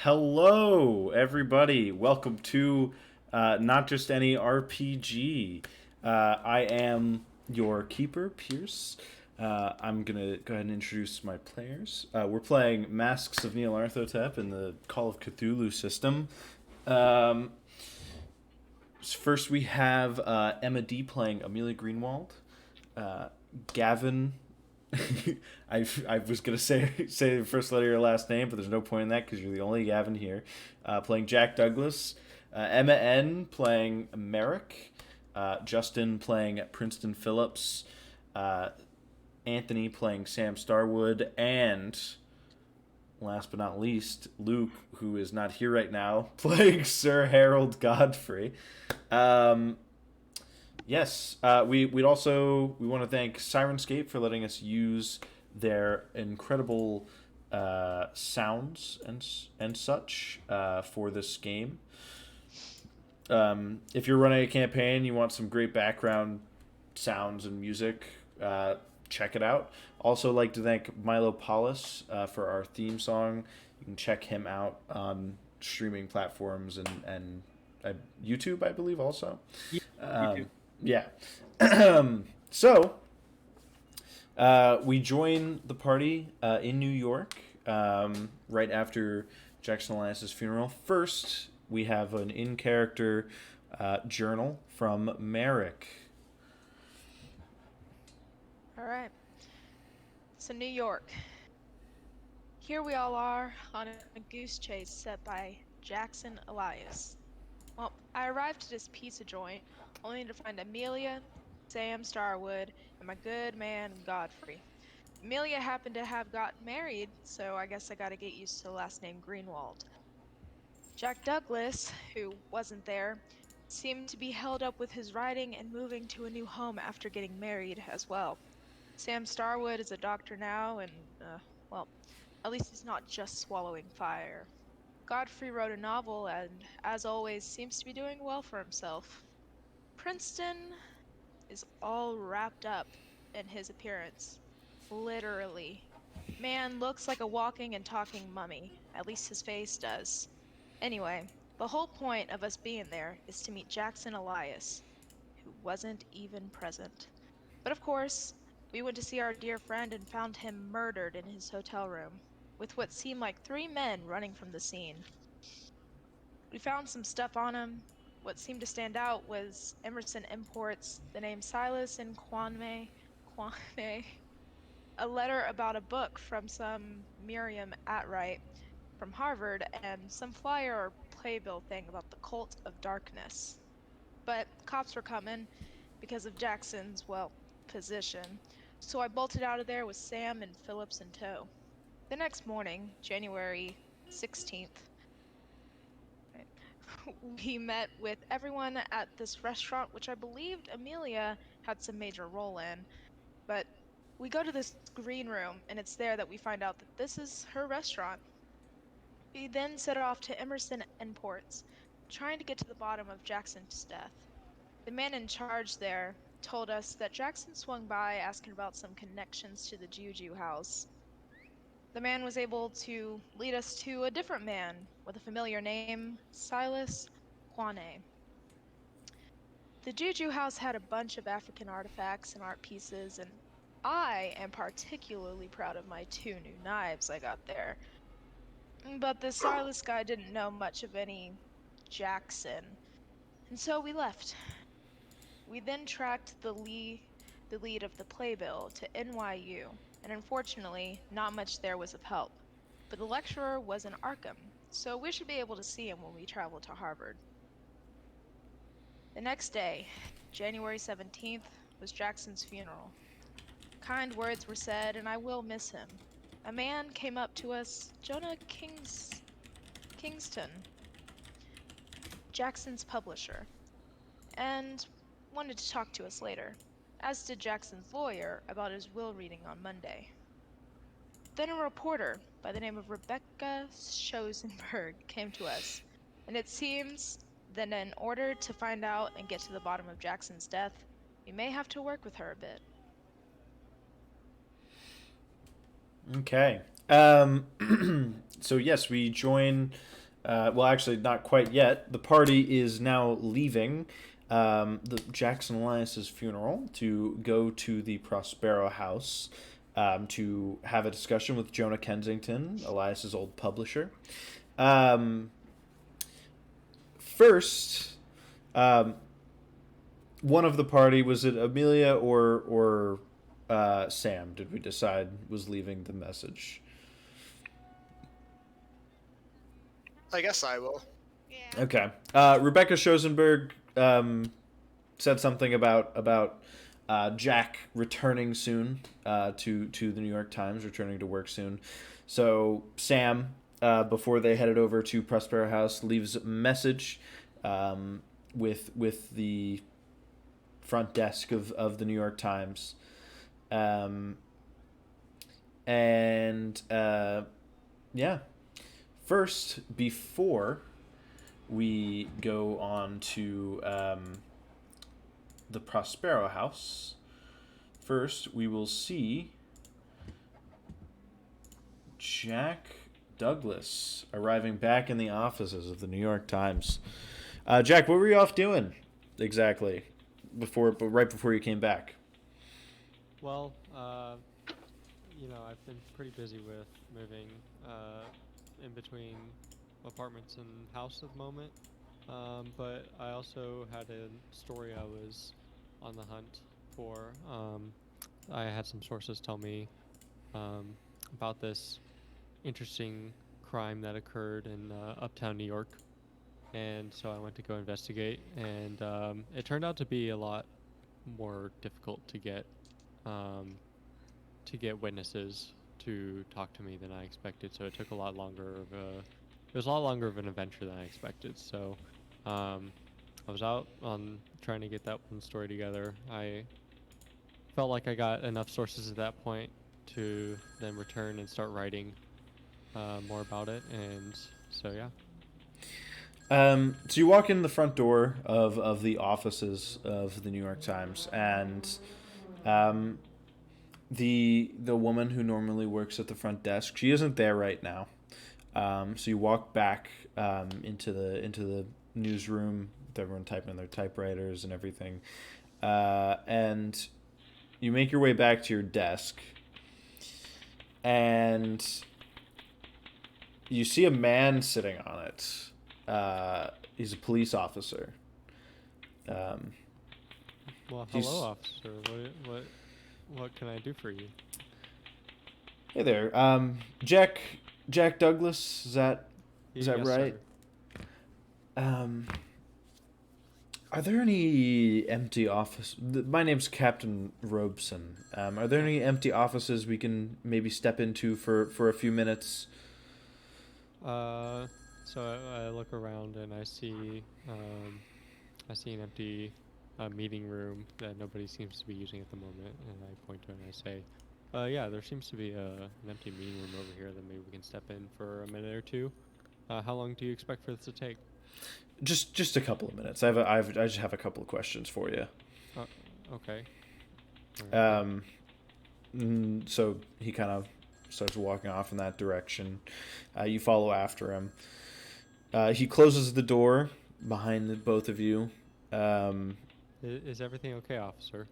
Hello, everybody. Welcome to Not Just Any RPG. I am your keeper, Pierce. I'm going to go ahead and introduce my players. We're playing Masks of Nyarlathotep in the Call of Cthulhu system. Um, First, we have Emma D playing Amelia Greenwald. Uh, Gavin. I was gonna say the first letter of your last name, but there's no point in that because you're the only Gavin here. Playing Jack Douglas, Emma N playing Merrick, Justin playing Princeton Philips, uh, Anthony playing Sam Starwood, and last but not least, Luke, who is not here right now, playing Sir Harold Godfrey. Um, Yes, we'd also we want to thank Syrinscape for letting us use their incredible sounds and such for this game. If you're running a campaign, you want some great background sounds and music, check it out. Also, like to thank Milo Paulus for our theme song. You can check him out on streaming platforms and YouTube, I believe, also. Yeah, you too. Um, yeah. So we join the party in New York right after Jackson Elias's funeral. First, we have an in-character journal from Merrick. All right. So New York. Here we all are on a goose chase set by Jackson Elias. Well, I arrived at this pizza joint only to find Amelia, Sam Starwood, and my good man Godfrey. Amelia happened to have gotten married, so I guess I gotta get used to the last name Greenwald. Jack Douglas, who wasn't there, seemed to be held up with his writing and moving to a new home after getting married as well. Sam Starwood is a doctor now, and, well, at least he's not just swallowing fire. Godfrey wrote a novel and, as always, seems to be doing well for himself. Princeton is all wrapped up in his appearance. Literally. Man looks like a walking and talking mummy. At least his face does. Anyway, the whole point of us being there is to meet Jackson Elias, who wasn't even present. But of course, we went to see our dear friend and found him murdered in his hotel room, with what seemed like 3 men running from the scene. We found some stuff on him. What seemed to stand out was Emerson imports the name Silas and Kwane, a letter about a book from some Miriam Atwright from Harvard, and some flyer or playbill thing about the cult of darkness. But cops were coming because of Jackson's, well, position, so I bolted out of there with Sam and Phillips in tow. The next morning, January 16th, we met with everyone at this restaurant, which I believed Amelia had some major role in. But we go to this green room, and it's there that we find out that this is her restaurant. We then set off to Emerson Imports, trying to get to the bottom of Jackson's death. The man in charge there told us that Jackson swung by asking about some connections to the Juju house. The man was able to lead us to a different man with a familiar name, Silas Kwane. The Juju house had a bunch of African artifacts and art pieces, and I am particularly proud of my 2 new knives I got there. But the Silas guy didn't know much of any Jackson, and so we left. We then tracked the lead of the playbill to NYU, and unfortunately, not much there was of help. But the lecturer was in Arkham, so we should be able to see him when we travel to Harvard. The next day, January 17th, was Jackson's funeral. Kind words were said, and I will miss him. A man came up to us, Kingston, Jackson's publisher, and wanted to talk to us later, as did Jackson's lawyer about his will reading on Monday. Then a reporter by the name of Rebecca Schoenberg came to us, and it seems that in order to find out and get to the bottom of Jackson's death, we may have to work with her a bit. Okay. So yes, we join. Well, actually, not quite yet. The party is now leaving the Jackson Elias's funeral to go to the Prospero house to have a discussion with Jonah Kensington, Elias's old publisher. Um, First, um, one of the party, was it Amelia or Sam? Did we decide was leaving the message? I guess I will. Yeah. Okay. Rebecca Schosenberg said something about Jack returning soon to the New York Times, returning to work soon. So Sam, before they headed over to Prospero House, leaves a message with the front desk of the New York Times, um, and yeah. First, before we go on to the Prospero house, first we will see Jack Douglas arriving back in the offices of the New York Times. Jack, what were you off doing exactly right before you came back? Well, I've been pretty busy with moving in between apartments and house at the moment. But I also had a story I was on the hunt for. I had some sources tell me about this interesting crime that occurred in uptown New York. And so I went to go investigate, and it turned out to be a lot more difficult um, to get witnesses to talk to me than I expected. So it took a lot longer of a it was a lot longer of an adventure than I expected. So I was out on trying to get that one story together. I felt like I got enough sources at that point to then return and start writing more about it. And so yeah. So you walk in the front door of the offices of the New York Times, and um, the woman who normally works at the front desk, she isn't there right now. So you walk back into the newsroom with everyone typing in their typewriters and everything, and you make your way back to your desk, and you see a man sitting on it. He's a police officer. Um, Well, he's hello, officer. What can I do for you? Hey there, Jack Douglas. Is that Yes, right? sir. Um, are there any empty office? My name's Captain Robeson. Are there any empty offices we can maybe step into for a few minutes? So I look around and I see an empty meeting room that nobody seems to be using at the moment, and I point to it and I say, yeah, there seems to be an empty meeting room over here that maybe we can step in for a minute or two. How long do you expect for this to take? Just a couple of minutes. I just have a couple of questions for you. Uh, okay. All right. So he kind of starts walking off in that direction. You follow after him. He closes the door behind both of you. Is everything okay, officer?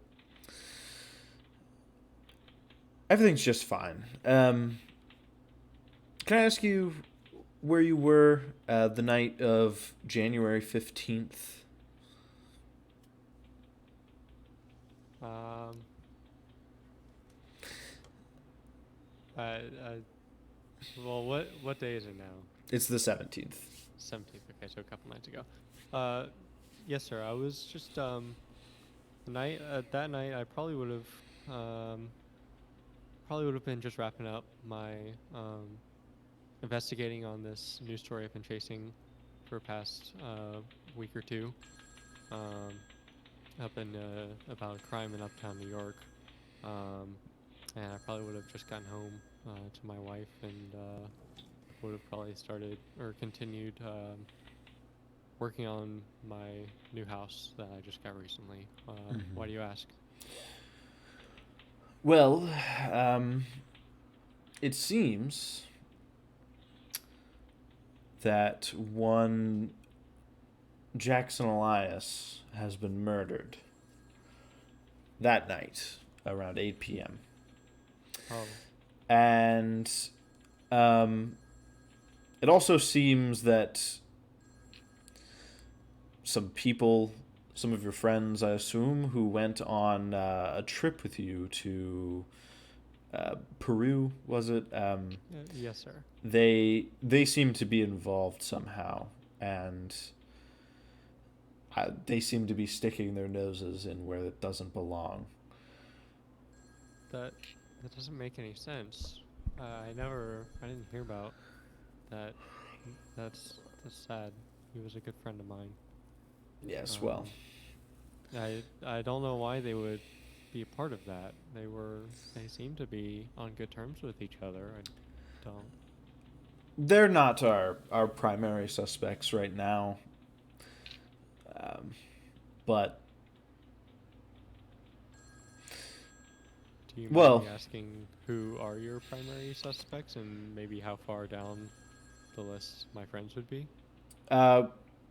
Everything's just fine. Can I ask you where you were the night of January 15th? Um. Uh, uh, well, what day is it now? It's the 17th. 17th. Okay, so a couple nights ago. Yes, sir. I was just that night. I probably would have been just wrapping up my investigating on this news story I've been chasing for the past week or two. Um, Up in about a crime in uptown New York. And I probably would have just gotten home to my wife and would have probably started or continued working on my new house that I just got recently. Why do you ask? Well, it seems that one Jackson Elias has been murdered that night around 8 p.m. Oh, And it also seems that some people, some of your friends, I assume, who went on a trip with you to Peru, was it? yes, sir. They seem to be involved somehow, and they seem to be sticking their noses in where it doesn't belong. That that doesn't make any sense. I didn't hear about that. That's sad. He was a good friend of mine. Yes, well, I don't know why they would be a part of that. They seem to be on good terms with each other. I don't. they're not our primary suspects right now. But Do you Well- mind me asking who are your primary suspects and maybe how far down the list my friends would be?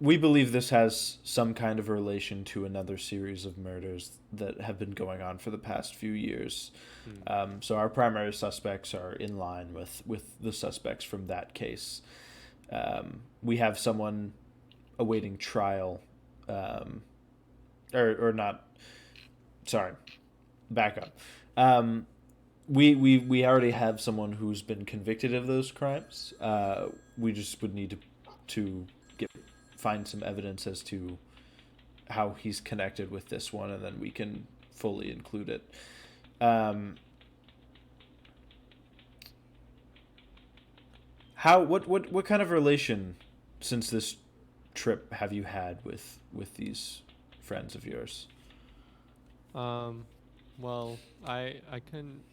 we believe this has some kind of relation to another series of murders that have been going on for the past few years. So our primary suspects are in line with the suspects from that case. We have someone awaiting trial, or not. Sorry, back up. We already have someone who's been convicted of those crimes. We just would need to find some evidence as to how he's connected with this one, and then we can fully include it. What kind of relation since this trip have you had with these friends of yours? Well, I couldn't.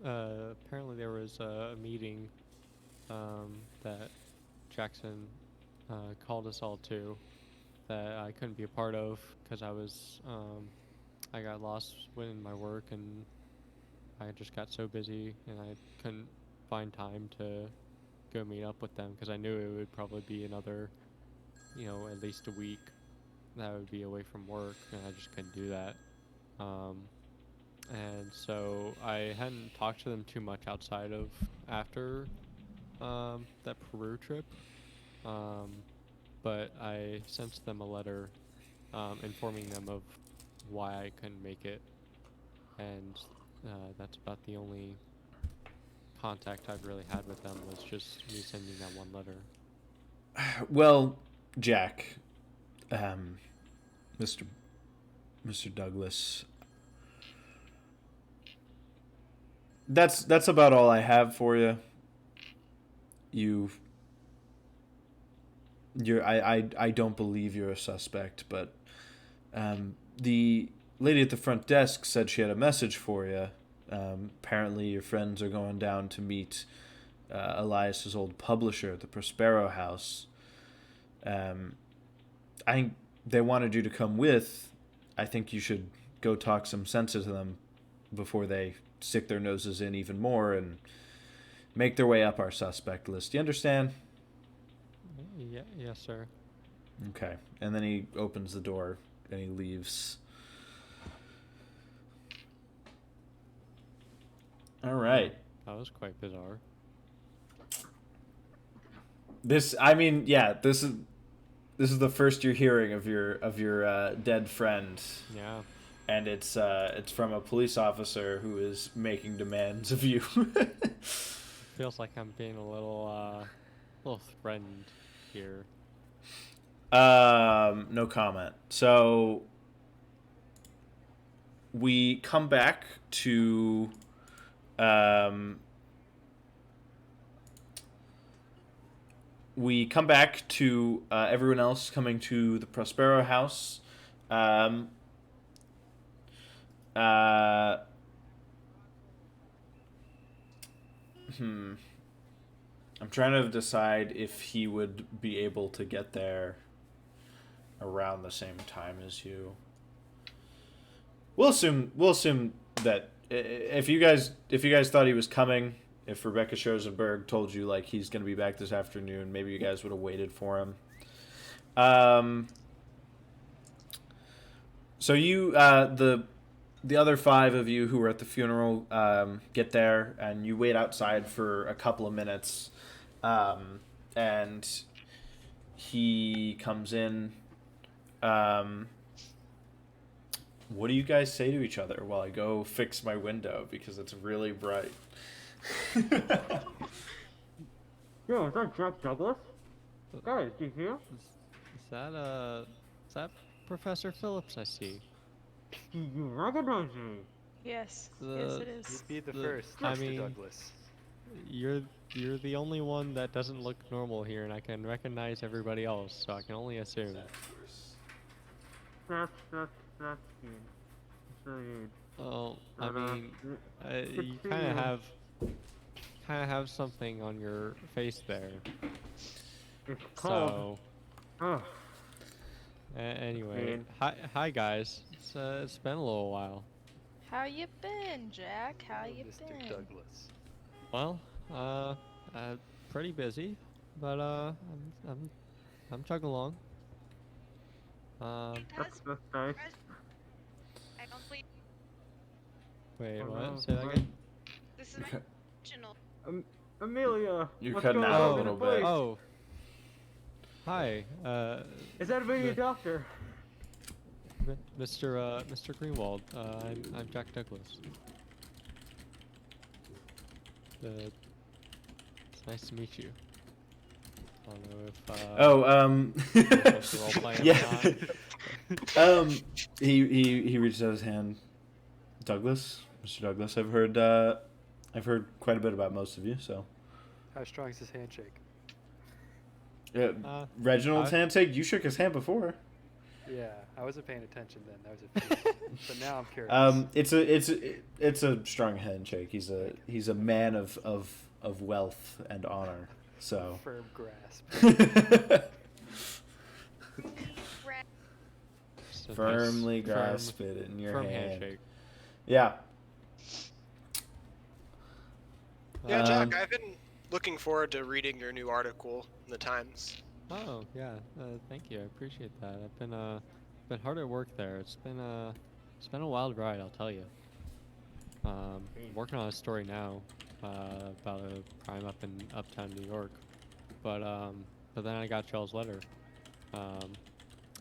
Apparently there was a meeting that Jackson called us all to that I couldn't be a part of because I got lost in my work and I just got so busy and I couldn't find time to go meet up with them because I knew it would probably be another, at least a week that I would be away from work and I just couldn't do that. And so I hadn't talked to them too much outside of after that Peru trip. But I sent them a letter informing them of why I couldn't make it. And that's about the only contact I've really had with them was just me sending that one letter. Well, Jack, Mr. Douglas, that's about all I have for you. I don't believe you're a suspect, but the lady at the front desk said she had a message for you. Apparently, your friends are going down to meet Elias's old publisher at the Prospero House. I think they wanted you to come with. I think you should go talk some sense into them before they stick their noses in even more and make their way up our suspect list. Do you understand? Yeah, yes, sir. Okay. And then he opens the door and he leaves. All right. That was quite bizarre. This is the first you're hearing of your dead friend. Yeah. And it's from a police officer who is making demands of you. Feels like I'm being a little threatened here. No comment. So we come back to everyone else coming to the Prospero house. I'm trying to decide if he would be able to get there around the same time as you. We'll assume that if you guys thought he was coming, if Rebecca Schoenberg told you like he's gonna be back this afternoon, maybe you guys would have waited for him. So you, the other 5 of you who were at the funeral, get there, and you wait outside for a couple of minutes, and he comes in. What do you guys say to each other while I go fix my window because it's really bright? Yo, is that Jack Douglas? Guys, do you hear? Is that Professor Phillips I see? You recognize me? Yes. Yes, The- it is. You'd be the The- first, I Mr. mean- Douglas. You're the only one that doesn't look normal here, and I can recognize everybody else, so I can only assume. That's good. That's good. Oh, I But, mean, good you to kind you. of have something on your face there. It's called. So, Oh, anyway, Man. hi guys. It's been a little while. How you been, Jack? How you Mr. been? Douglas. Well, pretty busy, but I'm chugging along. that's nice. I don't believe Wait, Oh, what? no, Say that what? again? this is my original. Amelia. You're what's cutting going out a on in little the bit. place? Oh. Hi, Is that Amelia the- doctor? Mr. Greenwald. I'm Jack Douglas. It's nice to meet you. I don't know if we're supposed to roleplay or yeah. He reaches out his hand. Douglas, Mr. Douglas, I've heard quite a bit about most of you. So, How strong is his handshake? Reginald's I- handshake. You shook his hand before. Yeah, I wasn't paying attention then. That was a few. But now I'm curious. It's a strong handshake. He's a man of wealth and honor. So. Firm grasp. Just a nice, Firmly firm- grasp it in your firm hand. handshake. Yeah. Yeah, Jack, Um, I've been looking forward to reading your new article in the Times. Oh yeah, thank you. I appreciate that. I've been hard at work there. It's been a wild ride, I'll tell you. Working on a story now about a crime up in uptown New York, but then I got y'all's letter, and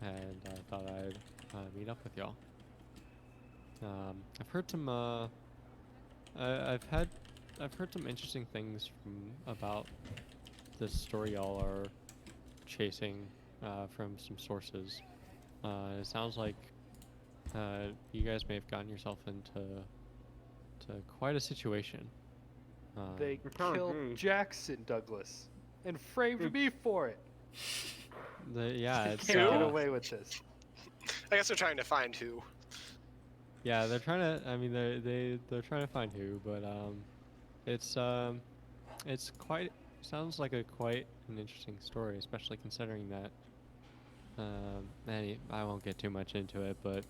I thought I'd meet up with y'all. I've heard some I've heard some interesting things about this story y'all are chasing from some sources. It sounds like you guys may have gotten yourself into quite a situation. They You're telling killed me. Jackson Douglas and framed me for it. Yeah, it's Can't get away with this. I guess they're trying to find who. yeah, they're trying to. I mean, they're trying to find who, but it's quite sounds like quite an interesting story, especially considering that. I won't get too much into it, but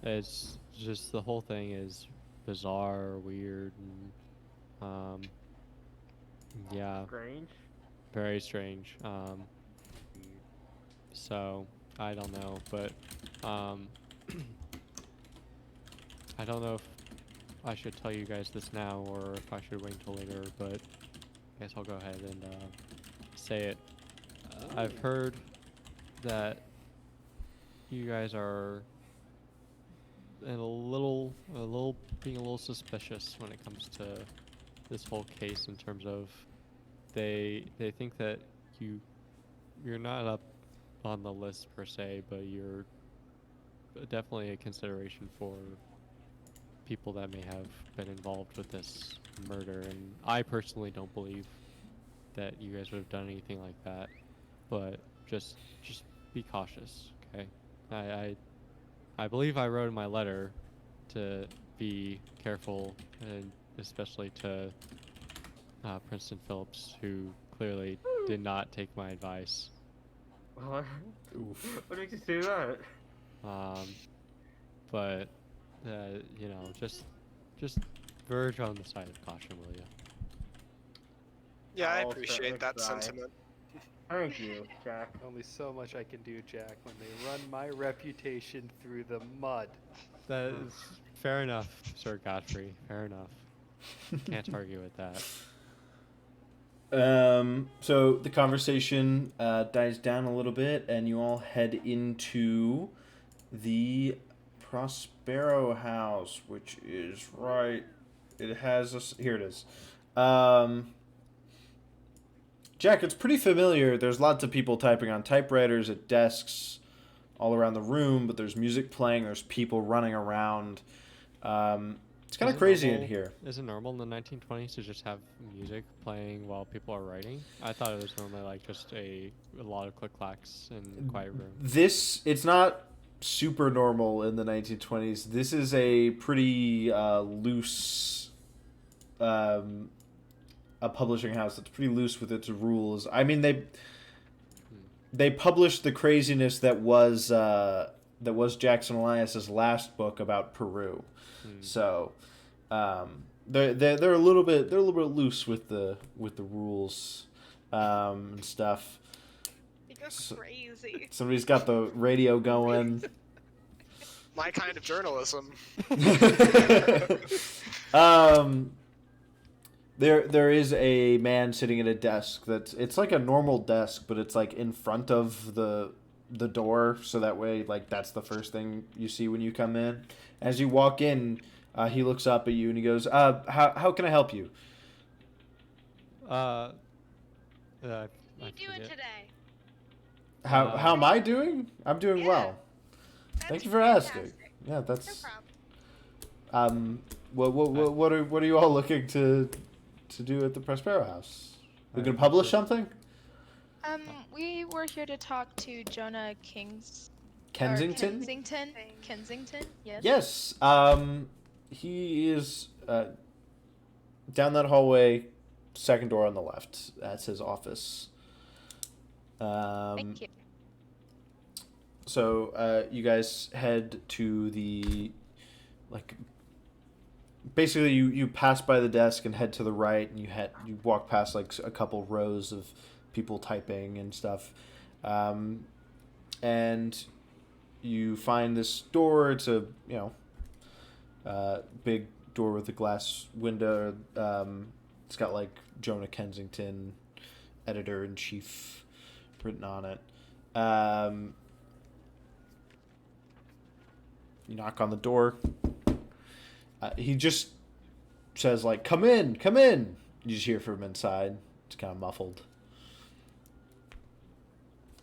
it's just the whole thing is bizarre, weird, and yeah, Strange. very strange. So I don't know, but I don't know if I should tell you guys this now or if I should wait until later, but I guess I'll go ahead and say it. I've heard that you guys are being a little suspicious when it comes to this whole case in terms of they think that you're not up on the list per se, but you're definitely a consideration for people that may have been involved with this murder, and I personally don't believe that you guys would have done anything like that, but just be cautious, okay? I believe I wrote in my letter to be careful, and especially to Princeton Philips, who clearly did not take my advice. What? Oof. What makes you say that? But you know, just verge on the side of caution, will you? Yeah, I I'll appreciate certainly that try. sentiment. Thank you, Jack. Only so much I can do, Jack, when they run my reputation through the mud. That is fair enough, Sir Godfrey. Fair enough. Can't argue with that. So the conversation dies down a little bit, and you all head into the Prospero house, which is right. It has us. Here it is. Jack, it's pretty familiar. There's lots of people typing on typewriters at desks all around the room, but there's music playing. There's people running around. It's kind of crazy in here. Is it normal in the 1920s to just have music playing while people are writing? I thought it was normally like just a lot of click-clacks in a quiet room. It's not super normal in the 1920s. This is a pretty loose, a publishing house that's pretty loose with its rules. I mean, they published the craziness that was Jackson Elias's last book about Peru. So they're a little bit loose with the rules and stuff. You're crazy. Somebody's got the radio going. My kind of journalism. There is a man sitting at a desk it's like a normal desk, but it's like in front of the door, so that way like that's the first thing you see when you come in. As you walk in, he looks up at you and he goes, how can I help you? I What are you doing forget. today? How am I doing? I'm doing Yeah. well. Thank you for asking. Fantastic. Yeah, No that's problem. what are you all looking to do at the Prospero house? We gonna publish something? We were here to talk to Jonah Kensington? Kensington, yes. Yes. He is down that hallway, second door on the left. That's his office. Thank you. So you guys head to the basically you pass by the desk and head to the right, and you walk past like a couple rows of people typing and stuff, and you find this door. It's a big door with a glass window. It's got like Jonah Kensington, editor-in-chief, written on it. You knock on the door. He just says like, "Come in, come in." You just hear from inside. It's kind of muffled.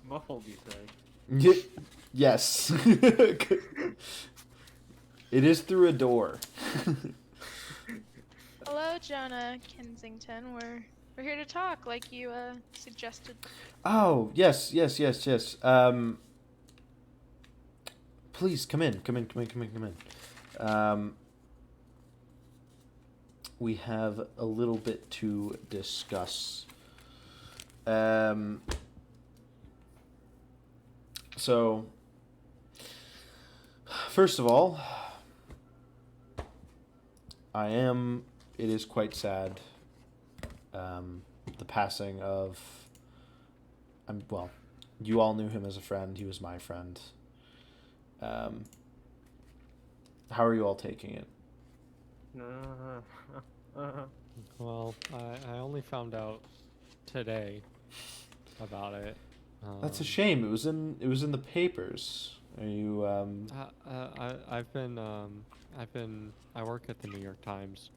Muffled, you say? Yes. It is through a door. Hello, Jonah Kensington. We're here to talk, like you suggested. Oh, yes. Please come in. We have a little bit to discuss. So, first of all, it is quite sad, the passing of, you all knew him as a friend, he was my friend. How are you all taking it? Well, I only found out today about it. That's a shame. It was in the papers. Are you I work at the New York Times,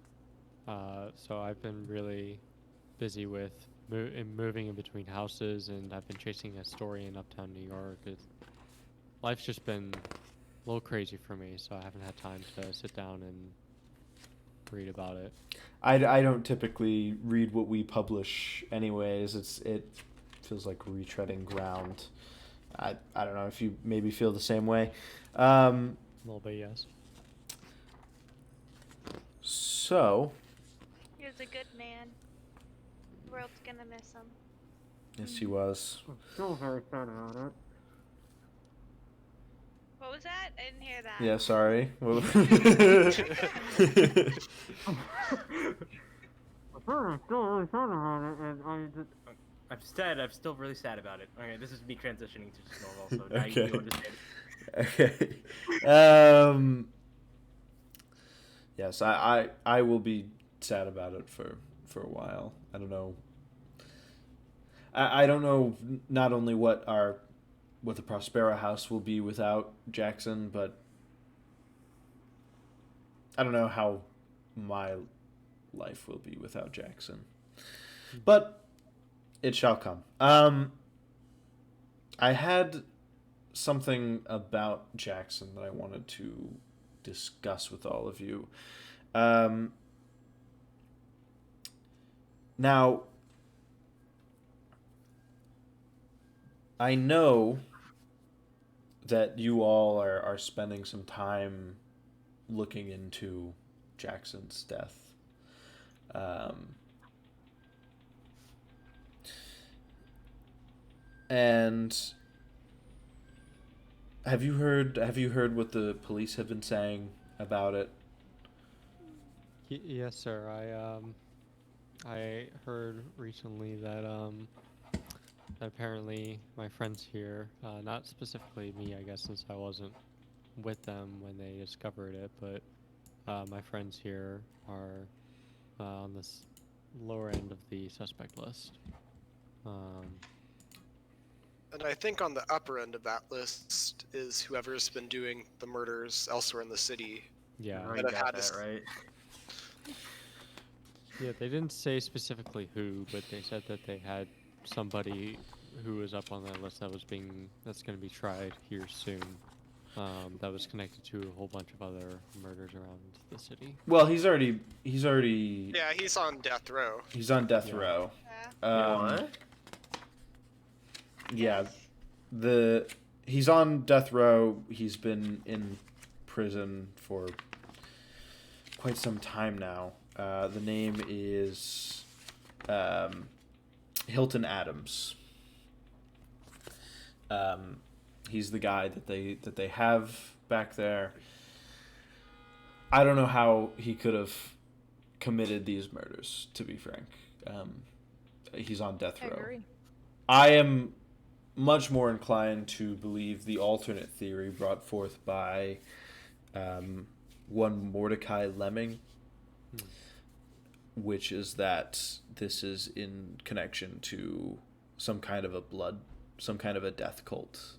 so I've been really busy with moving in between houses, and I've been chasing a story in Uptown New York. Life's just been a little crazy for me, so I haven't had time to sit down and read about it. I don't typically read what we publish anyways. It feels like retreading ground. I don't know if you maybe feel the same way. A little bit, yes. So, He was a good man. The world's gonna miss him. yes, he was. I'm still very sad about it. What was that? I didn't hear that. Yeah, sorry. I'm I'm still really sad about it, and I'm still really sad about it. Okay, this is me transitioning to just normal, so now Okay. you understand. Okay. Yes, I will be sad about it for a while. I don't know. I don't know not only what the Prospero house will be without Jackson, but I don't know how my life will be without Jackson. But it shall come. I had something about Jackson that I wanted to discuss with all of you. Now, I know that you all are spending some time looking into Jackson's death. And have you heard what the police have been saying about it? Yes, sir. I heard recently that apparently my friends here, not specifically me, I guess, since I wasn't with them when they discovered it, but my friends here are on this lower end of the suspect list. And I think on the upper end of that list is whoever's been doing the murders elsewhere in the city. Yeah. Oh, And you I've got had that this- right. Yeah, they didn't say specifically who, but they said that they had somebody who was up on that list that's going to be tried here soon. That was connected to a whole bunch of other murders around the city. Well, he's already Yeah, he's on death row. he's on death Yeah. row. What? Yeah, he's on death row. He's been in prison for quite some time now. The name is Hilton Adams. He's the guy that they have back there. I don't know how he could have committed these murders, to be frank. He's on death I row. agree. I am much more inclined to believe the alternate theory brought forth by one Mordecai Lemming, which is that this is in connection to some kind of a death cult.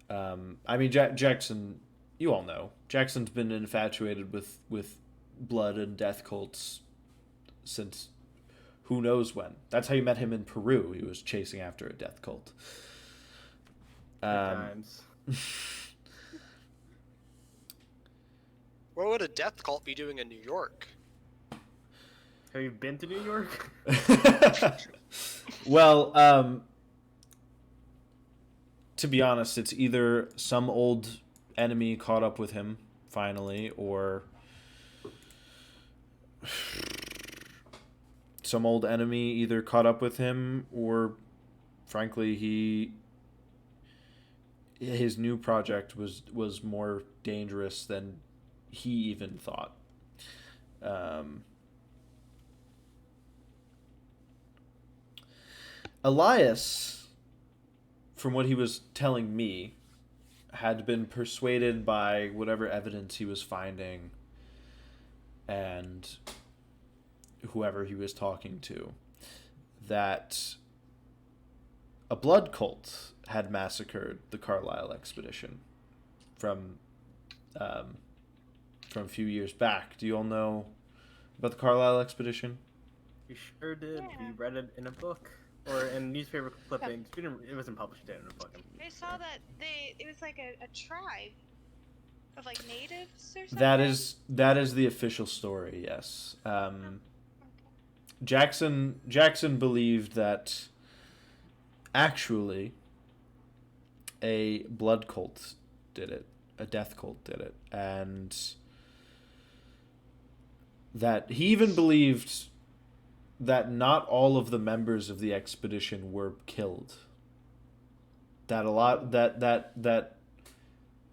I mean, Jackson, you all know, Jackson's been infatuated with blood and death cults since who knows when. That's how you met him in Peru. He was chasing after a death cult. Good times. What would a death cult be doing in New York? Have you been to New York? Well, to be honest, it's either some old enemy caught up with him finally, or some old enemy either caught up with him, or frankly, his new project was more dangerous than he even thought. Elias, from what he was telling me, had been persuaded by whatever evidence he was finding and whoever he was talking to, that a blood cult had massacred the Carlisle expedition from a few years back. Do you all know about the Carlisle expedition? You sure did. Yeah. We read it in a book or in newspaper clippings. It wasn't published in a book. I saw that it was like a tribe of like natives or something. That is the official story. Yes. Jackson believed that actually a blood cult did it, a death cult did it, and that he even believed that not all of the members of the expedition were killed. That a lot that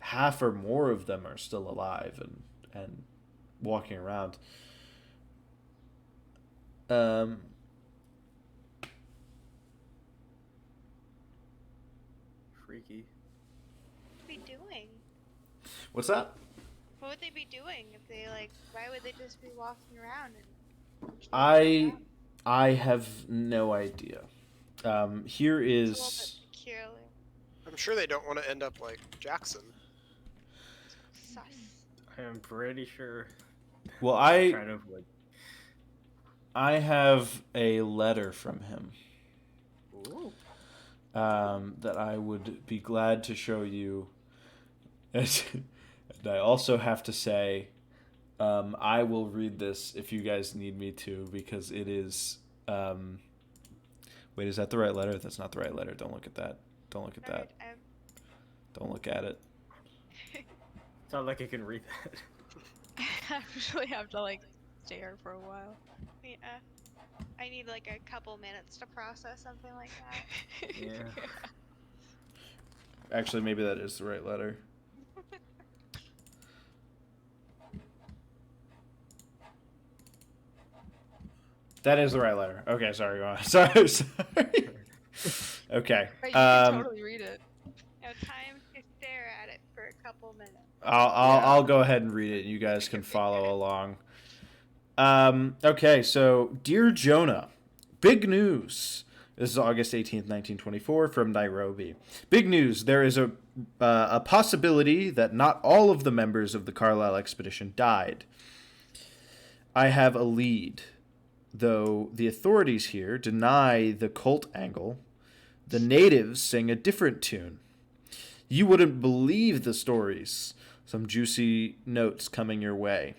half or more of them are still alive and walking around. Um, Freaky. What would they be doing? what's that? What would they be doing if they like? Why would they just be walking around and? I have no idea. Here It's a little is. bit peculiar. I'm sure they don't want to end up like Jackson. Sus. I am pretty sure. Well, I'm trying to avoid. I have a letter from him Ooh. that I would be glad to show you. And I also have to say, I will read this if you guys need me to, because it is. Wait, is that the right letter? That's not the right letter. Don't look at that. Don't look at that. Don't look at it. It's not like I can read that. I usually have to like stare for a while. Yeah. I need like a couple minutes to process something like that. Yeah. Actually, maybe that is the right letter. That is the right letter. Okay, sorry. Go on. Sorry. Okay. Right, you can totally read it. No time to stare at it for a couple minutes. I'll go ahead and read it. You guys can follow along. Okay, so dear Jonah, big news. This is August 18th, 1924, from Nairobi. Big news. There is a possibility that not all of the members of the Carlisle expedition died. I have a lead. Though the authorities here deny the cult angle, the natives sing a different tune. You wouldn't believe the stories. Some juicy notes coming your way.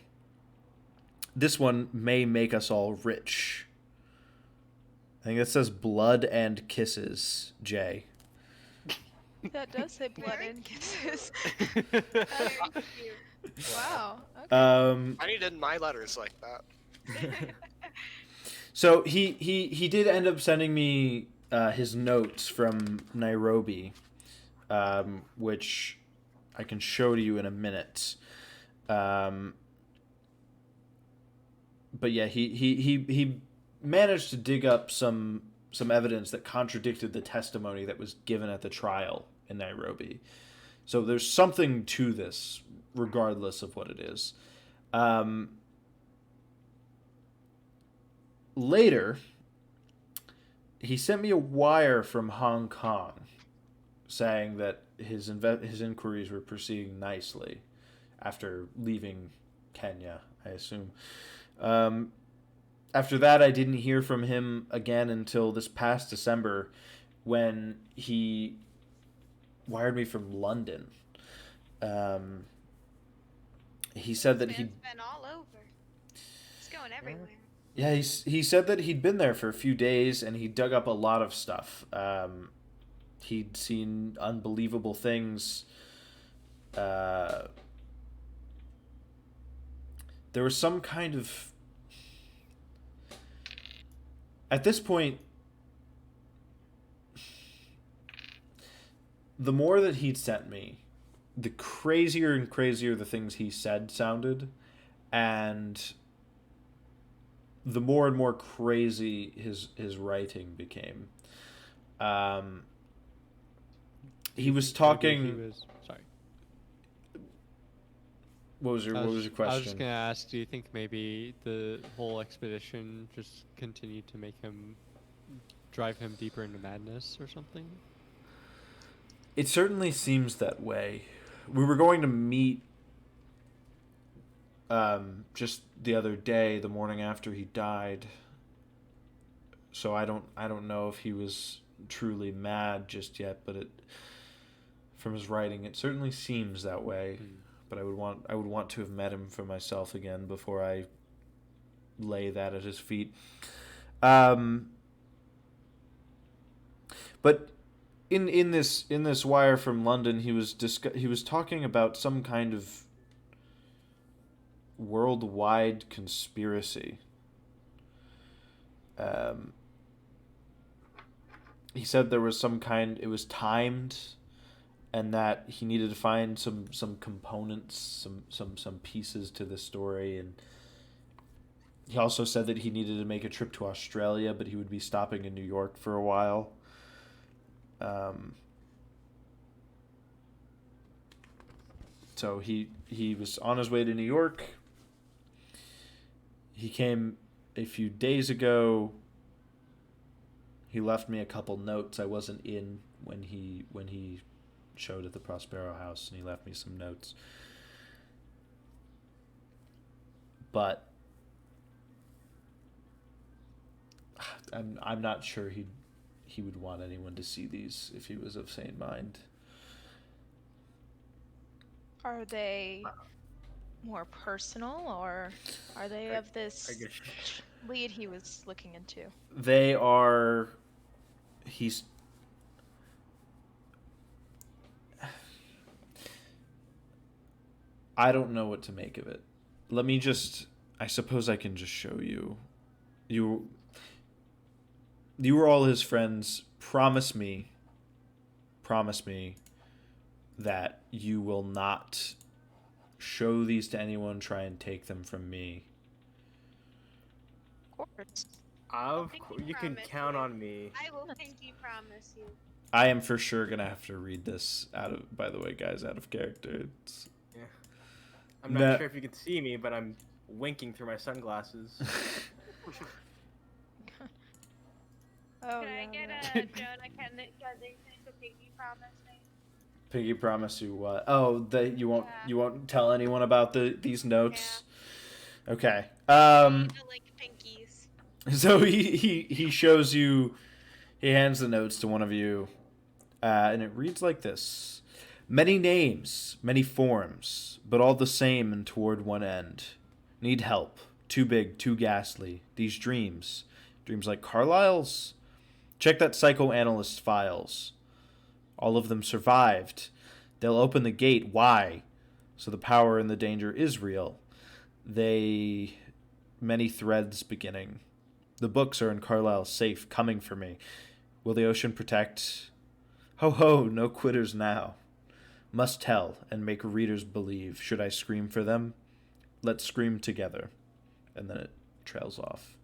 This one may make us all rich. I think it says blood and kisses, Jay. That does say blood and kisses. Very cute. Wow. Okay. I needed my letters like that. So he did end up sending me his notes from Nairobi, which I can show to you in a minute. But yeah, he managed to dig up some evidence that contradicted the testimony that was given at the trial in Nairobi. So there's something to this, regardless of what it is. Later, he sent me a wire from Hong Kong saying that his inquiries were proceeding nicely after leaving Kenya, I assume. After that, I didn't hear from him again until this past December when he wired me from London. He said that he'd been all over. It's going everywhere. Yeah, he said that he'd been there for a few days and he dug up a lot of stuff. He'd seen unbelievable things. There was some kind of... At this point, the more that he'd sent me, the crazier and crazier the things he said sounded, and the more and more crazy his writing became. He was talking... Sorry. What was your question? I was just gonna ask, do you think maybe the whole expedition just continued to drive him deeper into madness or something? It certainly seems that way. We were going to meet just the other day, the morning after he died. So I don't know if he was truly mad just yet, but from his writing, it certainly seems that way. But I would want to have met him for myself again before I lay that at his feet. But in this wire from London, he was talking about some kind of worldwide conspiracy. He said there was it was timed, and that he needed to find some components, some pieces to the story, and He also said that he needed to make a trip to Australia, but he would be stopping in New York for a while. So he was on his way to New York. He came a few days ago. He left me a couple notes. I wasn't in when he showed at the Prospero house, and he left me some notes. But I'm not sure he would want anyone to see these if he was of sane mind. Are they more personal, or are they of I this guess. lead he was looking into? They are. He's. I don't know what to make of it. Let me just. I suppose I can just show you. You were all his friends. Promise me that you will not show these to anyone, try and take them from me. Of course. You can count on me. I will pinky promise you. I am for sure gonna have to read this by the way, guys, out of character. Yeah. I'm not sure if you can see me, but I'm winking through my sunglasses. Oh, Can I yeah, get right. a Jonah? Can they finish a pinky promise me? Piggy, promise you what? Oh, that you won't tell anyone about these notes. Yeah. Okay. Like pinkies. So he shows you. He hands the notes to one of you, and it reads like this: many names, many forms, but all the same and toward one end. Need help. Too big, too ghastly. These dreams like Carlyle's. Check that psychoanalyst's files. All of them survived. They'll open the gate. Why? So the power and the danger is real. Many threads beginning. The books are in Carlyle's safe, coming for me. Will the ocean protect? Ho ho, no quitters now. Must tell and make readers believe. Should I scream for them? Let's scream together. And then it trails off.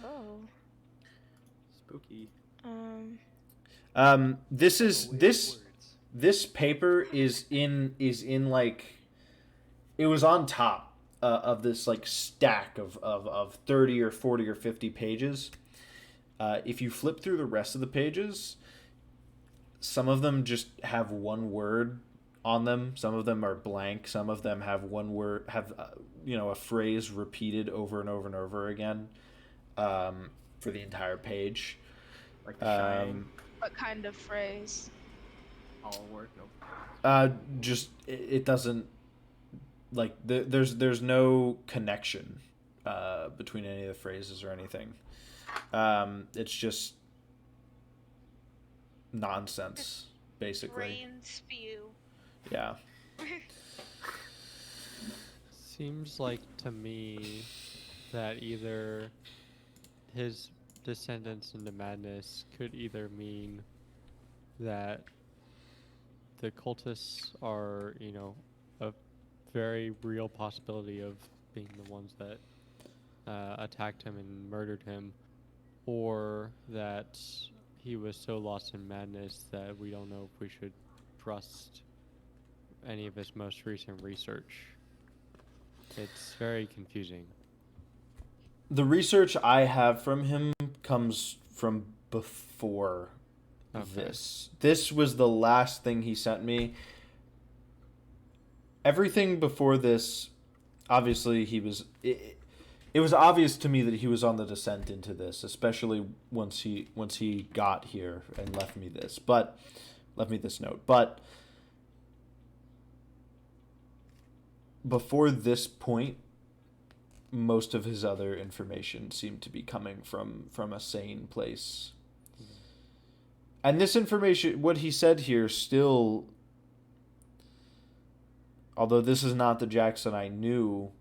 Oh. Spooky. This paper is in like, it was on top of this like stack of 30 or 40 or 50 pages. If you flip through the rest of the pages, some of them just have one word on them. Some of them are blank. Some of them have one word, a phrase repeated over and over and over again for the entire page. Like The Shining. What kind of phrase? All work, no. Just it doesn't like there's no connection between any of the phrases or anything. It's just nonsense, basically. Rain spew. Yeah. Seems like to me that either his descendants into madness could either mean that the cultists are, a very real possibility of being the ones that attacked him and murdered him, or that he was so lost in madness that we don't know if we should trust any of his most recent research. It's very confusing. The research I have from him comes from before this. This was the last thing he sent me. Everything before this, obviously it was obvious to me that he was on the descent into this, especially once he got here and left me this note. But before this point, most of his other information seemed to be coming from a sane place. And this information, what he said here, still, although this is not the Jackson I knew,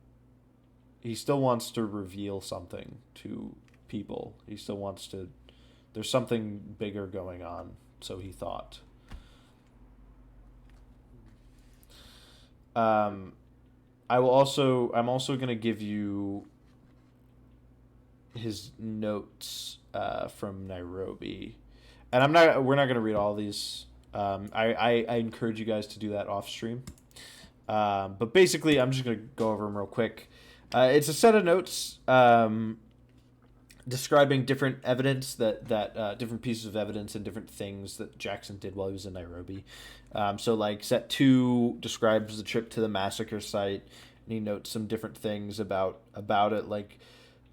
he still wants to reveal something to people. He still wants to, there's something bigger going on, so he thought. I'm also going to give you his notes from Nairobi, and we're not gonna read all these. I encourage you guys to do that off stream. But basically, I'm just gonna go over them real quick. It's a set of notes describing different evidence different pieces of evidence and different things that Jackson did while he was in Nairobi. So like set 2 describes the trip to the massacre site, and he notes some different things about it, like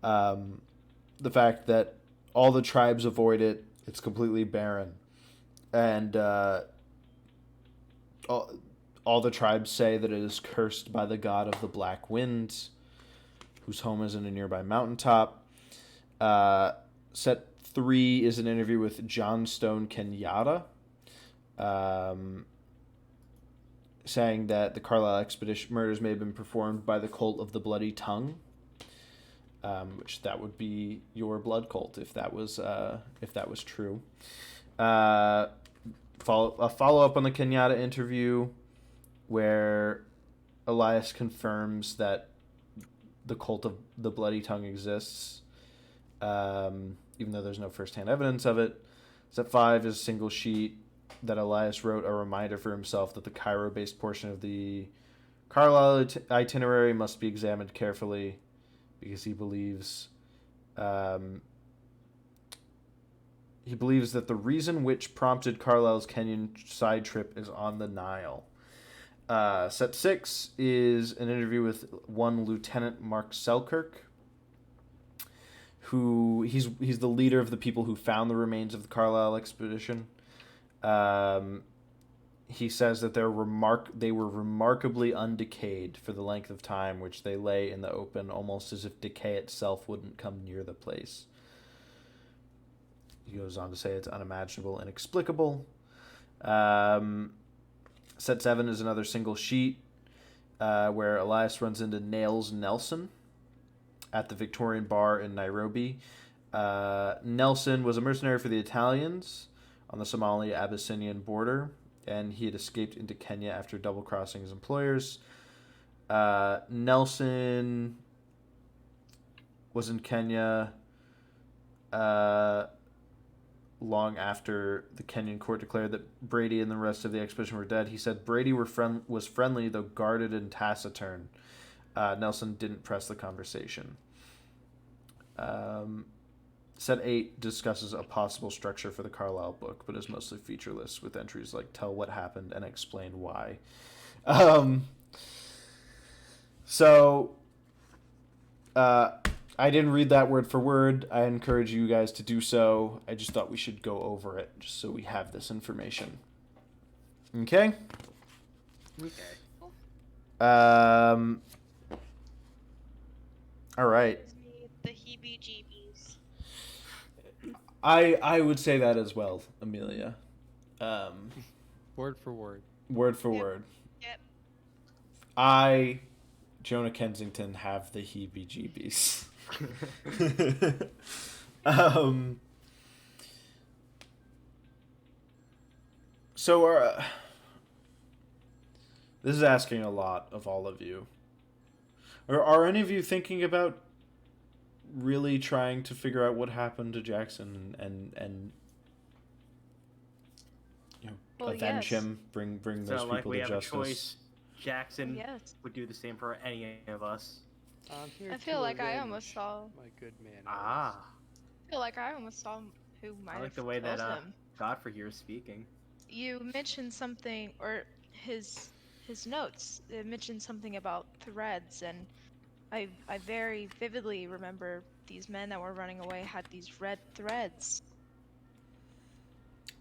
the fact that all the tribes avoid it. It's completely barren, and all the tribes say that it is cursed by the god of the black winds, whose home is in a nearby mountaintop. Set 3 is an interview with John Stone Kenyatta, saying that the Carlisle expedition murders may have been performed by the cult of the Bloody Tongue, which that would be your blood cult if that was true. Follow up on the Kenyatta interview, where Elias confirms that the cult of the Bloody Tongue exists, even though there's no first-hand evidence of it. Set 5 is a single sheet that Elias wrote, a reminder for himself that the Cairo-based portion of the Carlisle itinerary must be examined carefully, because he believes that the reason which prompted Carlisle's Kenyan side trip is on the Nile. Set 6 is an interview with one Lieutenant Mark Selkirk, who he's the leader of the people who found the remains of the Carlisle expedition. He says that they were remarkably undecayed for the length of time which they lay in the open, almost as if decay itself wouldn't come near the place. He goes on to say it's unimaginable, inexplicable. Set 7 is another single sheet where Elias runs into Nails Nelson at the Victorian bar in Nairobi. Nelson was a mercenary for the Italians on the Somali-Abyssinian border, and he had escaped into Kenya after double-crossing his employers. Nelson was in Kenya long after the Kenyan court declared that Brady and the rest of the expedition were dead. He said Brady was friendly, though guarded and taciturn. Nelson didn't press the conversation. Set 8 discusses a possible structure for the Carlisle book, but is mostly featureless, with entries like tell what happened and explain why. I didn't read that word for word. I encourage you guys to do so. I just thought we should go over it, just so we have this information. Okay? Okay. All right. Gives me the heebie-jeebies. I would say that as well, Amelia. Word for word. Word for Yep. word. Yep. I, Jonah Kensington, have the heebie-jeebies. So this is asking a lot of all of you. Are any of you thinking about really trying to figure out what happened to Jackson and you know, Well, avenge yes. him, bring those So, people like, we to have justice? a choice. Jackson Yes. would do the same for any of us. I'm here I feel to like I avenge almost saw. my good man. Ah, I feel like I almost saw who might I like have the way killed that him. Godfrey here is speaking. You mentioned something, or his notes. It mentioned something about threads, and I very vividly remember these men that were running away had these red threads.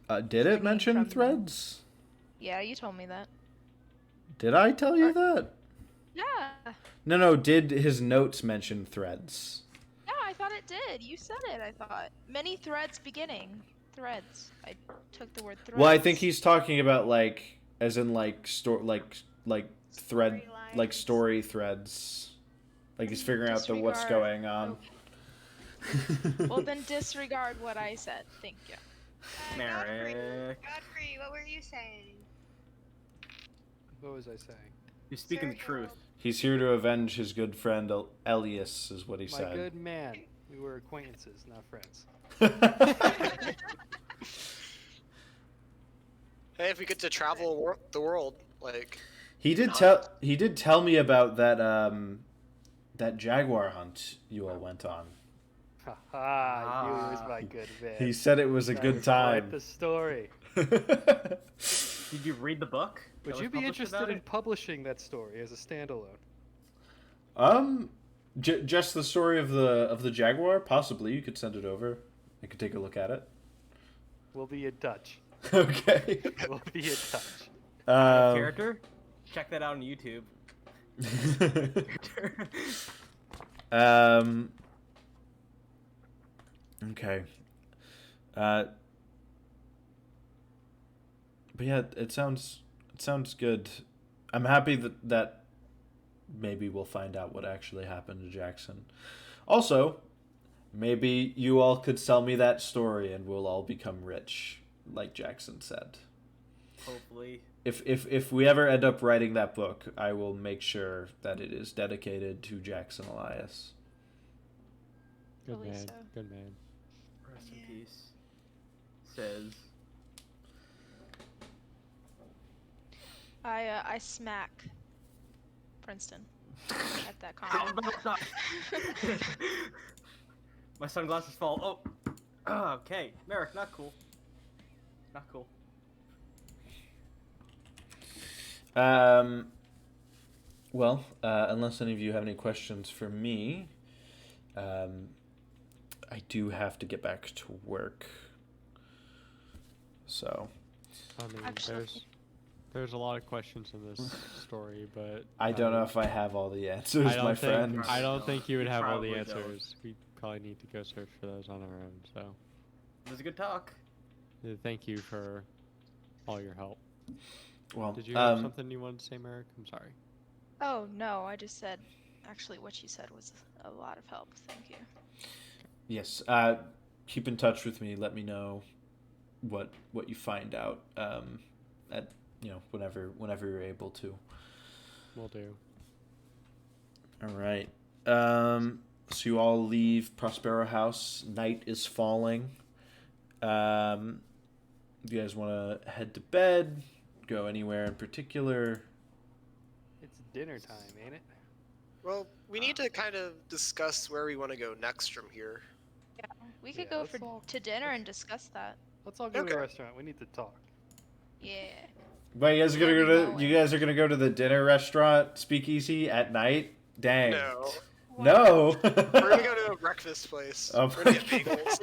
Did it Swinging mention from them. threads? Yeah, you told me that. Did I tell you that? Yeah. No. Did his notes mention threads? Yeah, I thought it did. You said it, I thought. Many threads beginning. Threads. I took the word threads. Well, I think he's talking about like, as in like thread, like Storylines. story threads. Like he's figuring out what's Disregard- going on. Okay. Well, then disregard what I said. Thank you. Merrick. Godfrey, what were you saying? What was I saying? You're speaking the Sir truth. Harold. He's here to avenge his good friend Elias, is what he My said. good man. We were acquaintances, not friends. Hey, if we get to travel the world, like He did tell me about that that jaguar hunt you all went on. Haha, I knew he was my good man. He said it was a That good was time. Quite the story. Did you read the book? that Would was you be published interested about in it? publishing that story as a standalone? Just the story of the jaguar. Possibly, you could send it over. I could take a look at it. We'll be in touch. Okay. We'll be in touch. Character? Check that out on YouTube. Okay. But yeah, it sounds good. I'm happy that maybe we'll find out what actually happened to Jackson. Also, maybe you all could sell me that story and we'll all become rich, like Jackson said. Hopefully. If we ever end up writing that book, I will make sure that it is dedicated to Jackson Elias. Good Believe man. so. Good man. Rest in peace. Says. I smack Princeton at that comment. My sunglasses fall. Oh, okay. Merrick, not cool. Not cool. Well, unless any of you have any questions for me, I do have to get back to work. So. I mean, Actually- there's a lot of questions in this story, but I don't know if I have all the answers, I don't my think friend. I don't think you would have all the Probably don't. answers. We probably need to go search for those on our own. So, It was a good talk. thank you for all your help. Well, Did you have something you wanted to say, Merrick? I'm sorry. Oh no, I just said. Actually, what you said was a lot of help. Thank you. yes. Keep in touch with me. Let me know what you find out. At whenever you're able to. Will do. All right. So you all leave Prospero House. Night is falling. Do you guys want to head to bed? Go anywhere in particular? It's dinner time, ain't it? well, we need to kind of discuss where we want to go next from here. We could Yeah, go let's all- to dinner and discuss that. Let's all go to Okay. a restaurant. We need to talk. Yeah. But you guys are gonna Where go we to going? you guys are gonna go to the dinner restaurant speakeasy at night? Dang. No, No. we're gonna go to a breakfast place. Oh We're gonna my get bagels.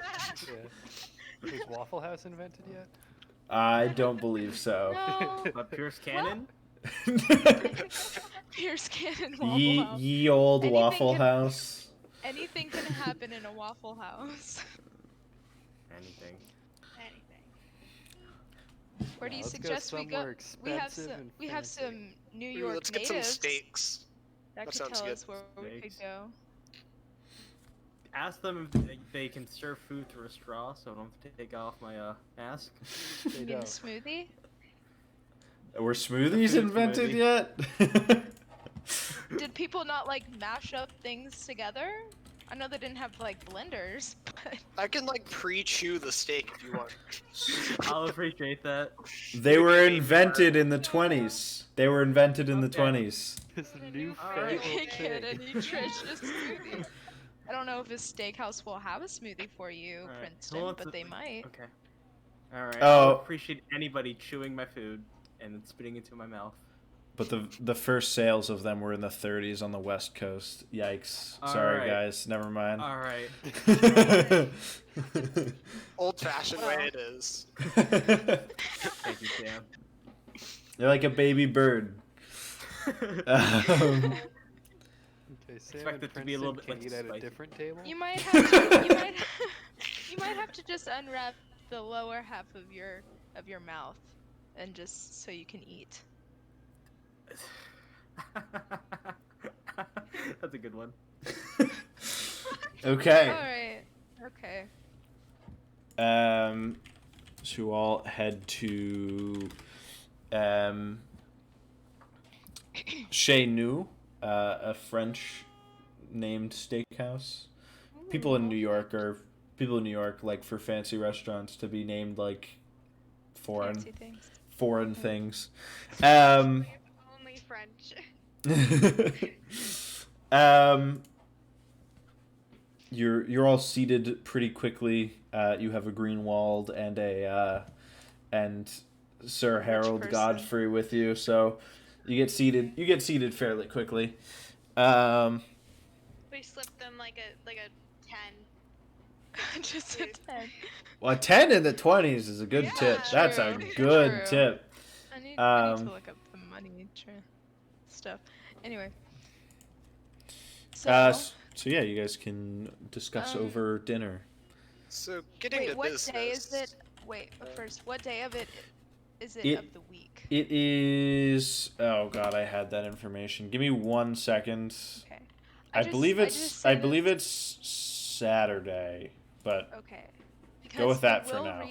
Yeah. Was Waffle House invented yet? I don't believe so. No. But Pierce Cannon? Pierce Cannon Waffle ye House. ye old Anything Waffle can- House. Anything can happen in a Waffle House. Anything. Anything. Where do you Let's go suggest we go? somewhere We have expensive some. and We have fancy. some New Ooh, York let's get some natives steaks. that That could sounds tell good. us where we could Steaks. go. Ask them if they can serve food through a straw, so I don't have to take off my mask. They You mean a don't. smoothie? Were smoothies food invented smoothie. yet? Did people not like mash up things together? I know they didn't have like blenders, but I can like pre-chew the steak if you want. I'll appreciate that. They were invented in the 20s. They were invented in the Okay. 20s. It's a a new new flavor. you favorite can get a thing. nutritious smoothie. I don't know if a steakhouse will have a smoothie for you, Alright, who Princeton, wants but to- they might. Okay. Alright. Oh. I appreciate anybody chewing my food and then spitting into my mouth. But the first sales of them were in the 30s on the West Coast. Yikes. Sorry, Alright. guys. Never mind. Alright. Old-fashioned way it is. Thank you, Sam. You're like a baby bird. Um, Okay, Sam Expect and it to be a little Princeton bit can less eat at a spicy. different table. You might have to, you might have to just unwrap the lower half of your mouth and just so you can eat. That's a good one. okay. All right. Okay. So you all head to Chez Nous, a French named steakhouse. people in New York like for fancy restaurants to be named like Fancy things. foreign things. Only French. You're all seated pretty quickly. You have a Greenwald and Sir Harold person. Godfrey with you, so you get seated. You get seated fairly quickly. We slipped them like a 10. Just a 10. Well, a 10 in the 20s is a good Yeah, tip. That's a true, good true. tip. I need to Um, look up the money stuff. Anyway. So, So yeah, you guys can discuss over dinner. So getting wait, to what business. day is it? Wait, but first, what day of it is it It- of the week? It is. Oh God, I had that information. Give me 1 second. Okay. I believe just say this- it's Saturday, but Okay. Go with that the for will now.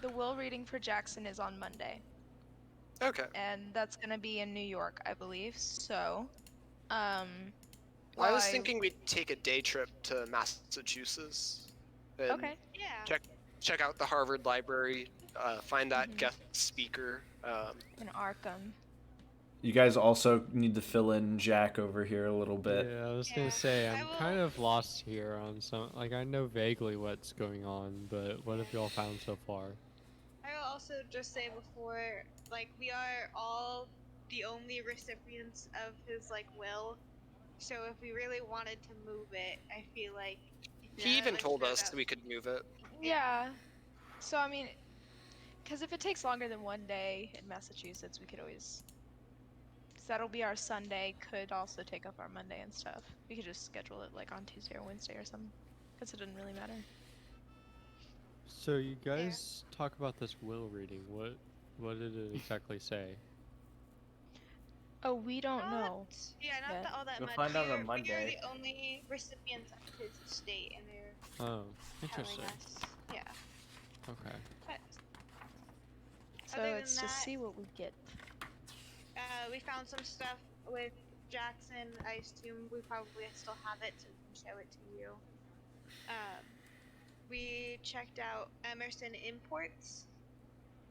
The will reading for Jackson is on Monday, Okay. and that's gonna be in New York, I believe. So, I was while thinking we'd take a day trip to Massachusetts. And Okay. Yeah. check out the Harvard Library, find that Mhm. guest speaker. in Arkham. you guys also need to fill in Jack over here a little bit. Yeah, I was Yeah, gonna say I I'm will- kind of lost here on some. Like I know vaguely what's going on, but what have y'all found so far? I will also just say before, like, we are all the only recipients of his will. So if we really wanted to move it, I feel like He even told showed us up. we could move it. Yeah. So I mean, because if it takes longer than 1 day in Massachusetts, we could always. So that'll be our Sunday. Could also take up our Monday and stuff. We could just schedule it like on Tuesday or Wednesday or something, because it doesn't really matter. So you guys talk about this will reading. What did it exactly say? Oh, we don't know. Yeah, not yet. all that We'll much. find out on We are Monday. the only recipients of his estate, and they're Oh, telling interesting. us. Yeah. Okay. But So Other it's than to that- see what we get. we found some stuff with Jackson. I assume we probably still have it, so we can show it to you. We checked out Emerson Imports.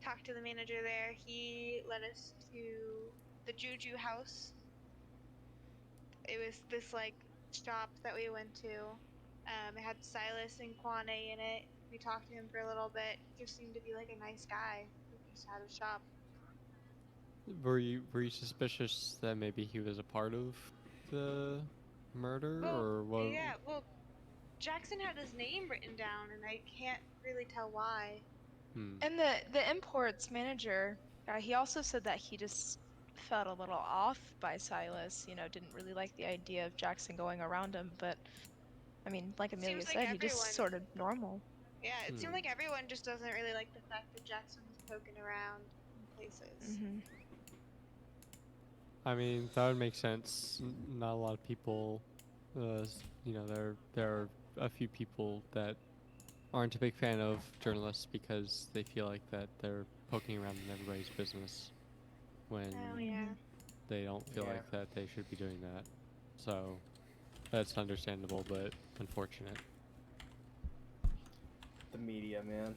Talked to the manager there. He led us to the Juju House. It was this shop that we went to. It had Silas and Kwane in it. We talked to him for a little bit. Just seemed to be like a nice guy who just had a shop. Were you suspicious that maybe he was a part of the murder or what? Yeah, well, Jackson had his name written down, and I can't really tell why. And the imports manager guy, he also said that he just felt a little off by Silas. Didn't really like the idea of Jackson going around him. But I mean, like Amelia Seems like said, he just everyone- sort of normal. Yeah, it seemed like everyone just doesn't really like the fact that Jackson was poking around in places. Hmm I mean, that would make sense. Not a lot of people, there are a few people that aren't a big fan of journalists because they feel like that they're poking around in everybody's business when Oh yeah. they don't feel Yeah. like that they should be doing that. So that's understandable, but unfortunate. The media, man.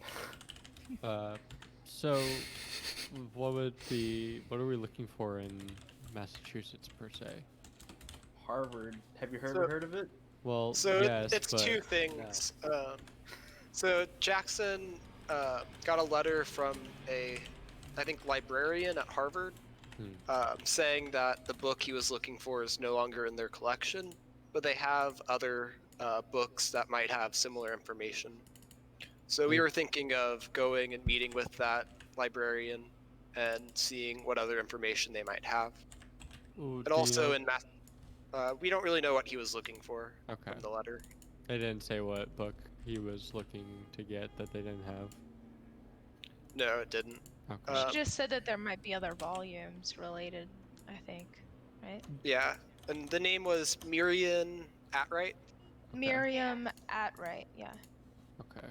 So what are we looking for in Massachusetts per se? Harvard. Have you So- heard of it? Well, So yes, it's but two things. So Jackson got a letter from I think librarian at Harvard, saying that the book he was looking for is no longer in their collection, but they have other books that might have similar information. So we were thinking of going and meeting with that librarian and seeing what other information they might have. Ooh, And do you also know- we don't really know what he was looking for Okay. from the letter. They didn't say what book he was looking to get that they didn't have. No, it didn't. Okay. She just said that there might be other volumes related, I think, right? Yeah, and the name was Miriam Atwright. Miriam Atwright, yeah. Okay.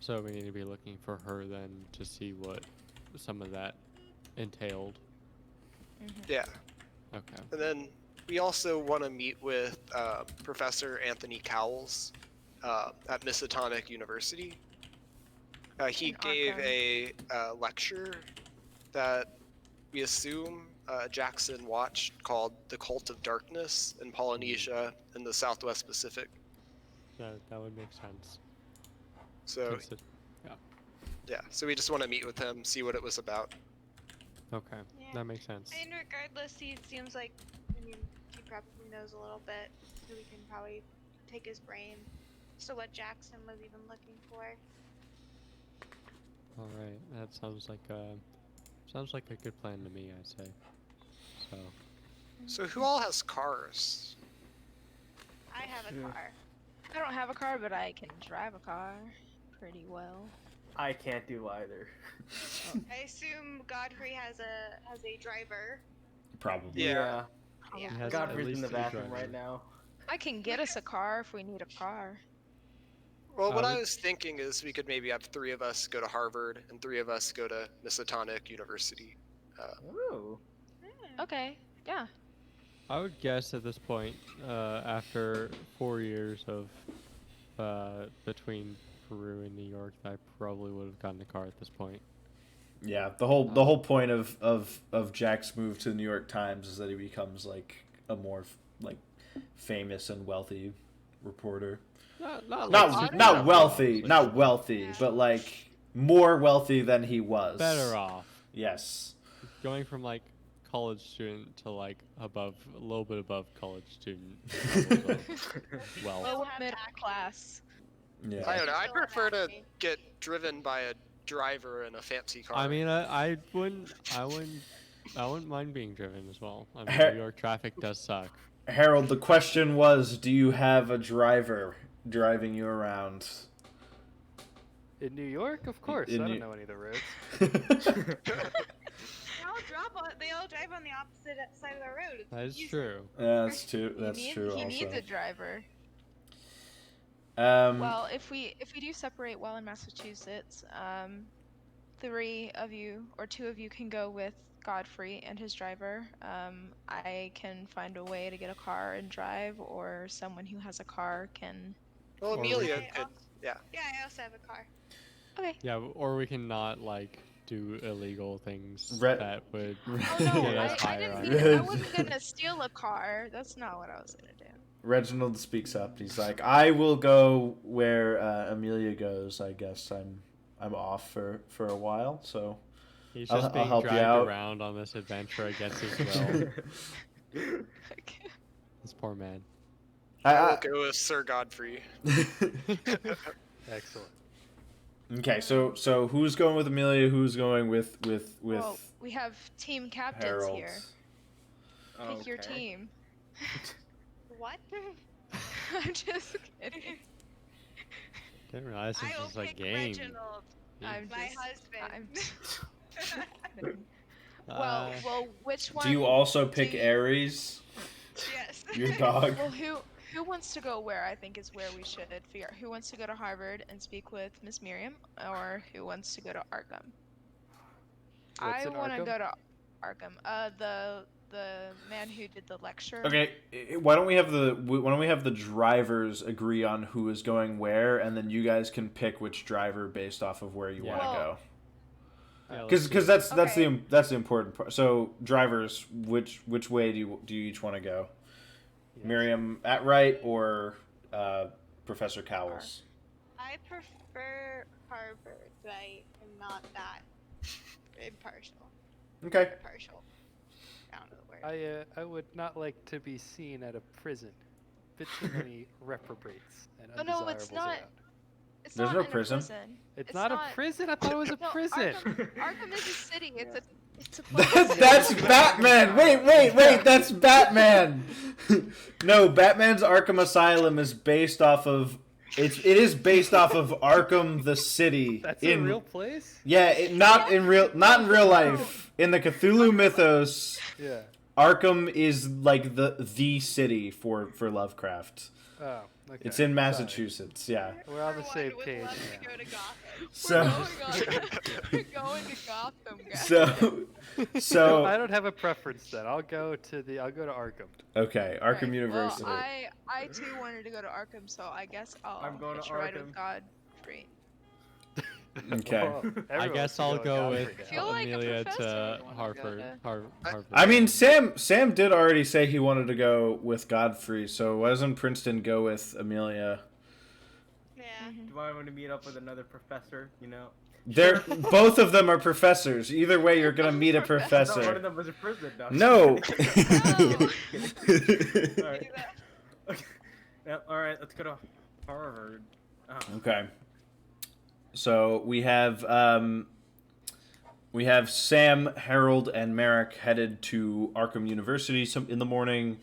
So we need to be looking for her then to see what some of that entailed. Yeah, Okay. and then we also want to meet with Professor Anthony Cowles. at Miskatonic University. He In gave Arkham. a lecture that we assume Jackson watched called The Cult of Darkness in Polynesia in the Southwest Pacific. That would make sense. So Yeah. yeah, so we just want to meet with him, see what it was about. Okay. Yeah. That makes sense. And regardless, he seems like, I mean, he probably knows a little bit, so we can probably take his brain as to what Jackson was even looking for. All right. That sounds like a good plan to me. I say. So. So who all has cars? I have a Yeah. car. I don't have a car, but I can drive a car pretty well. I can't do either. I assume Godfrey has a driver. Probably. Yeah. Yeah. He has at Godfrey's in least the a bathroom driver. right now. I can get us a car if we need a car. Well, what I would- was thinking is we could maybe have 3 of us go to Harvard and 3 of us go to Miskatonic University. Ooh. Okay, yeah. I would guess at this point, after 4 years of between Peru and New York, that I probably would have gotten a car at this point. Yeah, the whole point of Jack's move to the New York Times is that he becomes like a more like famous and wealthy reporter. Not wealthy, Yeah. but like more wealthy than he was. Better off. Yes. Going from like college student to like a little bit above college student. levels of wealth. Lower have middle taxes. class. Yeah. I don't know. Just I'd don't prefer to have me. get driven by a driver in a fancy car. I mean, I wouldn't mind being driven as well. I mean, Her- New York traffic does suck. Harold, the question was, do you have a driver driving you around? In New York, of course. In I New- don't know any of the roads. They all drive on the opposite side of the road. It's That is easy. true. That's true. That's he true. He needs Also. a driver. Well, if we do separate while in Massachusetts, 3 of you or 2 of you can go with Godfrey and his driver. I can find a way to get a car and drive, or someone who has a car can. well, Or we- Amelia I could. also- Yeah. Yeah, I also have a car. Okay. Yeah, or we can not like do illegal things Re- that would. Oh no, Get us I higher didn't on mean it. I wasn't gonna steal a car. That's not what I was gonna do. Reginald speaks up. He's like, "I will go where Amelia goes. I guess I'm off for a while, so He's I'll just being help you dragged out. around on this adventure against his will. Okay. This poor man. I will go with Sir Godfrey. Excellent. Okay, so who's going with Amelia? Who's going with Well, we have team captains Harold? here. Pick your Okay. team. What? I'm just kidding. Didn't realize this I will was a pick game. Reginald, I'm my just, husband. well, which one? Do you also pick do you- Aries, Yes. your dog? Well, who wants to go where? I think is where we should figure out who wants to go to Harvard and speak with Miss Miriam, or who wants to go to Arkham. What's I in want to Arkham? go to Arkham. The man who did the lecture. Okay, why don't we have the drivers agree on who is going where, and then you guys can pick which driver based off of where you Yeah. want to Well, go. Yeah, let's Because do it. that's the important part. So drivers, which way do you each want to go? Yes. Miriam at right or Professor Cowles? I prefer Harvard, but I am not that impartial. Okay. Partial. I don't know the word. I would not like to be seen at a prison. Bit too many reprobates and Oh, no, undesirables it's not. around. It's There's not no in a prison. It's not a prison? I thought it was a No, prison. Arkham is a city. It's a place. That's Batman. Wait. That's Batman. No, Batman's Arkham Asylum is based off of. It is based off of Arkham the city. That's a real place? Yeah, not in real life. In the Cthulhu mythos, Yeah. Arkham is like the city for Lovecraft. Oh, okay. It's in Sorry. Massachusetts. Yeah. We're on the For same one would page love now. to go to Gotham. So We're going to Gotham, guys. so I don't have a preference then. I'll go to Arkham. okay, Arkham Right, University. Well, I too wanted to go to Arkham, so I guess I'll I'm going to hitch a ride with Arkham. Godfrey. Okay. Well, I everyone guess wants to I'll go Godfrey with now. Feel like a Amelia professor to would wanna go Harvard. to- Harvard. I mean, Sam did already say he wanted to go with Godfrey, so why doesn't Princeton go with Amelia? Yeah. Do I want to meet up with another professor? You know. They're both of them are professors. Either way, you're gonna meet a I thought one professor. of them was a prison. No. All right. Okay. Yeah, all right. Let's go to Harvard. Okay. So we have Sam, Harold, and Merrick headed to Arkham University in the morning,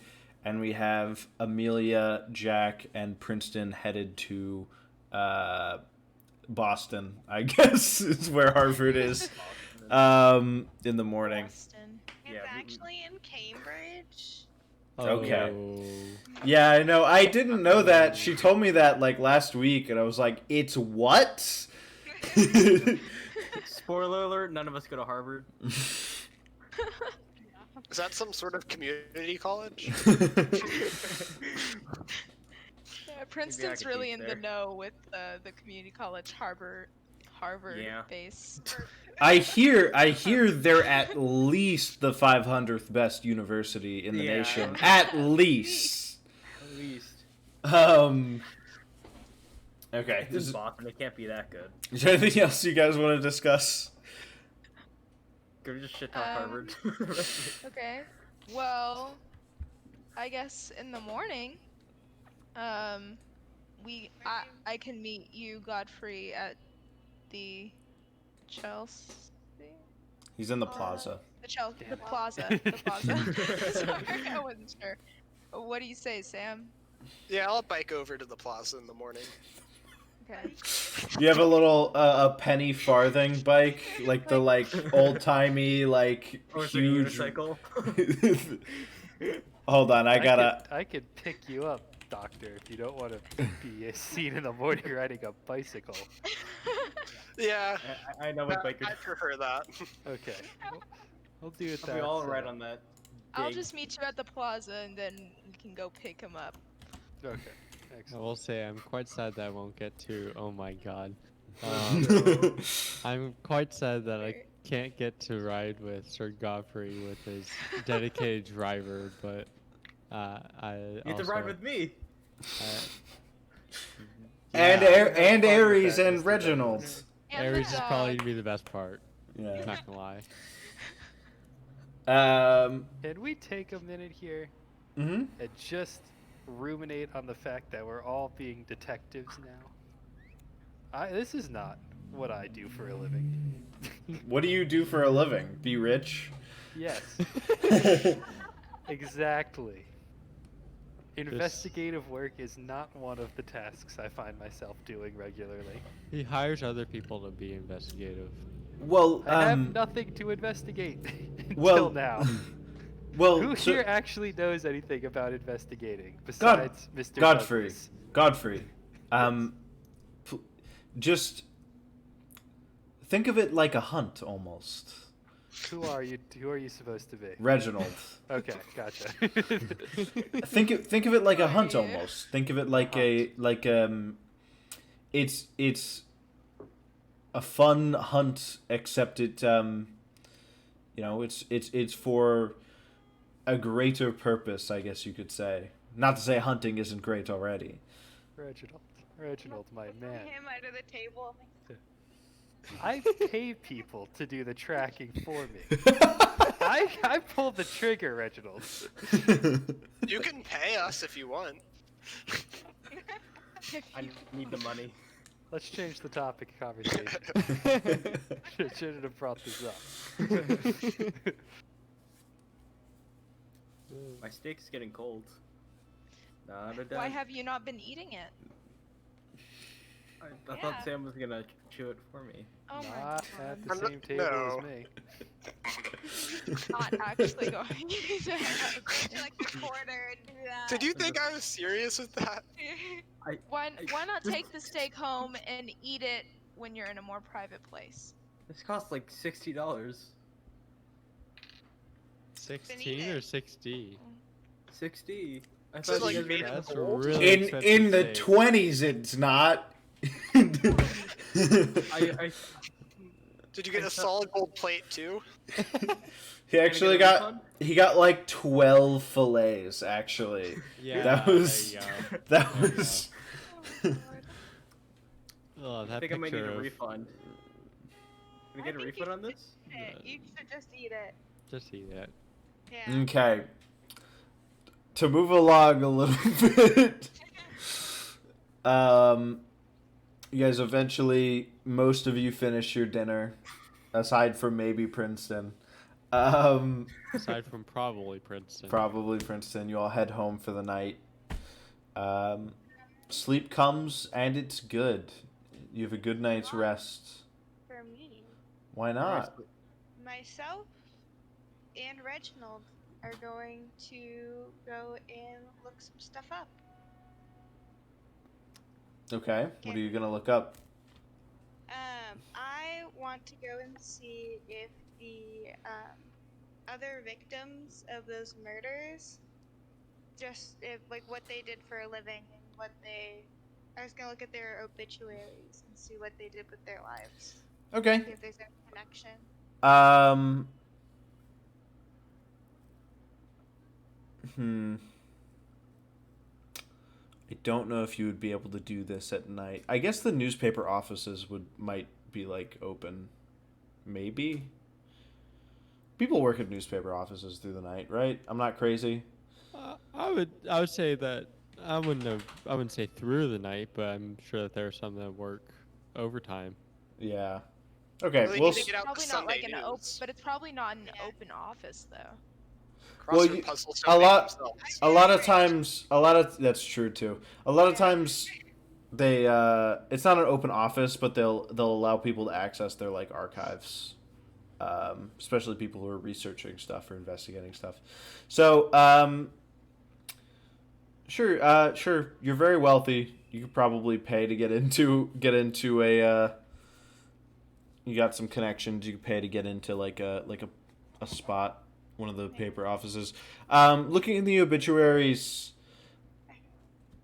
and we have Amelia, Jack, and Princeton headed to Boston, I guess is where Harvard is, in the morning. Boston. It's Yeah, actually in Cambridge. Okay. Oh. Yeah, I know. I didn't know that. She told me that like last week, and I was like, "It's what?" Spoiler alert: none of us go to Harvard. Is that some sort of community college? Yeah, Princeton's could really teach in there. the know with the community college Harvard Yeah. base. I hear they're at least the 500th best university in the Yeah. nation. At least. At least. Okay. This is Boston. It can't be that good. Is there anything else you guys want to discuss? Could we just shit talk Harvard? Okay. Well, I guess in the morning, I can meet you, Godfrey, at the Chelsea. He's in the plaza. The plaza. The plaza. Sorry, I wasn't sure. What do you say, Sam? Yeah, I'll bike over to the plaza in the morning. Okay. You have a little a penny farthing bike, like the old timey Or is it a huge. unicycle? Hold on, I could pick you up, Doctor, if you don't want to be seen in the morning riding a bicycle. Yeah, I know what bikers. I prefer that. Okay. We'll do it that. We all ride on that. I'll big- just meet you at the plaza, and then we can go pick him up. Okay. I Excellent. will say I'm quite sad that I won't get to. Oh my god. I'm quite sad that I can't get to ride with Sir Godfrey with his dedicated driver, but I You have to ride with me. and Yeah. and Aries Let's and do that. Reginald. And Aries the is probably dog. gonna be the best part. Yeah. Not gonna lie. Can we take a minute here Mhm. and just ruminate on the fact that we're all being detectives now? This is not what I do for a living. What do you do for a living? Be rich? Yes, exactly. Investigative work is not one of the tasks I find myself doing regularly. He hires other people to be investigative. Well, I have nothing to investigate until well, now. well, Who so- here actually knows anything about investigating besides Mr. Godfrey. Douglas? Godfrey. Just think of it like a hunt almost. Who are you? Who are you supposed to be? Reginald. Okay, gotcha. Think of it like a hunt Yeah. almost. Think of it like it's a fun hunt, except it it's for a greater purpose, I guess you could say. Not to say hunting isn't great already. Reginald, my man. Him under the table. I pay people to do the tracking for me. I pulled the trigger, Reginald. You can pay us if you want. I need the money. Let's change the topic of conversation. Shouldn't have brought this up. My steak's getting cold. Why have you not been eating it? I thought Sam was gonna chew it for me. Oh my Not god. at the I'm not- same table no. as me. Not actually going to Go happen. to like the corner and do that. Did you think I was serious with that? Why not take the steak home and eat it when you're in a more private place? This costs like $60. 16 or 60? 60. I So, thought like, you guys made were it That's cold? really In expensive the steak. 20s, it's not. I Did you get I a thought- solid gold plate too? He actually get a got refund? he got like 12 fillets actually. Yeah, That was- there you go. That There you was Oh, I that think I might need picture a of refund. Can I get a think you refund on this? You should just eat it. just eat it. Yeah. okay. To move along a little bit. You guys eventually, most of you finish your dinner, aside from maybe Princeton. Aside from probably Princeton. Probably Princeton. You all head home for the night. Sleep comes and it's good. You have a good night's rest. For me, Why not? myself, and Reginald are going to go and look some stuff up. Okay. What are you gonna look up? I want to go and see if the other victims of those murders, just if, like what they did for a living and what they. I was gonna look at their obituaries and see what they did with their lives. Okay. See if there's a connection. I don't know if you would be able to do this at night. I guess the newspaper offices might be like open. Maybe. People work at newspaper offices through the night, right? I'm not crazy. I would say that I wouldn't say through the night, but I'm sure that there are some that work overtime. Yeah. Okay. Well, they We'll need to get out the Probably not like Sunday an open, news. but it's probably not an Yeah. open office though. Well, Crossword you- puzzles a don't make lot- themselves. a lot of times that's true too. A lot of times they it's not an open office, but they'll allow people to access their like archives. Especially people who are researching stuff or investigating stuff. So, sure, you're very wealthy. You could probably pay to get into a you got some connections. You could pay to get into like a spot, one of the paper offices. Looking in the obituaries,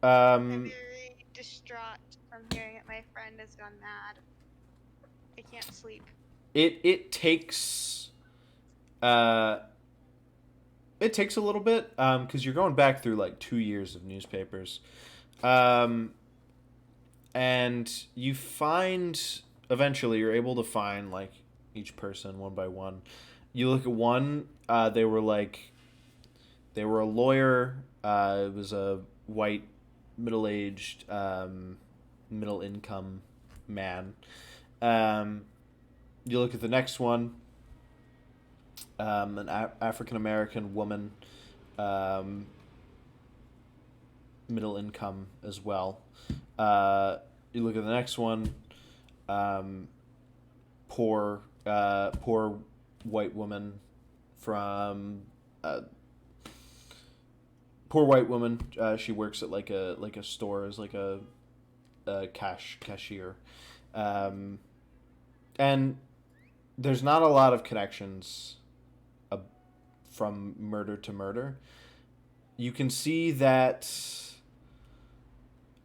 I'm very distraught from hearing that my friend has gone mad. I can't sleep. it takes a little bit because you're going back through like 2 years of newspapers, and you find eventually you're able to find like each person one by one. You look at one, they were a lawyer. It was a white, middle-aged, middle-income man. You look at the next one, an African-American woman, middle-income as well. You look at the next one, poor white woman from poor white woman. She works at like a store as like a cashier, and there's not a lot of connections from murder to murder. You can see that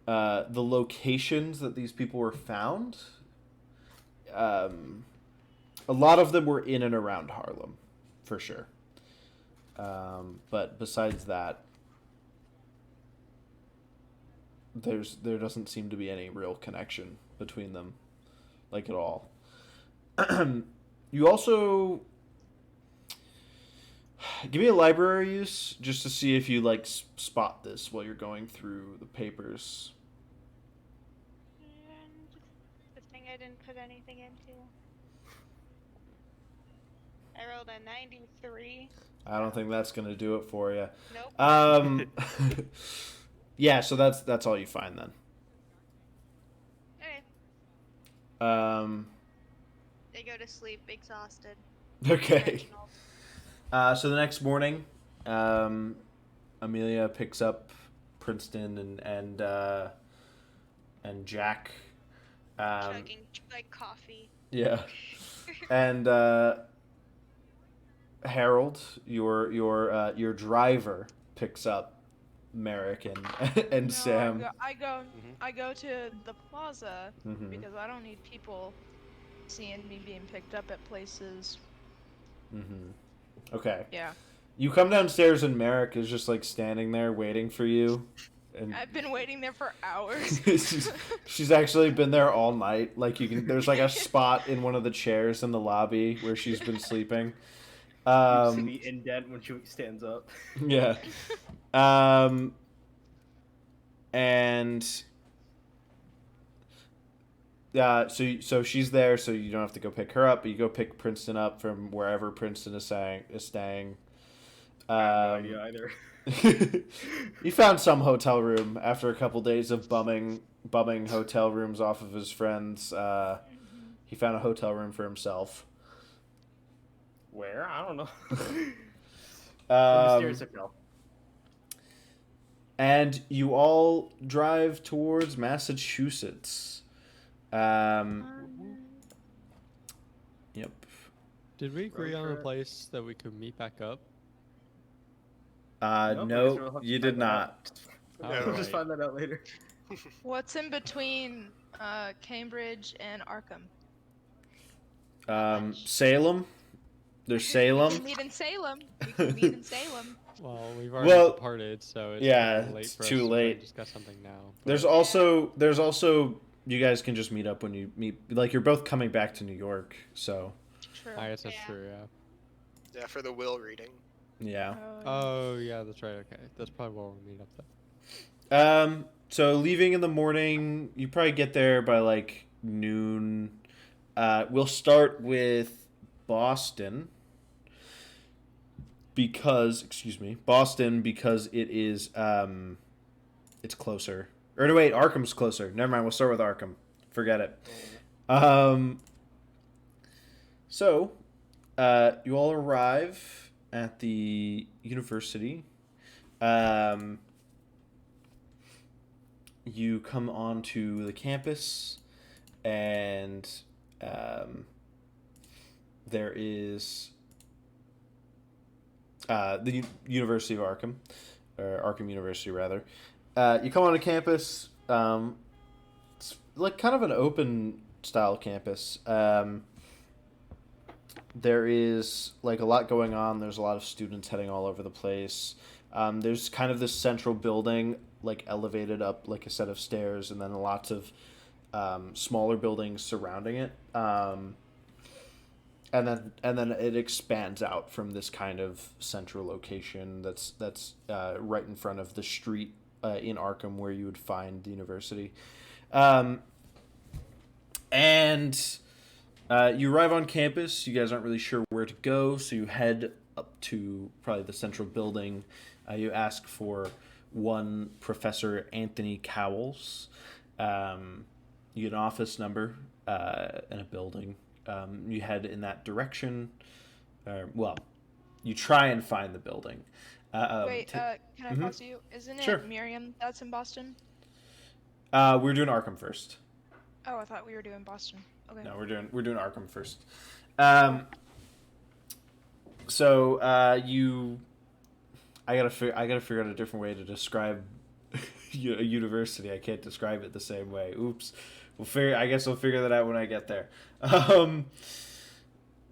the locations that these people were found, a lot of them were in and around Harlem, for sure. But besides that, there doesn't seem to be any real connection between them, like at all. You also give me a library use just to see if you like spot this while you're going through the papers. And the thing I didn't put anything into. I rolled a 93. I don't think that's gonna do it for you. Nope. Yeah, so that's all you find then. Okay. They go to sleep exhausted. Okay. Reginald. So the next morning, Amelia picks up Princeton and Jack. Chugging like coffee. Yeah, and Harold, your driver, picks up Merrick and No, Sam. I go to the plaza Mhm. because I don't need people seeing me being picked up at places. Okay. Yeah. You come downstairs and Merrick is just like standing there waiting for you. And I've been waiting there for hours. she's actually been there all night. Like there's like a spot in one of the chairs in the lobby where she's been sleeping. You see the indent when she stands up. Yeah. And so she's there, so you don't have to go pick her up, but you go pick Princeton up from wherever Princeton is staying. I have no idea either. He found some hotel room after a couple days of bumming hotel rooms off of his friends. He found a hotel room for himself. Where? I don't know. Um, Mysterious hotel. and you all drive towards Massachusetts. Yep. Did we agree Road on a trip. place that we could meet back up? Nope, I guess No, we'll have to you find did that not. No, We'll Alright. just find that out later. What's in between Cambridge and Arkham? Salem. There's We Salem. can meet in Salem. We can meet in Salem. Well, we've already Well, departed, so it's yeah, kinda late it's for us too to try late. and discuss something now. There's but- also you guys can just meet up when you meet. Like you're both coming back to New York, so True. I guess that's Yeah. true, yeah. Yeah, for the will reading. yeah. Oh, yeah, that's right, okay. That's probably where we'll meet up then. So leaving in the morning, you probably get there by like noon. We'll start with Boston because it is it's closer. Or no, wait, Arkham's closer. Never mind. We'll start with Arkham. Forget it. So, you all arrive at the university. You come onto the campus, and there is the University of Arkham, or Arkham University, rather. You come onto campus. It's like kind of an open style campus. There is like a lot going on. There's a lot of students heading all over the place. There's kind of this central building, like elevated up like a set of stairs, and then lots of smaller buildings surrounding it. And then it expands out from this kind of central location that's right in front of the street in Arkham where you would find the university. And you arrive on campus. You guys aren't really sure where to go, so you head up to probably the central building. You ask for one Professor Anthony Cowles. You get an office number and a building. You head in that direction. You try and find the building. Wait, can I pause you? Isn't it Sure. Miriam that's in Boston? We're doing Arkham first. Oh, I thought we were doing Boston. Okay. No, we're doing Arkham first. So I gotta figure out a different way to describe a university. I can't describe it the same way. Oops. I guess we'll figure that out when I get there.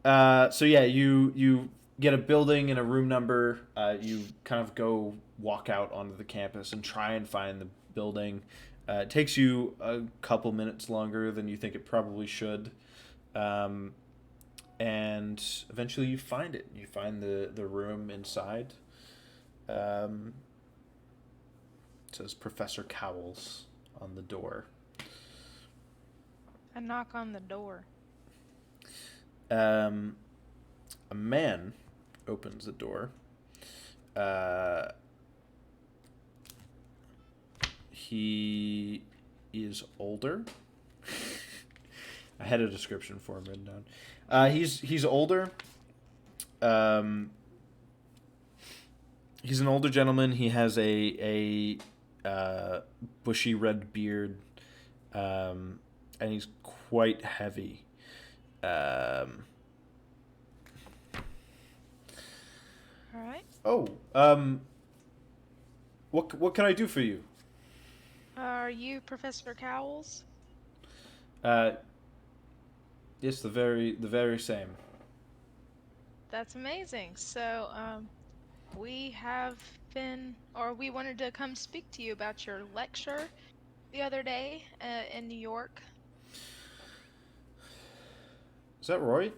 So yeah, you get a building and a room number. You kind of go walk out onto the campus and try and find the building. It takes you a couple minutes longer than you think it probably should. And eventually you find it. You find the room inside. It says Professor Cowles on the door. I knock on the door. A man opens the door. He is older. I had a description for him written down. He's older. He's an older gentleman. He has a bushy red beard, and he's quite heavy. All right. Oh, what can I do for you? Are you Professor Cowles? Yes, the very same. That's amazing. So, we wanted to come speak to you about your lecture the other day in New York. Is that right?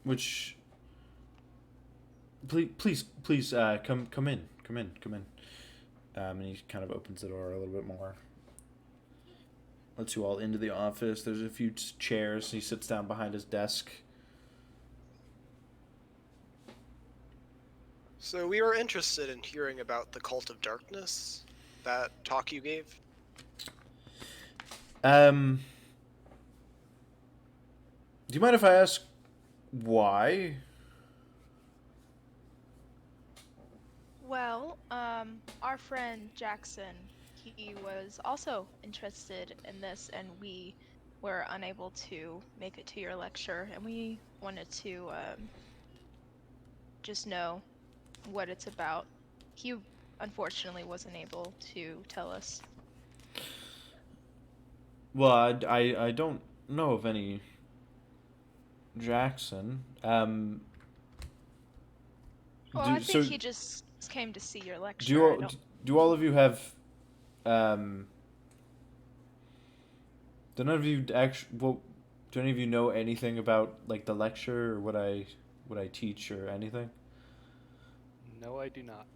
Which. Please, come in. And he kind of opens the door a little bit more. Lets you all into the office. There's a few chairs. He sits down behind his desk. So we were interested in hearing about the Cult of Darkness, that talk you gave. Do you mind if I ask why? Well, our friend Jackson, he was also interested in this, and we were unable to make it to your lecture, and we wanted to just know what it's about. He unfortunately wasn't able to tell us. Well, I don't know of any Jackson. Well, I think he just came to see your lecture. Do all of you have do none of you do any of you know anything about like the lecture or what I teach or anything? No, I do not.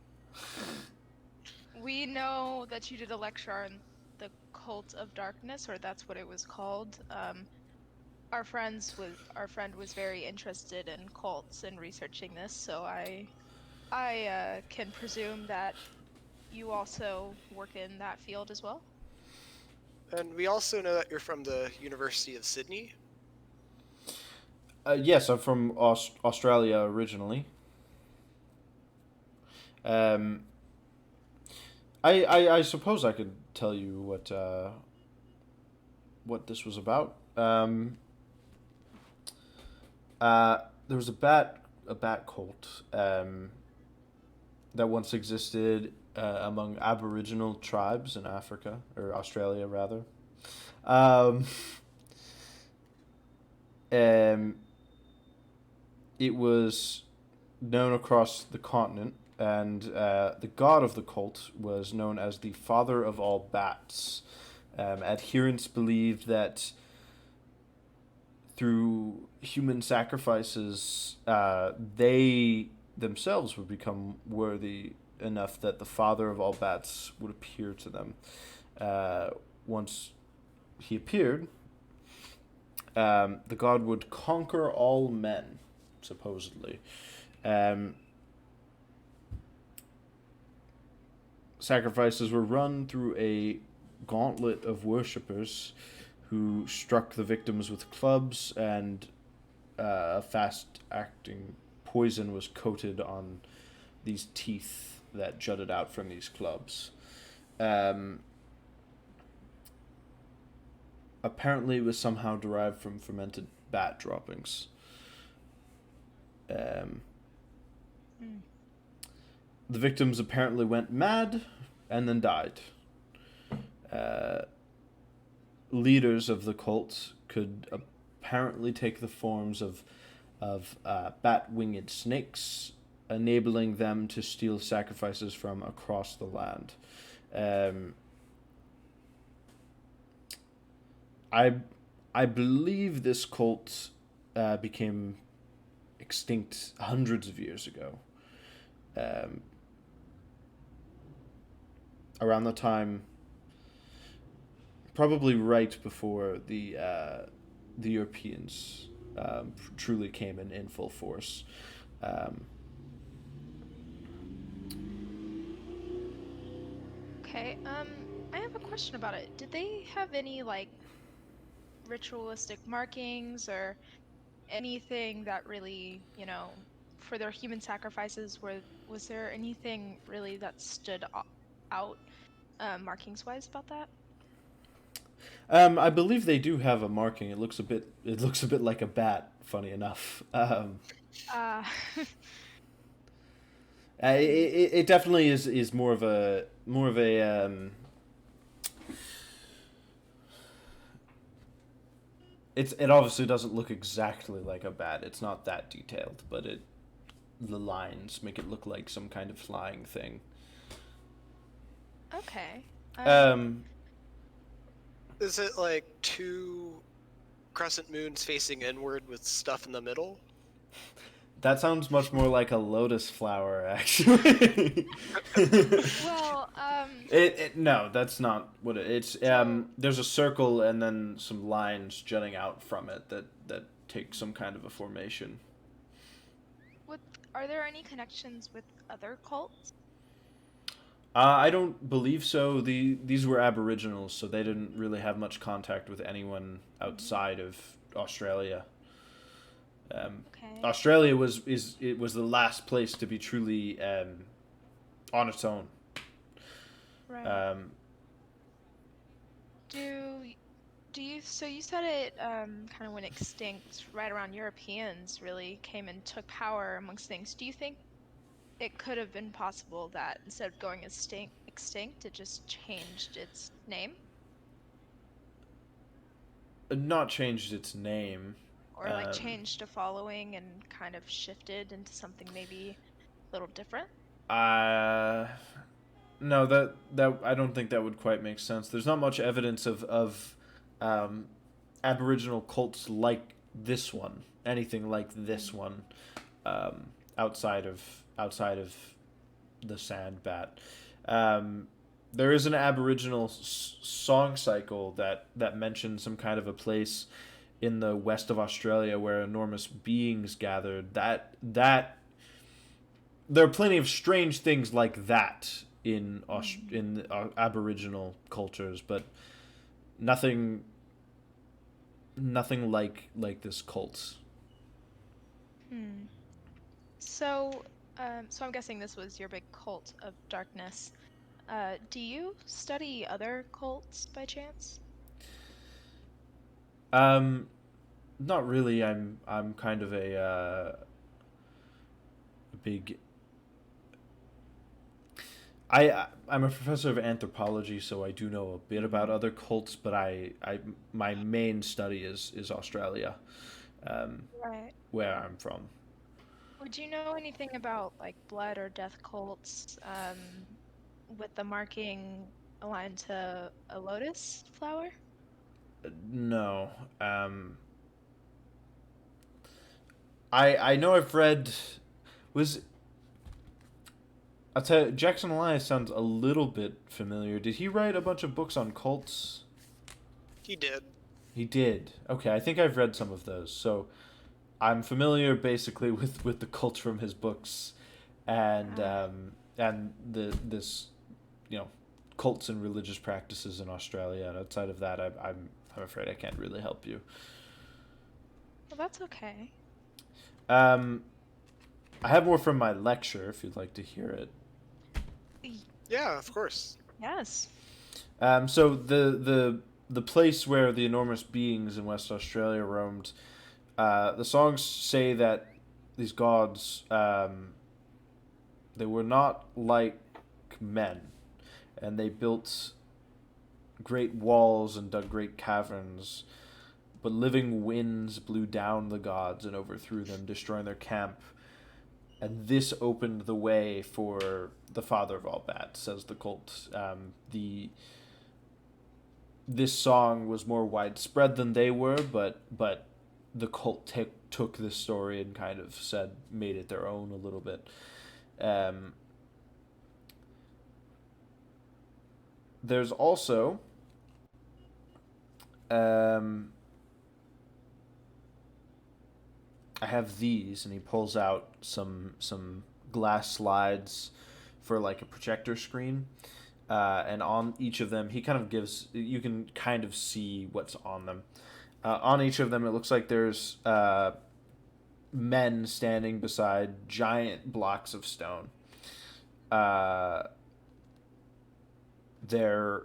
We know that you did a lecture on the Cult of Darkness, or that's what it was called. Our friend was very interested in cults and researching this, so I can presume that you also work in that field as well. And we also know that you're from the University of Sydney. Yes, I'm from Australia originally. I suppose I could tell you what this was about. There was a bat cult that once existed among Aboriginal tribes in Africa, or Australia rather. It was known across the continent, and the god of the cult was known as the Father of all Bats. Adherents believed that through human sacrifices, they themselves would become worthy enough that the Father of all Bats would appear to them. Once he appeared, the god would conquer all men, supposedly. Sacrifices were run through a gauntlet of worshippers who struck the victims with clubs, and a fast-acting poison was coated on these teeth that jutted out from these clubs. Apparently it was somehow derived from fermented bat droppings. The victims apparently went mad and then died. Leaders of the cult could apparently take the forms of bat-winged snakes, enabling them to steal sacrifices from across the land. I believe this cult became extinct hundreds of years ago. Around the time, probably right before the Europeans truly came in full force. Okay, I have a question about it. Did they have any like ritualistic markings or anything that really, for their human sacrifices, was there anything really that stood out markings wise about that? I believe they do have a marking. It looks a bit like a bat. Funny enough. Uh, It definitely is more of a it obviously doesn't look exactly like a bat. It's not that detailed, but the lines make it look like some kind of flying thing. okay. Is it like two crescent moons facing inward with stuff in the middle? That sounds much more like a lotus flower, actually. Well, No, that's not what it's. There's a circle and then some lines jutting out from it that take some kind of a formation. are there any connections with other cults? I don't believe so. These were Aboriginals, so they didn't really have much contact with anyone outside of Australia. Okay. Australia was the last place to be truly on its own. Right. So you said it kind of went extinct right around Europeans really came and took power amongst things. Do you think it could have been possible that instead of going extinct, it just changed its name? Not changed its name. Or like changed a following and kind of shifted into something maybe a little different? No, that I don't think that would quite make sense. There's not much evidence of Aboriginal cults like this one, anything like this one, outside of the sand bat. There is an Aboriginal song cycle that mentions some kind of a place in the west of Australia where enormous beings gathered. That there are plenty of strange things like that in Aboriginal cultures, but nothing like this cult. So I'm guessing this was your big cult of darkness. Do you study other cults by chance? Not really. I'm kind of a big. I'm a professor of anthropology, so I do know a bit about other cults, but my main study is Australia, Right. where I'm from. Would you know anything about like blood or death cults with the marking aligned to a lotus flower? No. I know I've read I'll tell you, Jackson Elias sounds a little bit familiar. Did he write a bunch of books on cults? He did. He did. Okay, I think I've read some of those. So I'm familiar basically with the cults from his books and this cults and religious practices in Australia. And outside of that, I'm afraid I can't really help you. Well, that's okay. I have more from my lecture if you'd like to hear it. Yeah, of course. Yes. So the place where the enormous beings in West Australia roamed, the songs say that these gods, they were not like men, and they built great walls and dug great caverns, but living winds blew down the gods and overthrew them, destroying their camp. And this opened the way for the father of all bats, says the cult. This song was more widespread than they were, but the cult took this story and kind of made it their own a little bit. There's also I have these, and he pulls out some glass slides for like a projector screen. and on each of them, he kind of gives. You can kind of see what's on them. On each of them, it looks like there's men standing beside giant blocks of stone. They're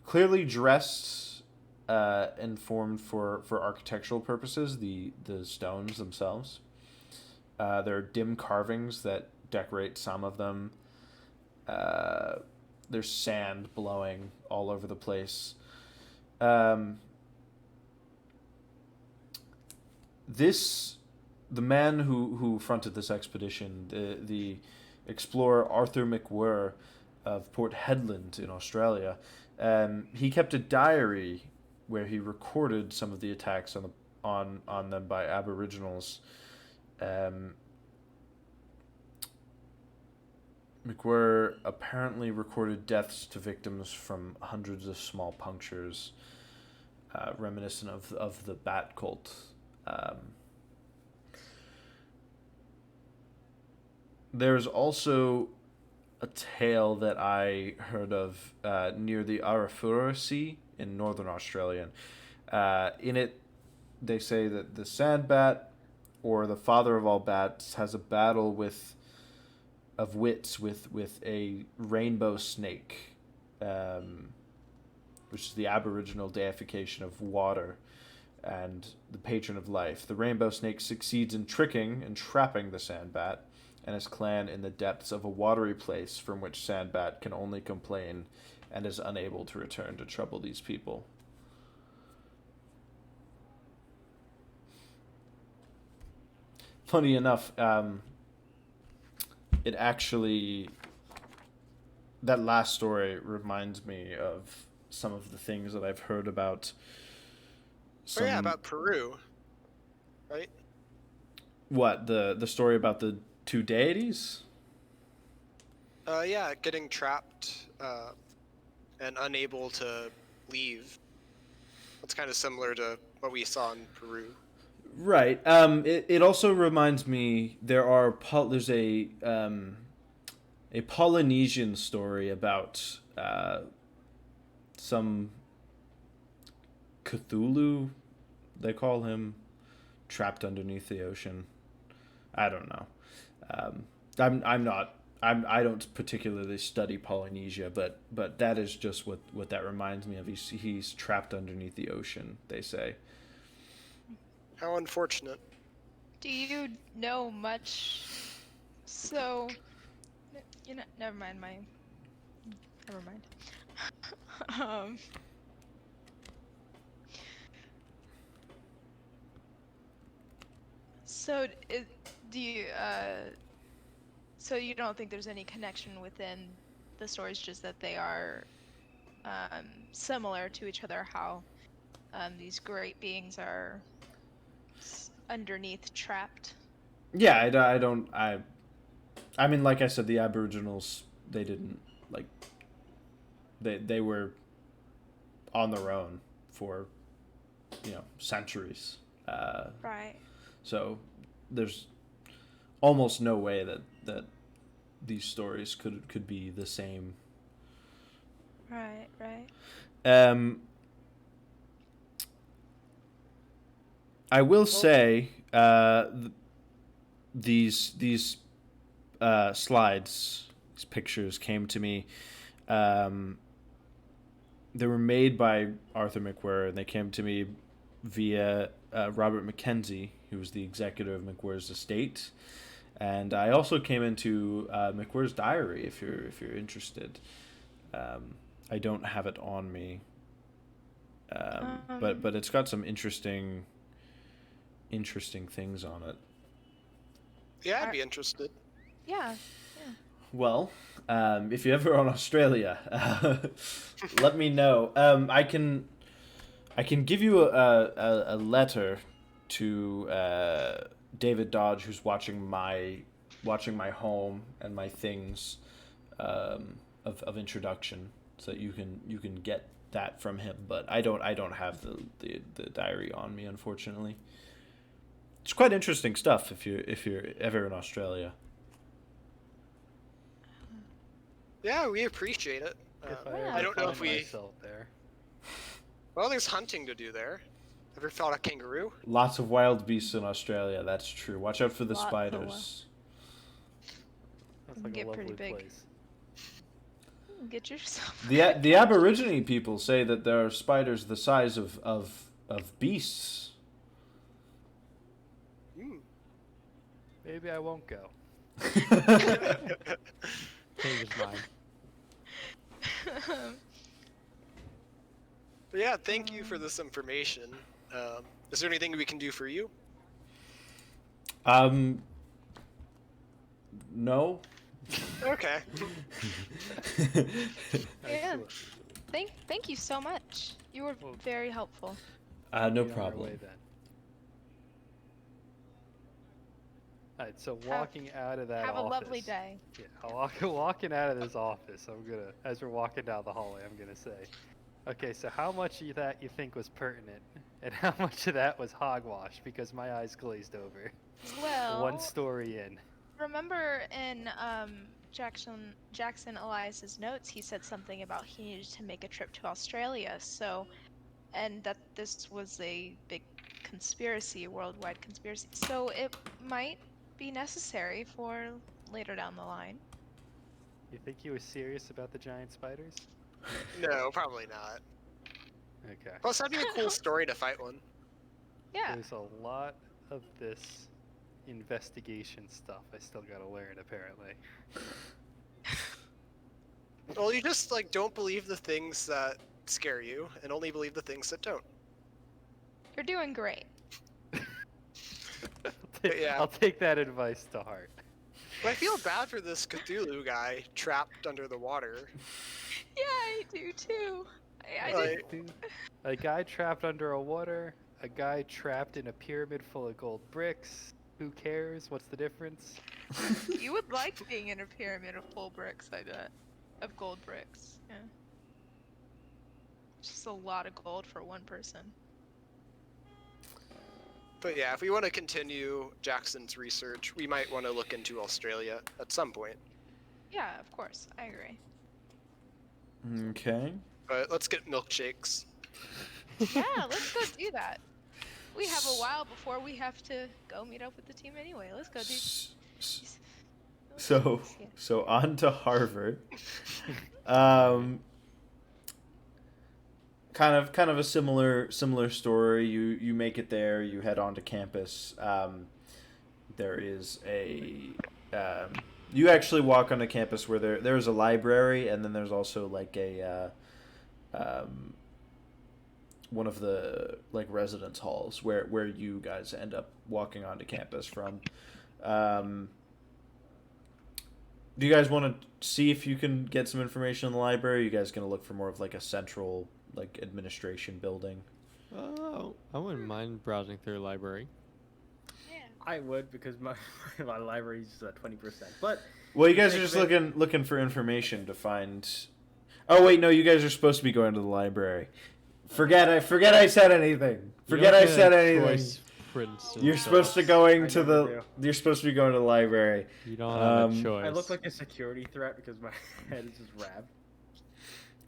clearly dressed and formed for architectural purposes, the stones themselves. There are dim carvings that decorate some of them. There's sand blowing all over the place. The man who fronted this expedition, the explorer Arthur McWhirr of Port Hedland in Australia, he kept a diary where he recorded some of the attacks on them by Aboriginals. McWhirr apparently recorded deaths to victims from hundreds of small punctures, reminiscent of the bat cult. There's also a tale that I heard of near the Arafura Sea in northern Australia. In it, they say that the sand bat, or the father of all bats, has a battle of wits with a rainbow snake, which is the Aboriginal deification of water and the patron of life. The rainbow snake succeeds in tricking and trapping the sand bat and his clan in the depths of a watery place from which Sandbat can only complain and is unable to return to trouble these people. Funny enough, it actually, that last story reminds me of some of the things that I've heard about. Oh yeah, about Peru, right? What, the story about the two deities? Yeah, getting trapped and unable to leave. It's kind of similar to what we saw in Peru. Right. It also reminds me there's a Polynesian story about some Cthulhu, they call him, trapped underneath the ocean. I don't know. I don't particularly study Polynesia, but that is just what that reminds me of. He's trapped underneath the ocean, they say. How unfortunate. Do you know much? So, never mind. So, so you don't think there's any connection within the stories, just that they are similar to each other, how these great beings are underneath trapped? Yeah, I mean, like I said, the Aboriginals, they didn't, like, they were on their own for, centuries. Right. So there's almost no way that these stories could be the same. Right. I will say these slides, these pictures came to me. They were made by Arthur McWhirr, and they came to me via Robert Mackenzie, who was the executor of McWhirr's estate. And I also came into McWhirr's diary, if you're interested. I don't have it on me, but it's got some interesting things on it. Yeah, I'd be interested. Yeah. Well, if you're ever on Australia, let me know. I can give you a letter to David Dodge, who's watching my home and my things of introduction, so that you can get that from him. But I don't have the diary on me, unfortunately. It's quite interesting stuff if you're ever in Australia. Yeah, we appreciate it. If Um, I Yeah. ever I don't know find if we. myself there. Well, there's hunting to do there. Ever fought a kangaroo? Lots of wild beasts in Australia. That's true. Watch out for the Lots of spiders. That's Can like a get pretty lovely big. place. Get yourself. The Aborigine people say that there are spiders the size of beasts. Mm. Maybe I won't go. Change his mind. But yeah, thank you for this information. Is there anything we can do for you? No. Okay. Yeah. Excellent. Thank you so much. You were Well, very helpful. No Be on our problem. way then. Alright, so walking out of that Have office. a lovely day. Yeah, walking out of this office, as we're walking down the hallway, I'm gonna say, okay, so how much of that you think was pertinent, and how much of that was hogwash? Because my eyes glazed over. Well, One story in. remember in Jackson Elias's notes, he said something about he needed to make a trip to Australia. So, and that this was a big conspiracy, a worldwide conspiracy. So it might be necessary for later down the line. You think he was serious about the giant spiders? No, probably not. Okay. Plus, that'd be a cool story to fight one. Yeah. There's a lot of this investigation stuff I still gotta learn, apparently. Well, you just don't believe the things that scare you, and only believe the things that don't. You're doing great. Yeah. I'll take that advice to heart. But I feel bad for this Cthulhu guy trapped under the water. Yeah, I do too. I did. A guy trapped under a water, a guy trapped in a pyramid full of gold bricks. Who cares? What's the difference? You would like being in a pyramid of full bricks, I bet. Of gold bricks. Yeah. Just a lot of gold for one person. But yeah, if we want to continue Jackson's research, we might want to look into Australia at some point. Yeah, of course. I agree. Okay. But let's get milkshakes. Yeah, let's go do that. We have a while before we have to go meet up with the team anyway. Let's go do. So on to Harvard. Kind of a similar story. You make it there. You head onto campus. There is a you actually walk onto campus where there's a library, and then there's also like a one of the residence halls where you guys end up walking onto campus from. Do you guys want to see if you can get some information in the library? Or are you guys going to look for more of like a central administration building? Oh, I wouldn't mind browsing through a library. Yeah. I would, because my library's 20%. But Well, you guys are just looking for information to find. Oh wait, no, you guys are supposed to be going to the library. Forget I said anything. Forget I said anything. Princeton You're supposed to going to never the. You're supposed to be going to the library. You don't have a choice. I look like a security threat because my head is just wrapped.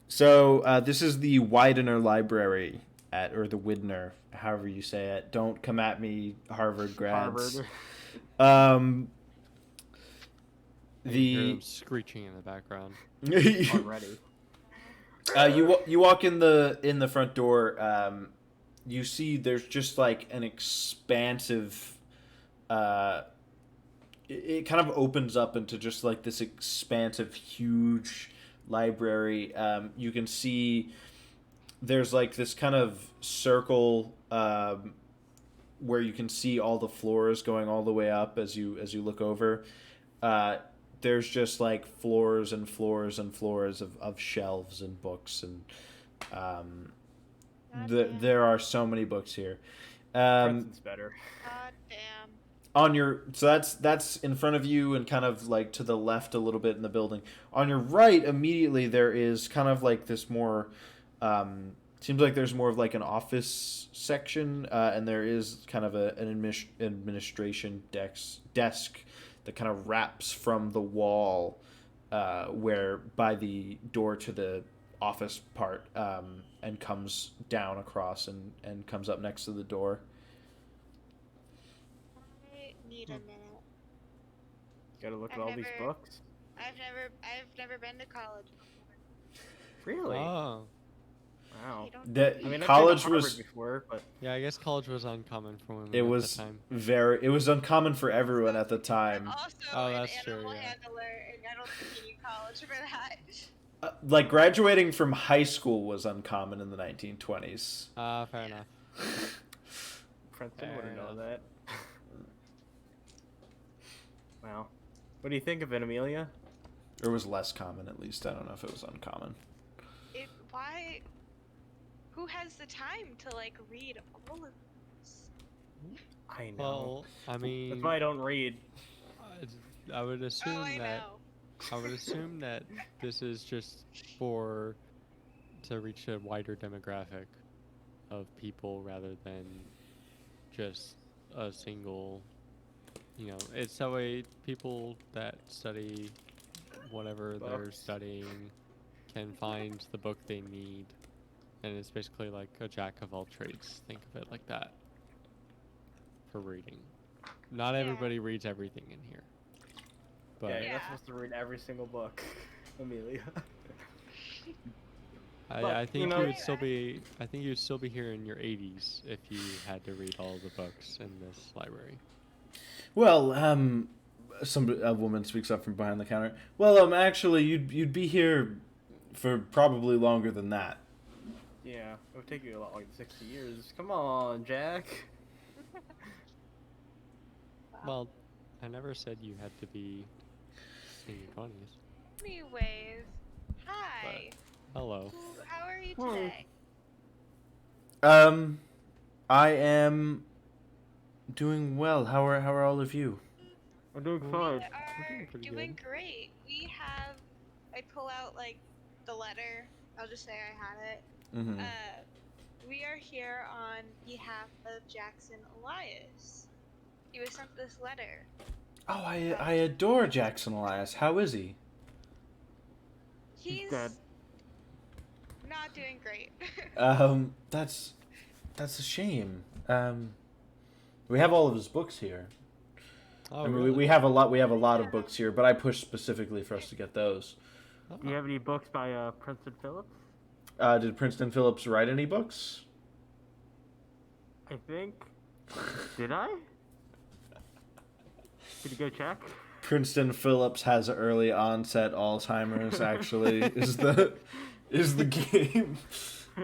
So this is the Widener Library or the Widner, however you say it. Don't come at me, Harvard grads. Harvard. You hear them screeching in the background. Already. You walk in the front door. You see there's just like an expansive. It kind of opens up into just like this expansive, huge library. You can see there's like this kind of circle where you can see all the floors going all the way up as you look over. There's just like floors and floors and floors of shelves and books, and there are so many books here. Princeton's better. God damn. That's in front of you and kind of like to the left a little bit in the building. On your right, immediately there is kind of like this more. Seems like there's more of like an office section, and there is kind of an administration desk that kind of wraps from the wall where by the door to the office part, and comes down across and comes up next to the door. I need a minute. Gotta look at I've all these never- books. I've never been to college before. Really? Oh. Wow. You don't The I mean, college I've been to was Harvard before, but Yeah, I guess college was uncommon for women it at was the time. it was uncommon for everyone at the I'm time. also Oh, an that's true, animal yeah. handler, and I don't think you need college for that. Like graduating from high school was uncommon in the 1920s. Fair enough. Princeton Fair wouldn't know enough. that. Wow. What do you think of it, Amelia? Or was less common, at least. I don't know if it was uncommon. Why? Who has the time to like read all of this? I know. Well, I mean, That's why I don't read. I would assume Oh, I that know. I would assume that this is just to reach a wider demographic of people rather than just a single. It's that way people that study whatever they're Books. studying can find the book they need, and it's basically like a jack of all trades. Think of it like that for reading. Not Yeah. everybody reads everything in here, but Yeah, you're Yeah. not supposed to read every single book, Amelia. I But, think you know- you would still be. I think you'd still be here in your 80s if you had to read all the books in this library. Well, a woman speaks up from behind the counter. Well, actually, you'd be here for probably longer than that. Yeah, it would take you a lot, like 60 years. Come on, Jack. Well, I never said you had to be in your 20s. Anyways, hi. Hello. How are you Hmm. today? I am doing well. How are all of you? I'm doing We fine. are doing pretty doing good. great. I pull out like the letter. I'll just say I had it. Mm-hmm. We are here on behalf of Jackson Elias. He was sent this letter. Oh, I adore Jackson Elias. How is he? He's dead. not doing great. That's a shame. We have all of his books here. Oh, I mean, really? we have a lot. We have a lot of books here, but I pushed specifically for us to get those. Oh. Do you have any books by Princeton Philips? Did Princeton Philips write any books? I think. Did I? Did you go check? Princeton Philips has early onset Alzheimer's. Actually, is the game.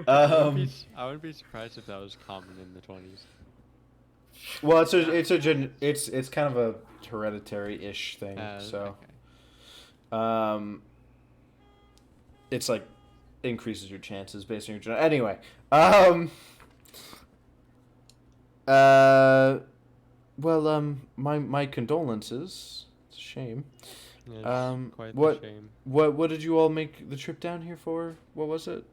I wouldn't be surprised if that was common in the 20s. Well, it's kind of a hereditary-ish thing. So, okay. it's like increases your chances based on your anyway. My condolences. It's a shame. Yeah, it's quite what- the shame. What did you all make the trip down here for? What was it?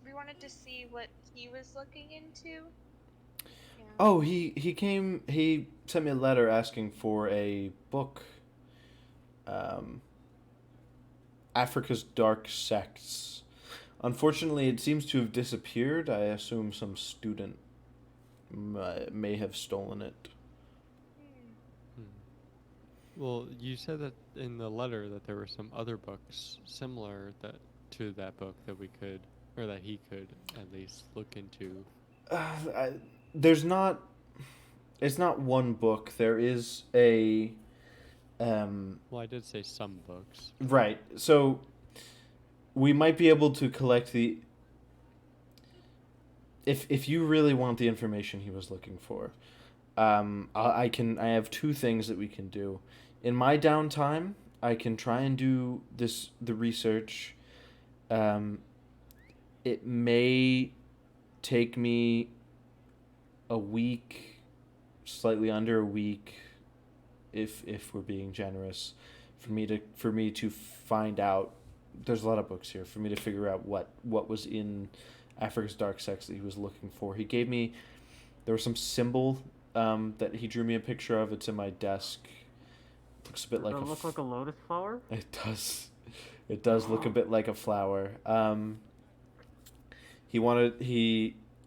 We wanted to see what he was looking into. Yeah. Oh, he came. He sent me a letter asking for a book. Africa's Dark Sects. Unfortunately, it seems to have disappeared. I assume some student may have stolen it. Well, you said that in the letter that there were some other books similar to that book that we could, or that he could at least look into. There's not. It's not one book. There is a. Well, I did say some books. Right. So we might be able to collect the. If you really want the information he was looking for, I have two things that we can do. In my downtime, I can try and do the research. It may take me a week, slightly under a week, if we're being generous, for me to find out. There's a lot of books here for me to figure out what was in Africa's Dark Sects that he was looking for. He gave me, there was some symbol that he drew me a picture of. It's in my desk. Looks a bit like Does a it look like a lotus flower? It does. It does look a bit like a flower.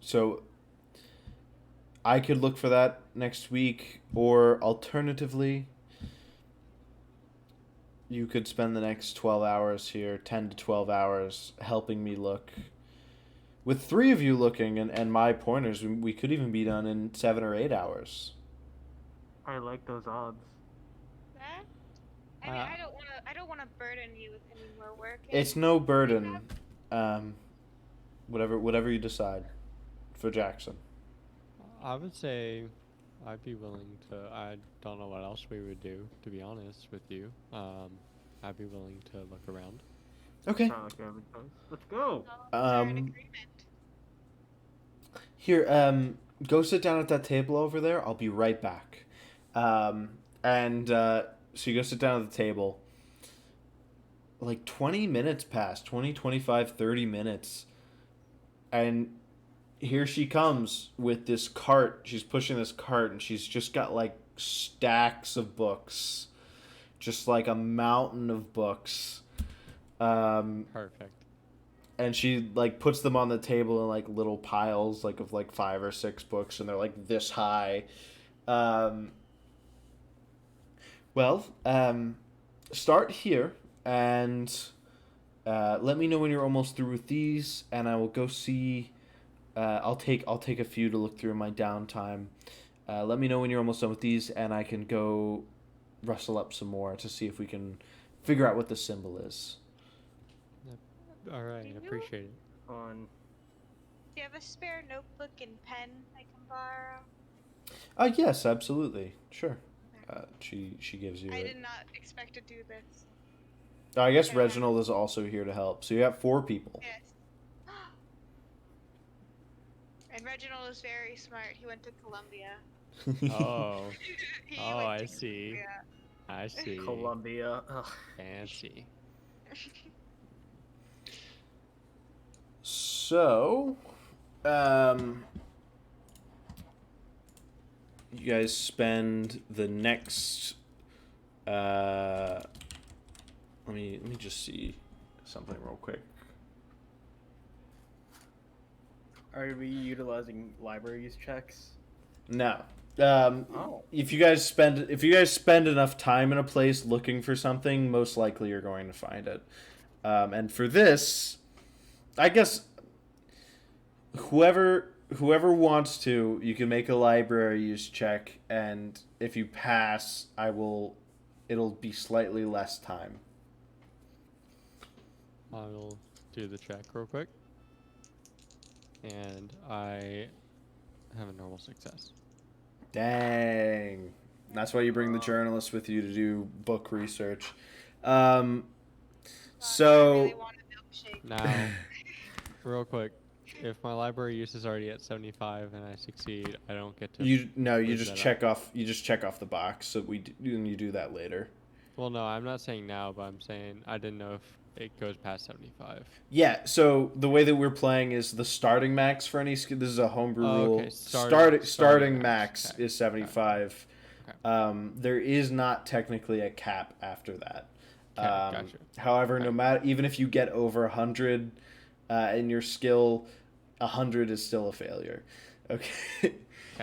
So I could look for that next week, or alternatively, you could spend the next 12 hours here, 10 to 12 hours, helping me look. With 3 of you looking and my pointers, we could even be done in 7 or 8 hours. I like those odds. That? I mean, I don't wanna burden you with any more work. It's no burden. Whatever you decide for Jackson. I would say I'd be willing to. I don't know what else we would do, to be honest with you. I'd be willing to look around. Okay. Sound like a good choice. Let's go. We're in agreement. Here, go sit down at that table over there. I'll be right back. So you go sit down at the table. Like 20 minutes pass, 20, 25, 30 minutes. And here she comes with this cart. She's pushing this cart, and she's just got like stacks of books. Just like a mountain of books. Perfect. And she like puts them on the table in like little piles, like of like 5 or 6 books, and they're like this high. Start here and let me know when you're almost through with these, and I will go see. I'll take a few to look through in my downtime. Let me know when you're almost done with these, and I can go rustle up some more to see if we can figure out what the symbol is. All right, appreciate it. On. Do you have a spare notebook and pen I can borrow? Yes, absolutely, sure. She gives you. I did not expect to do this. I guess Reginald is also here to help. So you have 4 people. Yes. And Reginald is very smart. He went to Columbia. Oh. He Oh, went I to see. Columbia. I see. Columbia. Ugh. Fancy. So, you guys spend the next. Let me just see something real quick. Are we utilizing library use checks? No. Oh. If you guys spend enough time in a place looking for something, most likely you're going to find it. And for this, I guess whoever wants to, you can make a library use check, and if you pass, it'll be slightly less time. I'll do the check real quick. And I have a normal success. Dang. That's why you bring the journalist with you to do book research. I really want a milkshake. Now, real quick, if my library use is already at 75 and I succeed, I don't get to. You move just that check up. off. You just check off the box. So you do that later. Well, no, I'm not saying now, but I'm saying I didn't know if it goes past 75. Yeah. So the way that we're playing is the starting max for any skill. This is a homebrew Oh, rule. okay. Starting max Okay. is 75. Okay. There is not technically a cap after that. Okay, gotcha. However, Okay. no matter, even if you get over 100 in your skill, 100 is still a failure. Okay. Okay.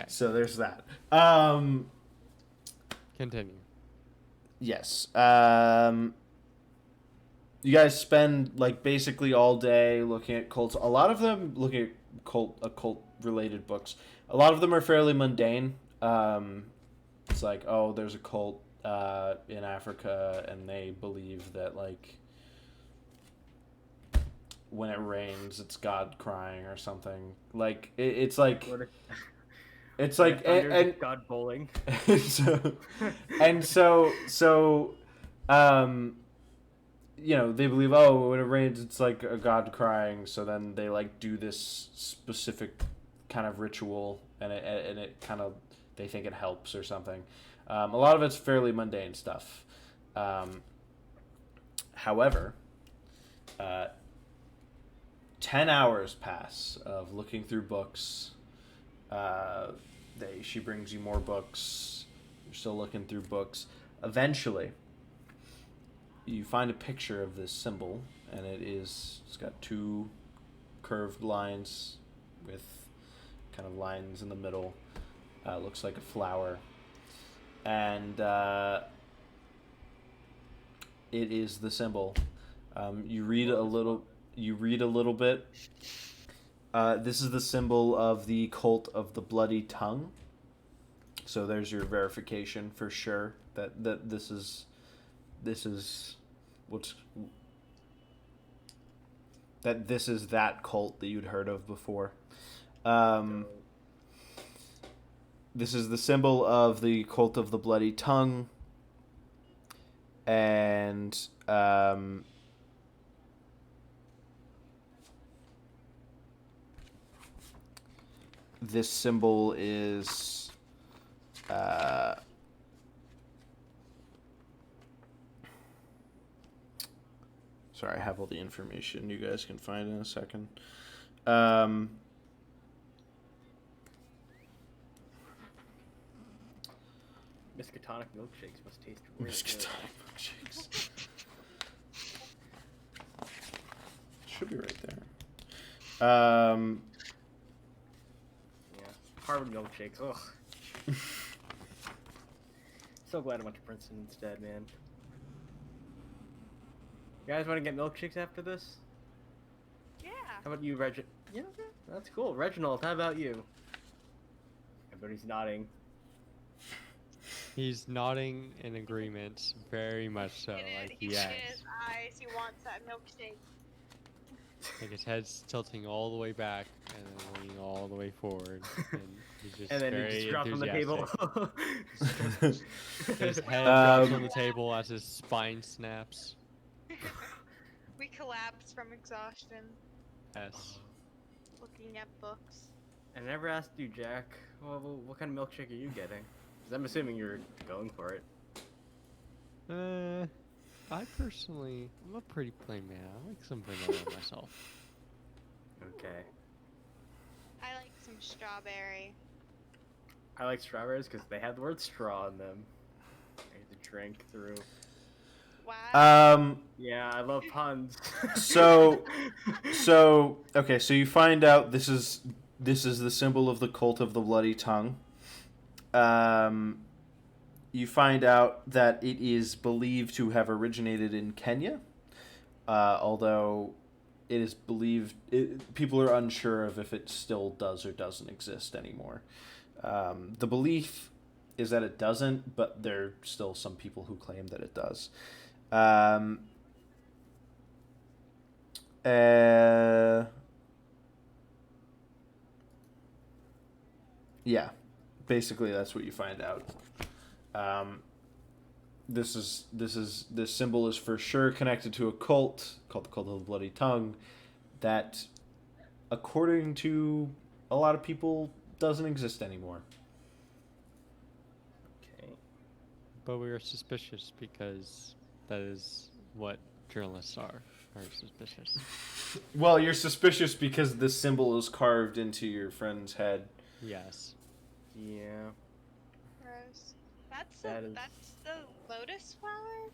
So there's that. Continue. Yes. You guys spend like basically all day looking at cults. A lot of them looking at occult related books. A lot of them are fairly mundane. It's like, oh, there's a cult in Africa, and they believe that like when it rains, it's God crying or something. Like it's like it's like and God bowling. so you know, they believe, oh, when it rains, it's like a god crying. So then they like do this specific kind of ritual, and it kind of, they think it helps or something. A lot of it's fairly mundane stuff. However, 10 hours pass of looking through books. She brings you more books. You're still looking through books. eventually, you find a picture of this symbol, and it's got two curved lines with kind of lines in the middle. Looks like a flower, and it is the symbol. You read a little bit. This is the symbol of the cult of the bloody tongue. So there's your verification for sure that this is what's that this is that cult that you'd heard of before. This is the symbol of the cult of the bloody tongue, and this symbol is sorry, I have all the information you guys can find in a second. Miskatonic milkshakes must taste really Miskatonic milkshakes. Should be right there. Yeah, Harvard milkshakes. Ugh. So glad I went to Princeton instead, man. You guys want to get milkshakes after this? Yeah. How about you, Reg? Yeah, okay. That's cool. Reginald, how about you? Everybody's nodding. He's nodding in agreement, very much so. Like, He yes. his eyes. He wants that milkshake. Like his head's tilting all the way back and then leaning all the way forward, and he's just And then very he just dropped on the table. enthusiastic. His head drops on the table as his spine snaps. We collapse from exhaustion, Yes. looking at books. I never asked you, Jack. Well, what kind of milkshake are you getting? Because I'm assuming you're going for it. I personally, I'm a pretty plain man. I like some vanilla myself. Okay. I like some strawberry. I like strawberries because they have the word straw in them. I get to drink through. Wow. Yeah, I love puns. So okay, so you find out this is the symbol of the cult of the bloody tongue. You find out that it is believed to have originated in Kenya, although it is believed people are unsure of if it still does or doesn't exist anymore. The belief is that it doesn't, but there are still some people who claim that it does. Yeah, basically that's what you find out. This symbol is for sure connected to a cult called the Cult of the Bloody Tongue that, according to a lot of people, doesn't exist anymore. Okay. But we are suspicious because that is what journalists are suspicious. Well, you're suspicious because this symbol is carved into your friend's head. Yes. Yeah. Gross. That's the lotus flower?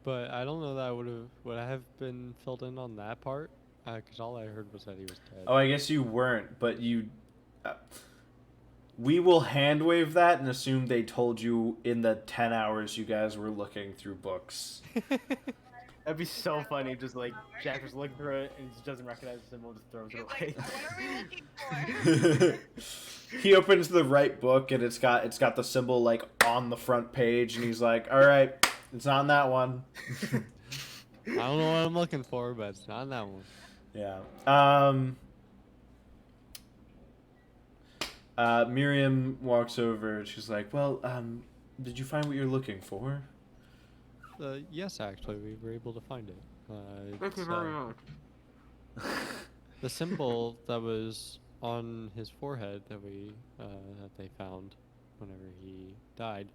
But I don't know that would I have been filled in on that part? Because all I heard was that he was dead. Oh, I guess you weren't, but you... we will hand wave that and assume they told you in the 10 hours you guys were looking through books. That'd be so funny. Just like Jack was looking through it and he just doesn't recognize the symbol, just throws it away. Like, what are we looking for? He opens the right book and it's got the symbol like on the front page and he's like, "All right, it's not in that one." I don't know what I'm looking for, but it's not in that one. Yeah. Miriam walks over and she's like, "Well, did you find what you're looking for?" Yes, actually, we were able to find it. Thank you It's, very much. the symbol that was on his forehead that they found whenever he died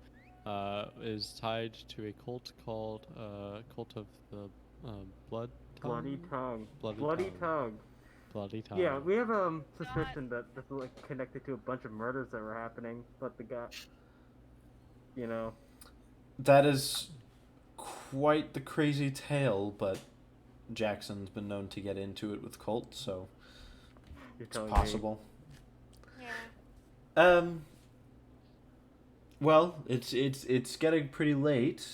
is tied to a cult called Cult of the Blood Tongue? Bloody tongue. Bloody tongue. Bloody Tongue. Yeah, we have suspicion that this is like connected to a bunch of murders that were happening, but the guy, you know. That is quite the crazy tale, but Jackson's been known to get into it with Colt, so You're it's telling possible. Yeah. Well, it's getting pretty late.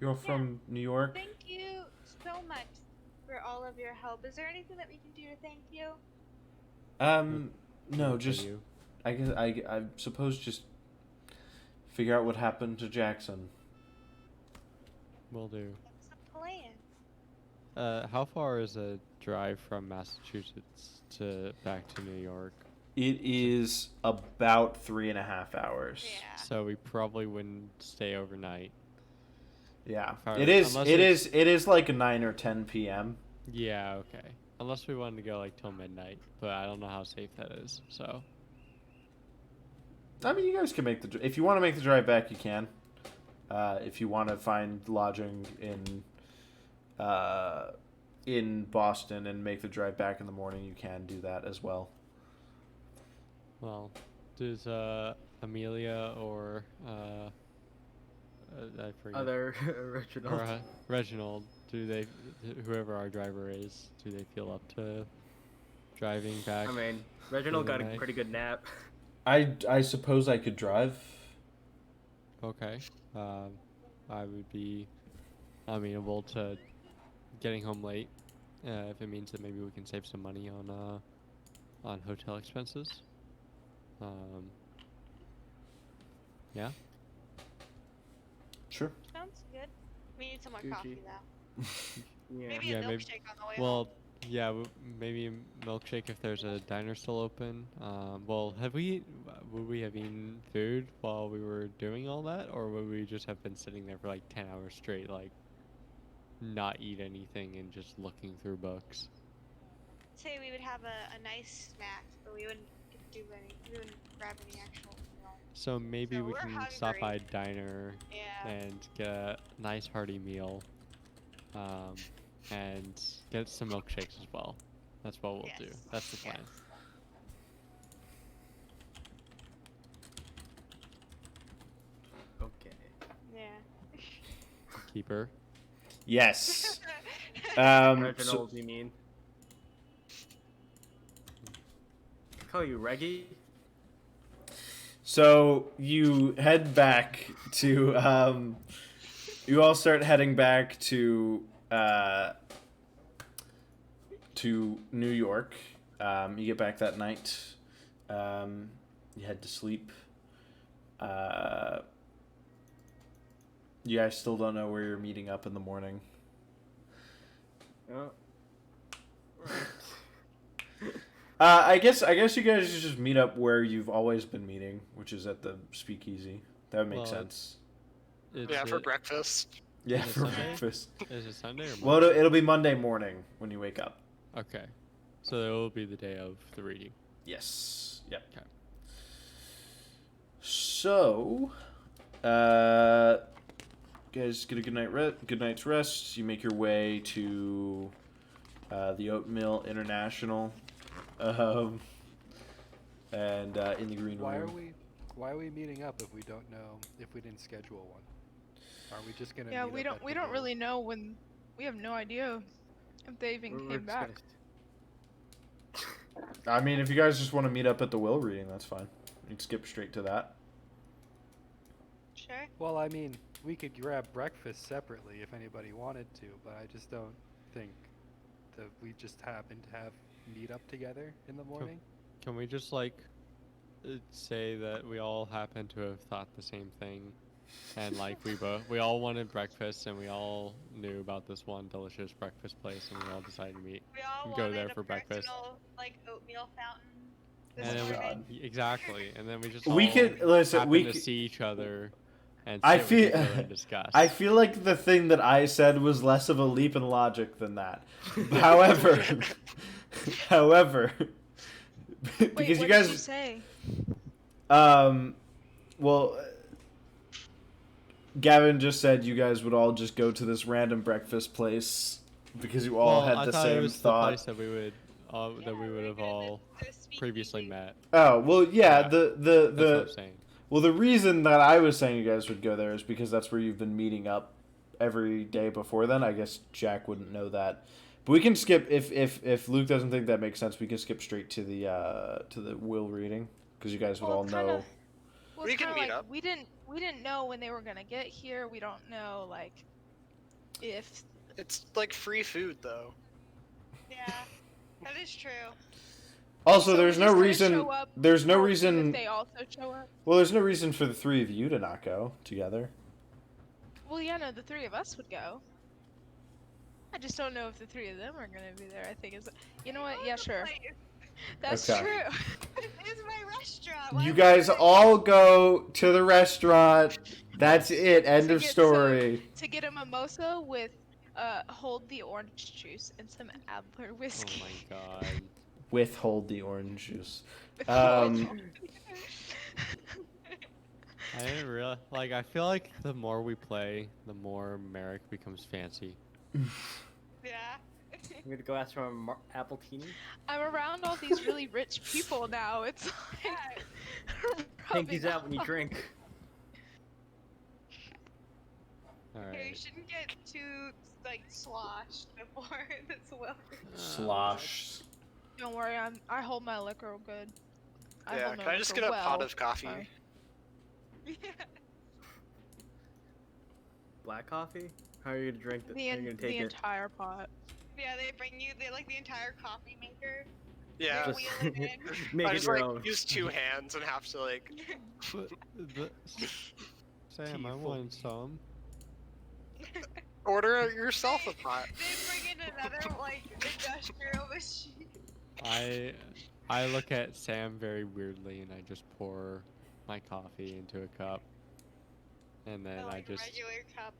You're from New York. Thank you so much for all of your help. Is there anything that we can do to thank you? No, For just you. I guess I suppose just figure out what happened to Jackson. Will do. What's the plan? How far is a drive from Massachusetts to back to New York? It is about 3.5 hours. Yeah. So we probably wouldn't stay overnight. Yeah, Alright, it is. unless It is like 9 or 10 p.m. Yeah, okay. Unless we wanted to go like till midnight, but I don't know how safe that is. So I mean, you guys can make if you want to make the drive back, you can. If you want to find lodging in Boston and make the drive back in the morning, you can do that as well. well, does Amelia or I forget. Other Reginald. Or Reginald, whoever our driver is, do they feel up to driving back? I mean, Reginald got a Overnight. pretty good nap. I suppose I could drive. Okay. I would be amenable to getting home late, if it means that maybe we can save some money on hotel expenses. Yeah. Sure. Sounds good. We need some more Gucci. coffee though. Yeah. Maybe Yeah, a maybe- milkshake on the way Well, home. yeah, maybe a milkshake if there's a diner still open. Well, would we have eaten food while we were doing all that, or would we just have been sitting there for like 10 hours straight, like not eat anything and just looking through books? Say we would have a nice snack, but we wouldn't we wouldn't grab any actual meal. So maybe So we we're can stop by hungry. a diner Yeah. and get a nice hearty meal, and get some milkshakes as well. That's what we'll do. Yes. That's the plan. Yes. Okay. Yeah. Keeper. Yes. So, Reginald, you mean? Call you Reggie? so you head back to you all start heading back to New York. You get back that night. You head to sleep. You guys still don't know where you're meeting up in the morning. Oh. I guess you guys should just meet up where you've always been meeting, which is at the Speakeasy. That would make Well, sense. Yeah, for breakfast. Yeah, is it for Sunday? breakfast. Is it Sunday or Well, Monday? it'll be Monday morning when you wake up. Okay. So it will be the day of the reading. Yes. Yep. Okay. So, guys get a good night's rest. You make your way to the Oatmeal International, and in the green room. Why are we meeting up if we don't know if we didn't schedule one? Are we just gonna? Yeah, meet we up don't at we the don't Will? really know when. We have no idea if they even We're came just back. I mean, if you guys just want to meet up at the will reading, that's fine. You can skip straight to that. Sure. Well, I mean, we could grab breakfast separately if anybody wanted to, but I just don't think that we just happen to have meet up together in the morning. Can we just like say that we all happen to have thought the same thing, and like we all wanted breakfast, and we all knew about this one delicious breakfast place, and we all decided to meet. We all Go wanted there a for breakfast. personal, like, oatmeal fountain this And then morning. exactly, and then we just We all could- listen, happen we to c- see each other and I sit with feel- each other and discuss. I feel like the thing that I said was less of a leap in logic than that. However, however, Wait, because what you guys, did you say? well, Gavin just said you guys would all just go to this random breakfast place because you all well, had I the thought same it was thought. the place that we would Yeah, have we're all gonna the speakeasy. previously met. Oh well, yeah. Yeah, The That's what I'm saying. Well, the reason that I was saying you guys would go there is because that's where you've been meeting up every day before then. I guess Jack wouldn't know that. But we can skip if Luke doesn't think that makes sense. We can skip straight to the will reading because you guys would all it's know. Well, We it's can kind of meet like up. we didn't know when they were gonna get here. We don't know like if It's like free food though. Yeah, that is true. Also, so there's we no just gotta reason. show up There's no or two reason. if they also show up. Well, there's no reason for the three of you to not go together. Well, yeah, no, the three of us would go. I just don't know if the three of them are gonna be there. I think is. You know what? Yeah, sure. That's Okay. true. This is my restaurant. Why You would guys I- all go to the restaurant. That's it. End To of get story. To get a mimosa with hold the orange juice and some Adler Oh whiskey. my god. Withhold the orange juice. I didn't realize. Like, I feel like the more we play, the more Merrick becomes fancy. Yeah. I'm gonna go ask for a Appletini. I'm around all these really rich people now. It's like Take these rubbing out when you off. drink. Here, you Alright. shouldn't get too like sloshed before this will. Slosh. Don't worry, I hold my liquor good. Yeah, hold my can I just liquor get a well. pot of coffee? Sorry. Yeah. Black coffee? How are you gonna drink this? The, How are you gonna take the it? entire pot. Yeah, they like the entire coffee maker. Yeah. They Just wheel it in. make I it just your like own. use two hands and have to like. But, Sam, I want some. Order yourself a pot. They bring in another like industrial machine. I look at Sam very weirdly and I just pour my coffee into a cup. And then I Like a just regular cup.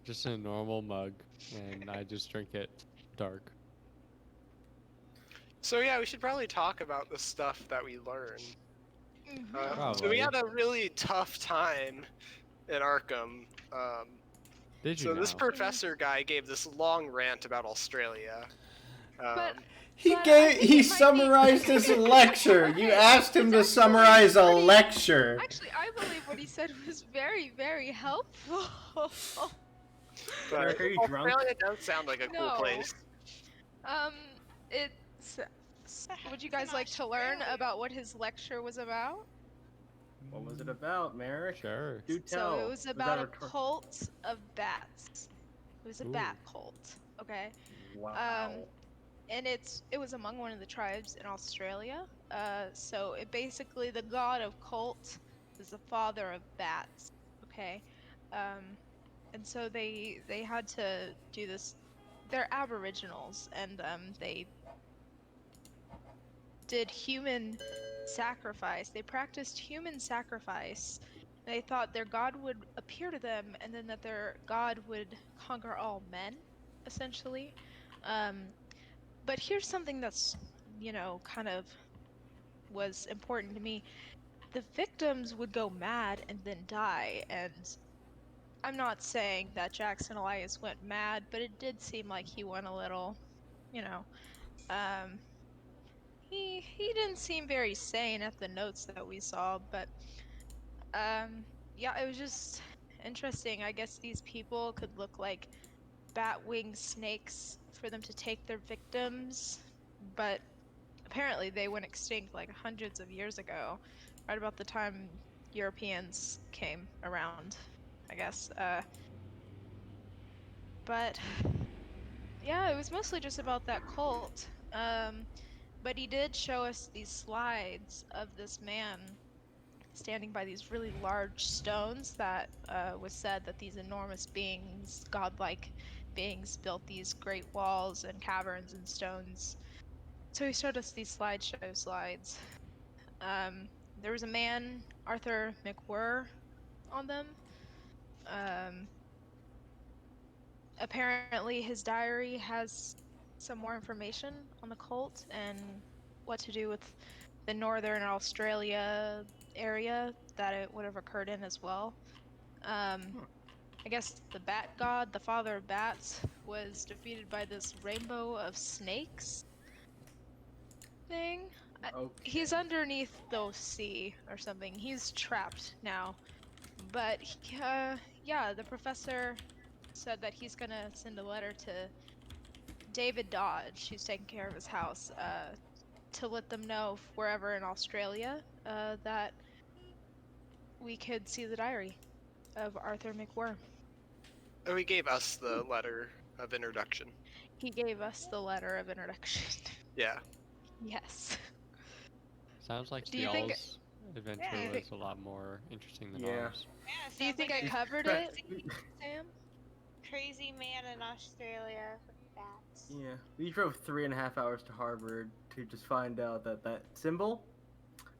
just in a normal mug and I just drink it dark. So yeah, we should probably talk about the stuff that we learned. Mhm. So we Probably. had a really tough time in Arkham. Did you So know? this professor guy gave this long rant about Australia. But He But I think he it might be- summarized his lecture. You Okay, asked him it's to actually summarize a pretty- lecture. Actually, I believe what he said was very, very helpful. But Eric, are you drunk? Australia does sound like a cool No. place. It's. Would you guys like to learn about what his lecture was about? What was it about, Merrick? Sure. Do tell. So it was that about a rhetor- cult of bats. It was a Ooh. bat cult. Okay. Wow. And it was among one of the tribes in Australia. So it basically the god of cult is the father of bats. Okay, and so they had to do this. They're Aboriginals, and they did human sacrifice. They practiced human sacrifice. They thought their god would appear to them, and then that their god would conquer all men, essentially. But here's something that's, kind of was important to me. The victims would go mad and then die, and I'm not saying that Jackson Elias went mad, but it did seem like he went a little, he didn't seem very sane at the notes that we saw, but yeah, it was just interesting. I guess these people could look like bat-winged snakes for them to take their victims, but apparently they went extinct like hundreds of years ago, right about the time Europeans came around, I guess. But yeah, it was mostly just about that cult. But he did show us these slides of this man standing by these really large stones that was said that these enormous beings, godlike beings, built these great walls and caverns and stones. So he showed us these slideshow slides. There was a man, Arthur McWhirr, on them. Apparently his diary has some more information on the cult and what to do with the northern Australia area that it would have occurred in as well. I guess the bat god, the father of bats, was defeated by this rainbow of snakes thing. He's underneath the sea or something. He's trapped now. But yeah, the professor said that he's gonna send a letter to David Dodge, who's taking care of his house, to let them know wherever in Australia that we could see the diary of Arthur McWhirr. Oh, he gave us the letter of introduction. He gave us the letter of introduction. Yeah. Yes. Sounds like Do you think- y'all's adventure Yeah. was a lot more interesting than Yeah. ours. Yeah, Do you sounds think like I a covered it, Sam? crazy man in Australia with bats. Yeah, we drove 3.5 hours to Harvard to just find out that symbol,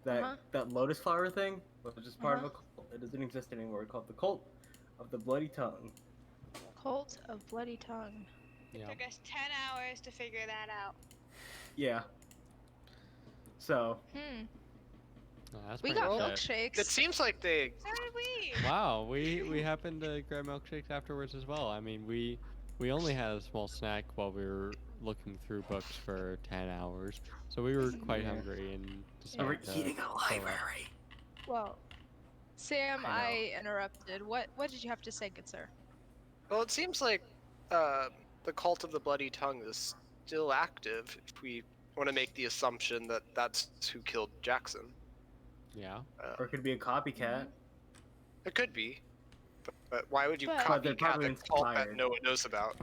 Uh-huh. that lotus flower thing, was just part of Uh-huh. a cult. It doesn't exist anymore. It's called the cult of the bloody tongue. Cult of Bloody Tongue. It Yeah. took us 10 hours to figure that out. Yeah. So No, that's We pretty got much it. milkshakes. It seems like they. So did we. Wow, we happened to grab milkshakes afterwards as well. I mean, we only had a small snack while we were looking through books for 10 hours, so we were quite Yeah. hungry and we're decided to eating a fill up. library. Well, Sam, I know. I interrupted. What did you have to say, good sir? Well, it seems like the cult of the bloody tongue is still active. If we want to make the assumption that that's who killed Jackson, Yeah. Or it could be a copycat. it could be. But why would you But they're copycat probably a cult that inspired. no one knows about?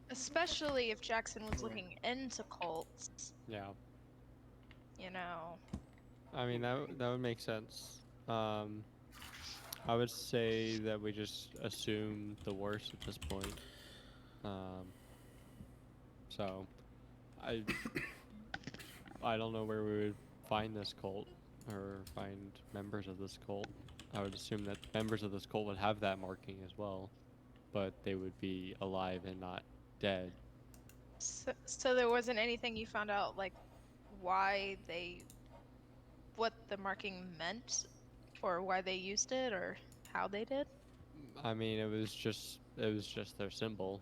Especially if Jackson was Yeah. looking into cults, Yeah. you know. I mean, that would make sense. I would say that we just assume the worst at this point. So, I don't know where we would find this cult or find members of this cult. I would assume that members of this cult would have that marking as well, but they would be alive and not dead. So there wasn't anything you found out, like, what the marking meant, or why they used it, or how they did? I mean, it was just their symbol.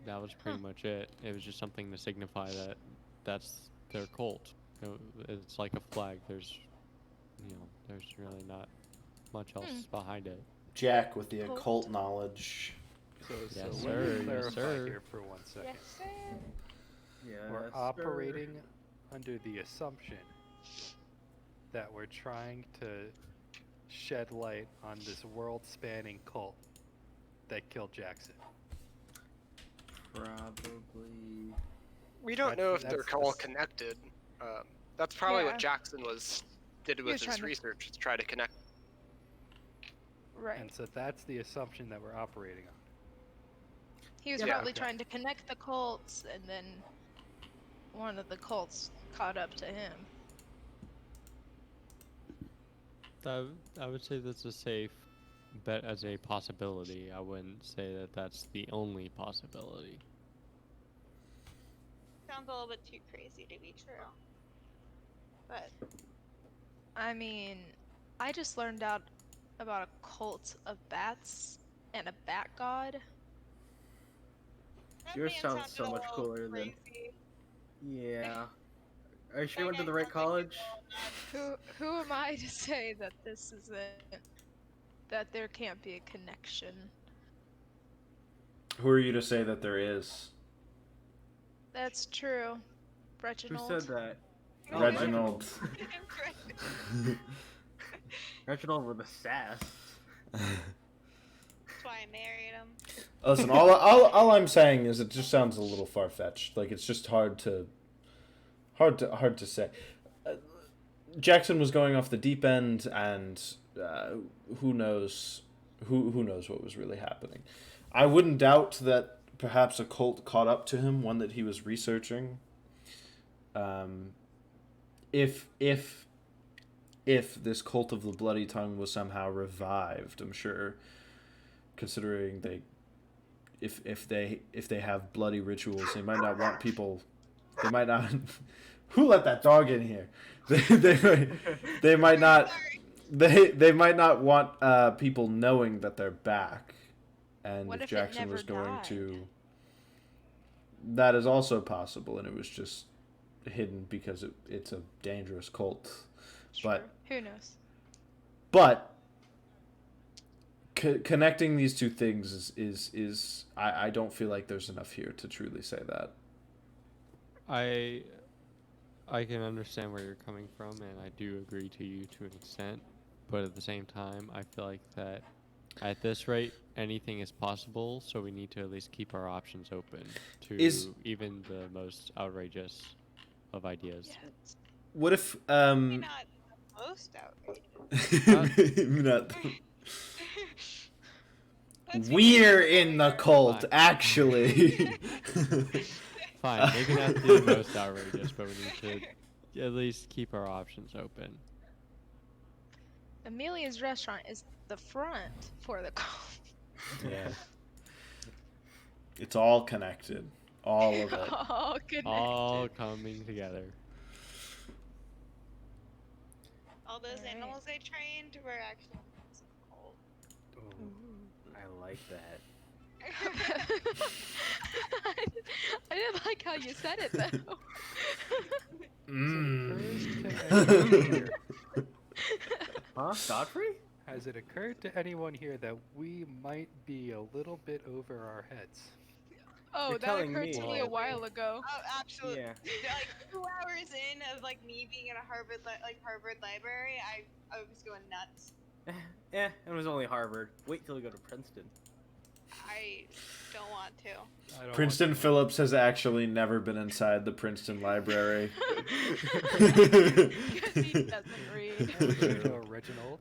That was pretty much it. It was just something to signify that that's their cult. It's like a flag. There's really not much else behind it. Jack with the Cult. occult knowledge. So Yes, let sir, me yes, clarify sir. here for 1 second. Yes, sir. Yeah. We're operating under the assumption that we're trying to shed light on this world-spanning cult that killed Jackson. Probably. We don't know if they're that's all the connected. That's probably Yeah. what Jackson did with was his trying to- research, to try to connect. Right. And so that's the assumption that we're operating on. He was Yeah. probably Okay. trying to connect the cults, and then one of the cults caught up to him. I would say that's a safe bet as a possibility. I wouldn't say that that's the only possibility. Sounds a little bit too crazy to be true. But I mean, I just learned out about a cult of bats and a bat god. that Yours man sounds sounded so a much little cooler than- crazy. Yeah. Are you sure you That went to guy the right sounds like college? he's all nuts. Who am I to say that this isn't, that there can't be a connection? Who are you to say that there is? That's true. Who Reginald. said that? Oh, Reginald. Reginald with the sass. That's why I married him. Listen, all I'm saying is it just sounds a little far fetched. Like, it's just hard to say. Jackson was going off the deep end, and who knows what was really happening. I wouldn't doubt that perhaps a cult caught up to him, one that he was researching. If this cult of the bloody tongue was somehow revived, I'm sure, considering if they have bloody rituals, they might not want people. They might not. Who let that dog in here? They might not. They might not want people knowing that they're back, and What if if it Jackson never was going died? to. That is also possible, and it was just hidden because it's a dangerous cult. Sure. But Who knows? But connecting these two things is I don't feel like there's enough here to truly say that. I can understand where you're coming from, and I do agree to you to an extent. But at the same time, I feel like that at this rate, anything is possible. So we need to at least keep our options open to even the most outrageous of ideas. Yes. What if Maybe not the most outrageous. maybe not. Let's be We're real. in the cult, Fine. actually. Fine, maybe not the most outrageous, but we need to at least keep our options open. Amelia's restaurant is the front for the cult. Yeah. It's all connected. All of it. All connected. All coming together. All those Alright. animals they trained were actually cold. Ooh, I like that. I didn't like how you said it though. Mm. Huh? Godfrey? Has it occurred to anyone here that we might be a little bit over our heads? Oh, You're that telling occurred to me. me a while ago. Oh, absolutely. Yeah. Like 2 hours in of like me being in a Harvard library, I was going nuts. Eh, it was only Harvard. Wait till we go to Princeton. I don't want to. I don't Princeton want to- Philips has actually never been inside the Princeton Library. Because he doesn't read. You know, Reginald.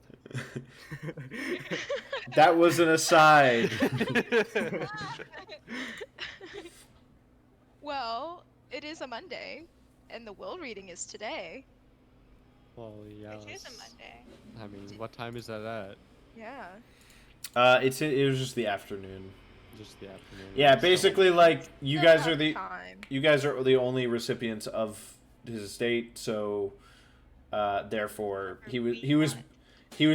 That was an aside. Well, it is a Monday, and the will reading is today. Well, yeah. It is a let's- Monday. I mean, what time is that at? Yeah. It was just the afternoon. Just the afternoon. Yeah, so- basically, like you Still guys are have the time. the only recipients of his estate, so therefore he was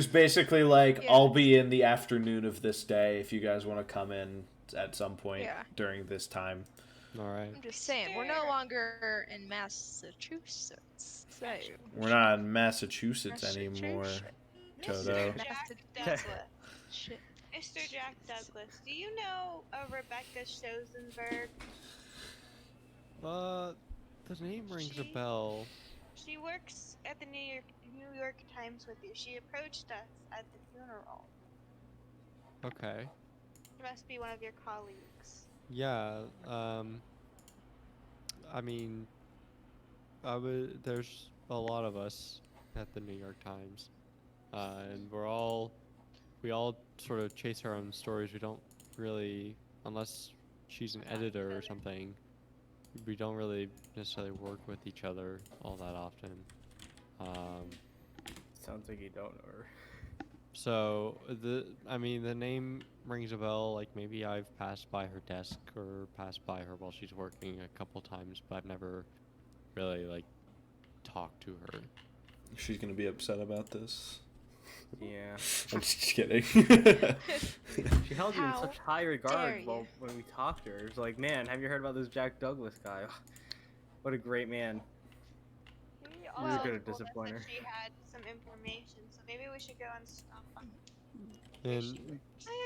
basically like, Yeah. I'll be in the afternoon of this day if you guys want to come in at some point Yeah. during this time. All right. I'm just saying, we're no longer in Massachusetts. So. We're not in Massachusetts anymore. Massachusetts. Toto. Mr. Jack Massachusetts. Douglas. Shit. Mr. Jack Douglas, do you know Rebecca Schosenberg? The name rings a She- bell. She works at the New York Times with you. She approached us at the funeral. Okay. She must be one of your colleagues. Yeah. I mean, there's a lot of us at the New York Times, and we all sort of chase our own stories. We don't really, unless she's an editor or something, we don't really necessarily work with each other all that often. Sounds like you don't know her. So the name rings a bell. Like maybe I've passed by her desk or passed by her while she's working a couple times, but I've never really like talked to her. She's gonna be upset about this. Yeah. I'm just kidding. She held you in How such high dare regard you. when we talked to her. It was like, man, have you heard about this Jack Douglas guy? What a great man. She You're also gonna told us disappoint that her. she had some information, so maybe we should go and stop on And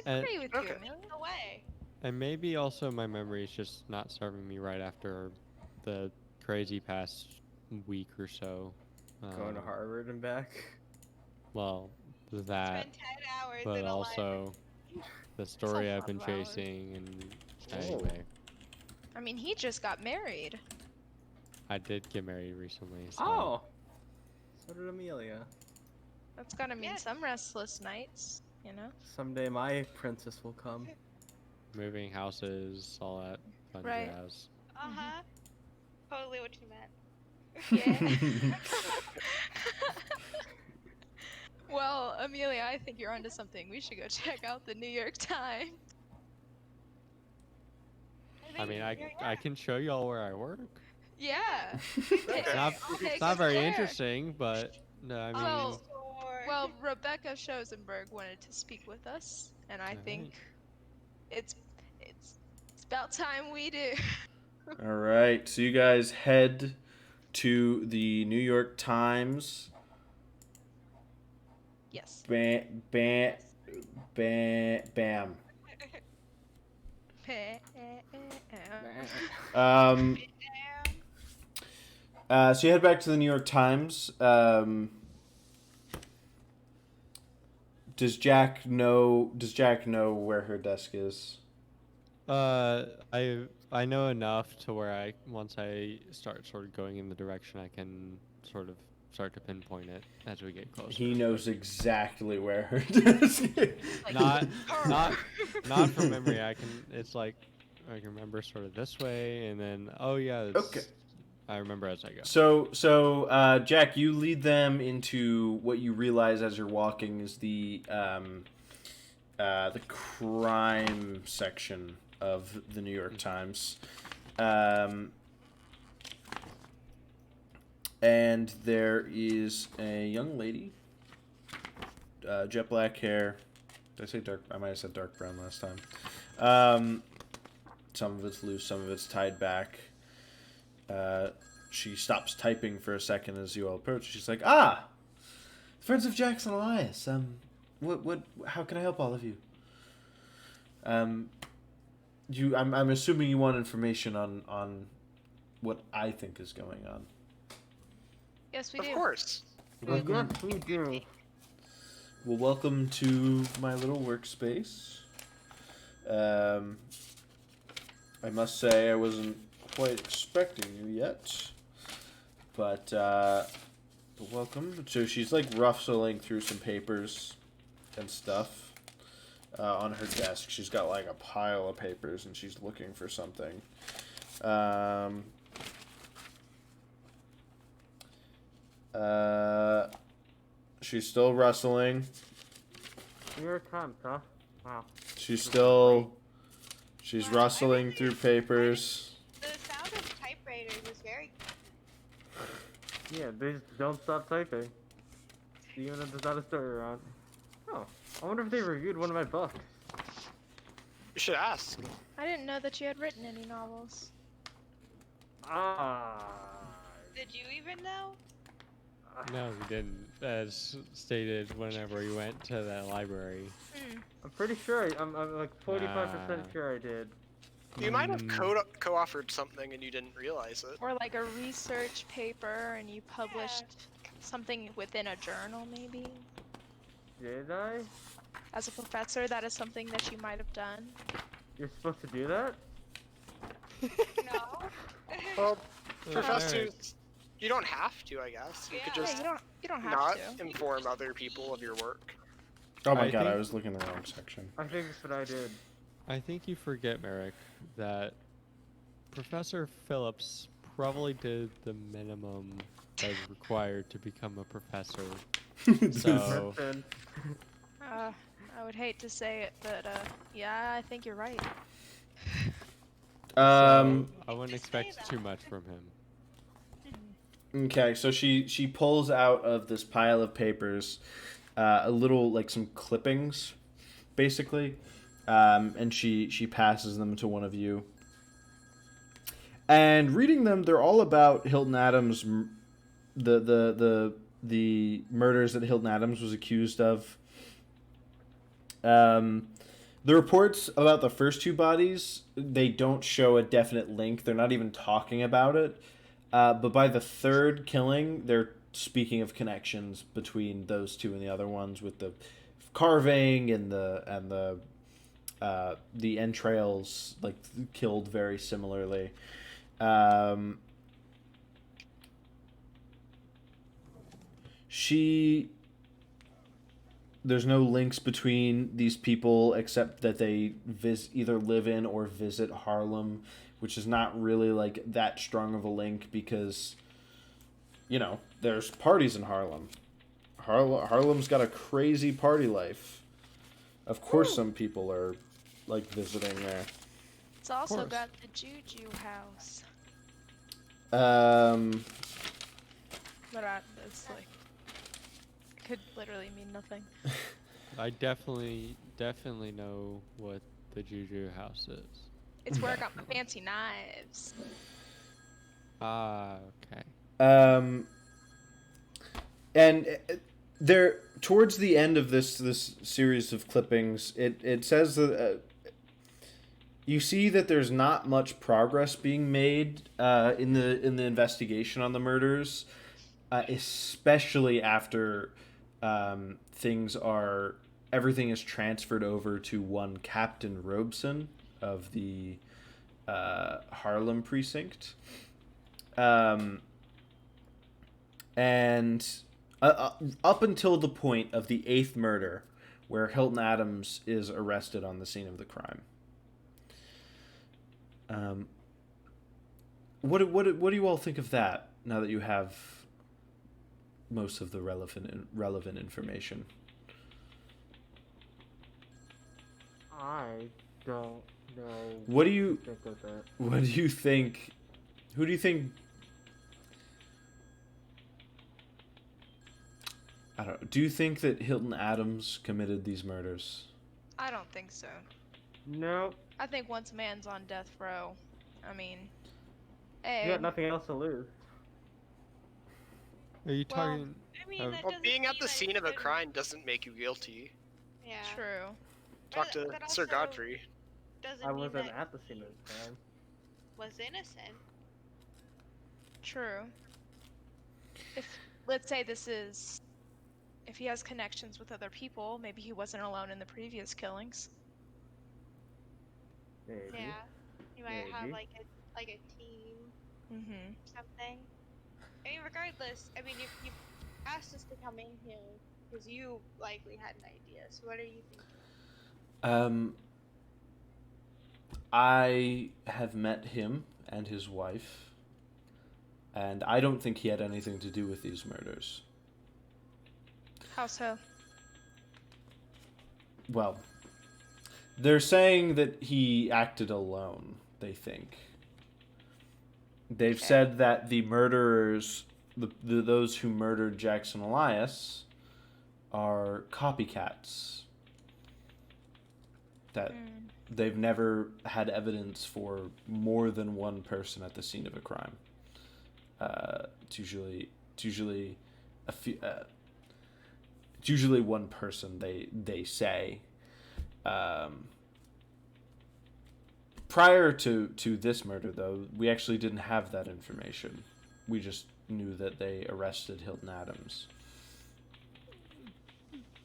I agree with okay. you. Amelia. the way. and maybe also my memory is just not serving me right after the crazy past week or so. Going to Harvard and back. Well, that, Spend 10 hours but in a also the story I've been 12 hours. chasing. And Oh. anyway, I mean, he just got married. I did get married recently. So Oh! So did Amelia. That's gotta mean Yes. some restless nights, you know? Someday my princess will come. moving houses, all that fun Right. jazz. Uh-huh. Totally what you meant. Yeah. Well, Amelia, I think you're onto something. We should go check out the New York Times. I mean, think you're- I can show y'all where I work. Yeah. It's not, I'll take it's not us very there. interesting, but no, I mean, Well, Sure. Well, Rebecca Schosenberg wanted to speak with us, and I think it's about time we do. All right, so you guys head to the New York Times. Yes. Bam. Um, so you head back to the New York Times. Does Jack know where her desk is? I know enough to where once I start sort of going in the direction, I can sort of start to pinpoint it as we get closer. He knows exactly where her desk is. Not from memory. It's like I can remember sort of this way, and then Okay. I remember as I go. So, Jack, you lead them into what you realize as you're walking is the crime section of the New York Times, and there is a young lady, jet black hair. Did I say dark? I might have said dark brown last time. Some of it's loose, some of it's tied back. She stops typing for a second as you all approach. She's like, friends of Jackson Elias. How can I help all of you? I'm assuming you want information on what I think is going on. Yes, we Of do. course. Yes, we do. Well, welcome to my little workspace. I must say I wasn't quite expecting you yet, but welcome. So she's like rustling through some papers and stuff on her desk. She's got like a pile of papers and she's looking for something. She's still rustling. New York Times, huh? Wow. She's rustling through papers. The sound of typewriters is very. Yeah, they just don't stop typing. Even if there's not a story around. Oh, I wonder if they reviewed one of my books. You should ask. I didn't know that you had written any novels. Did you even know? No, we didn't. As stated, whenever we went to that library. I'm pretty sure. I'm like 45% sure I did. You might have co-authored something and you didn't realize it. Or like a research paper and you published something within a journal, maybe? Did I? As a professor, that is something that you might have done. You're supposed to do that? No. Well, Alright. professors, you don't have to, I guess. You could Yeah. just You don't have not to. inform other people of your work. Oh my I god, I think- was looking in the wrong section. I think that's what I did. I think you forget, Merrick, that Professor Phillips probably did the minimum that is required to become a professor. So, Princeton. I would hate to say it, but yeah, I think you're right. I wouldn't to say expect that. too much from him. Okay, so she pulls out of this pile of papers a little, like, some clippings, basically, and she passes them to one of you. And reading them, they're all about Hilton Adams, the murders that Hilton Adams was accused of. The reports about the first two bodies, they don't show a definite link. They're not even talking about it. But by the third killing, they're speaking of connections between those two and the other ones, with the carving and the entrails, like, killed very similarly. There's no links between these people except that they either live in or visit Harlem, which is not really like that strong of a link because, you know, there's parties in Harlem. Harlem's got a crazy party life. Of course, some people are like visiting there. It's also course. got the Juju house. But it's like could literally mean nothing. I definitely know what the Juju house is. It's where I got my fancy knives. Ah, okay. And there, towards the end of this series of clippings, it says that you see that there's not much progress being made in the investigation on the murders, especially after everything is transferred over to one Captain Robeson of the Harlem precinct. And up until the point of the 8th murder, where Hilton Adams is arrested on the scene of the crime. What do you all think of that? Now that you have most of the relevant information. I don't know. What do you think of that? What do you think? Who do you think? I don't know. Do you think that Hilton Adams committed these murders? I don't think so. Nope. I think once a man's on death row, I mean, You hey, got nothing else to lose. Are you Well, talking? I mean, Oh. that Well, doesn't being at mean the that scene you of a couldn't- crime doesn't make you guilty. Yeah. true. Talk to But Sir also Godfrey. Doesn't I mean wasn't that at the scene of the crime. was innocent. True. If, let's say if he has connections with other people, maybe he wasn't alone in the previous killings. Maybe. Yeah. You might have Maybe. like a team, Mm-hmm. something. I mean, regardless. I mean, you asked us to come in here because you likely had an idea. So what are you thinking? I have met him and his wife, and I don't think he had anything to do with these murders. How so? Well, they're saying that he acted alone, they think. They've Okay. said that the murderers, those who murdered Jackson Elias, are copycats. That they've never had evidence for more than one person at the scene of a crime. It's usually a few. It's usually one person. They say. Prior to this murder, though, we actually didn't have that information. We just knew that they arrested Hilton Adams.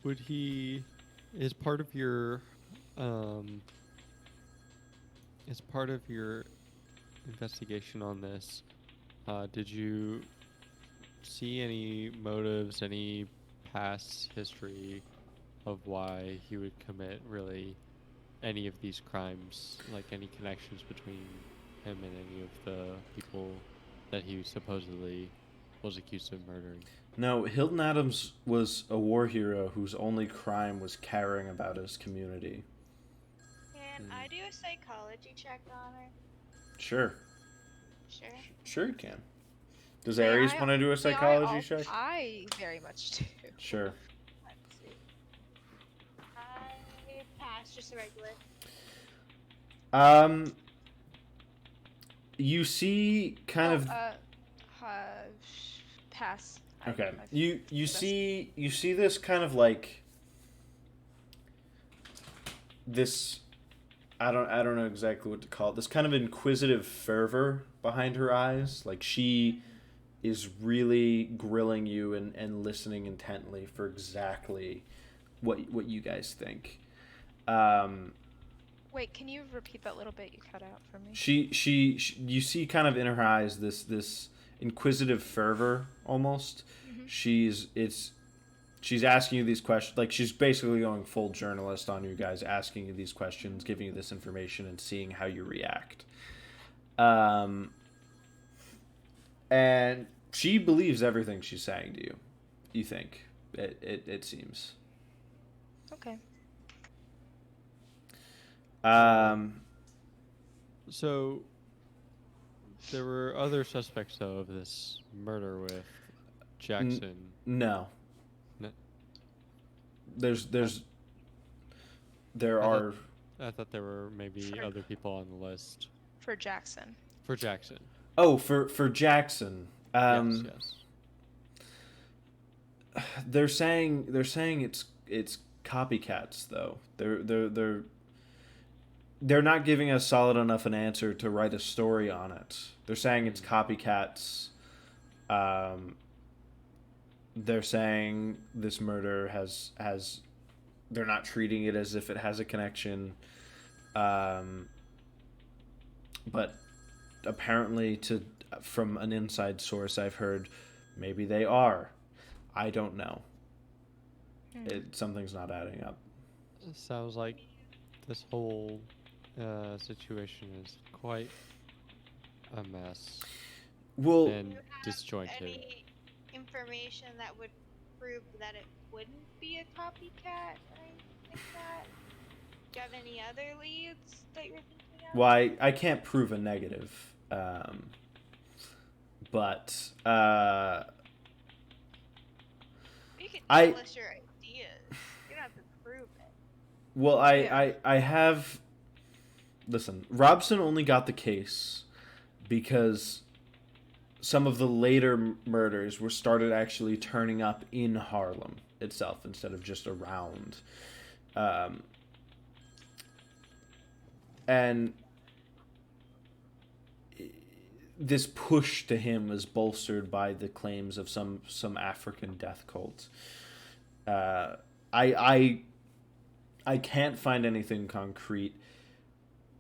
Would he, as part of your investigation on this, did you see any motives, any past history of why he would commit really any of these crimes, like any connections between him and any of the people that he supposedly was accused of murdering? No, Hilton Adams was a war hero whose only crime was caring about his community. Can I do a psychology check on her? Sure. Sure. Sure you can. Does May Ares I- want to do a may I psychology check? I very much do. Sure. Let's see. I passed, just a regular. You see kind of Pass. okay. I've You best- see this kind of like this I don't know exactly what to call it. This kind of inquisitive fervor behind her eyes. Like she is really grilling you and listening intently for exactly what you guys think. Wait, can you repeat that little bit you cut out for me? She you see kind of in her eyes this inquisitive fervor almost. Mm-hmm. She's asking you these questions, like she's basically going full journalist on you guys, asking you these questions, giving you this information, and seeing how you react. And she believes everything she's saying to you. You think it seems. Okay. So there were other suspects though of this murder with Jackson. No. No. There are. I thought there were maybe other people on the list For Jackson. for Jackson. Oh, for Jackson. Yes. They're saying it's copycats though. They're not giving us solid enough an answer to write a story on it. They're saying it's copycats. They're saying this murder has they're not treating it as if it has a connection. But apparently from an inside source I've heard maybe they are. I don't know. Something's not adding up. It sounds like this whole situation is quite a mess Well, and Do you have disjointed. any information that would prove that it wouldn't be a copycat or anything like that? Do you have any other leads that you're thinking of? well, I can't prove a negative. But You can I- tell us your ideas. You don't have to prove it. well, Yeah. I have. Listen, Robson only got the case because some of the later murders were started actually turning up in Harlem itself instead of just around. And this push to him was bolstered by the claims of some African death cult. I can't find anything concrete,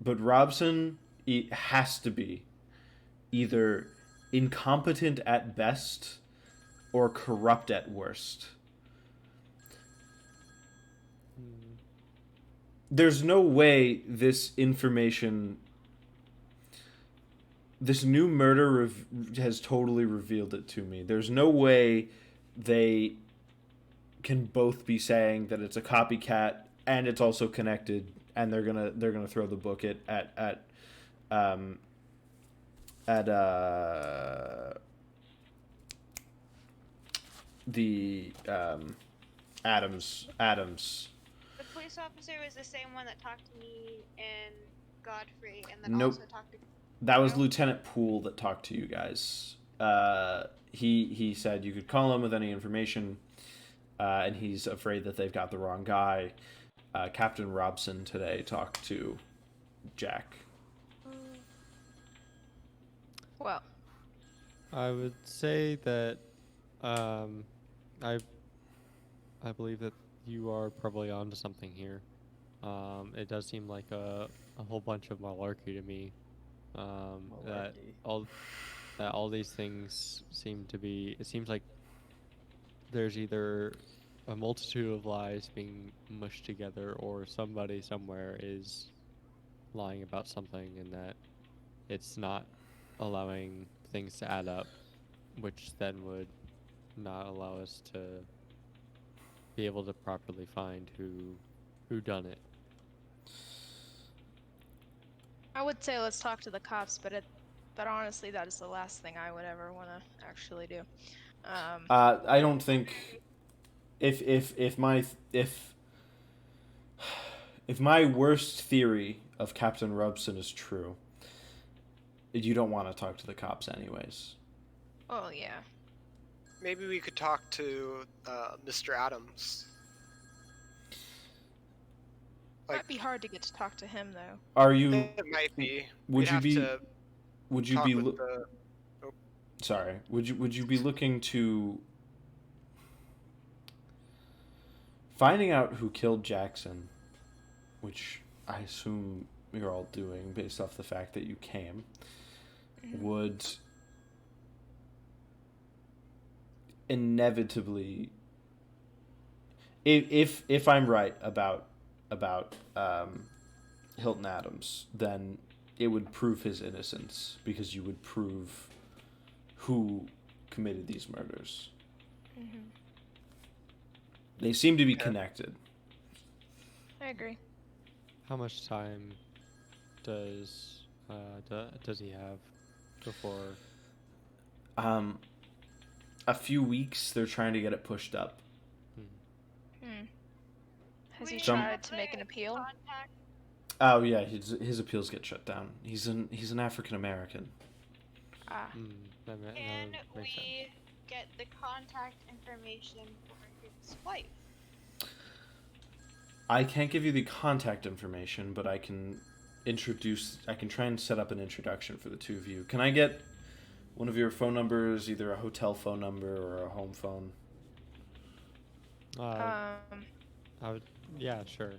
but Robson has to be either incompetent at best or corrupt at worst. There's no way this information, this new murder has totally revealed it to me. There's no way they can both be saying that it's a copycat and it's also connected, and they're gonna throw the book at the Adams. The police officer was the same one that talked to me and Godfrey, and then Nope. also talked to. That was No? Lieutenant Poole that talked to you guys. He said you could call him with any information, and he's afraid that they've got the wrong guy. Captain Robson today talked to Jack. Well, I would say that I believe that you are probably onto something here. It does seem like a whole bunch of malarkey to me. That all these things seem to be. It seems like there's either a multitude of lies being mushed together, or somebody somewhere is lying about something, and that it's not allowing things to add up, which then would not allow us to be able to properly find who done it. I would say let's talk to the cops, but honestly, that is the last thing I would ever want to actually do. I don't think if my worst theory of Captain Robson is true, you don't want to talk to the cops anyways. Oh yeah. Maybe we could talk to Mr. Adams. Might be hard to get to talk to him though. Are you? It might be. Would We'd you have be? to Would you talk be? with the- Sorry. Would you be looking to finding out who killed Jackson, which I assume you're all doing based off the fact that you came, would inevitably, if I'm right about Hilton Adams, then it would prove his innocence because you would prove who committed these murders. They seem to be connected. I agree. How much time does he have before? A few weeks. They're trying to get it pushed up. Has he We tried have to make an the appeal? contact. Oh yeah, his appeals get shut down. He's an African American. Ah. That Can would make sense. we get the contact information for his wife? I can't give you the contact information, but I can try and set up an introduction for the two of you. Can I get one of your phone numbers, either a hotel phone number or a home phone? I would, yeah, sure.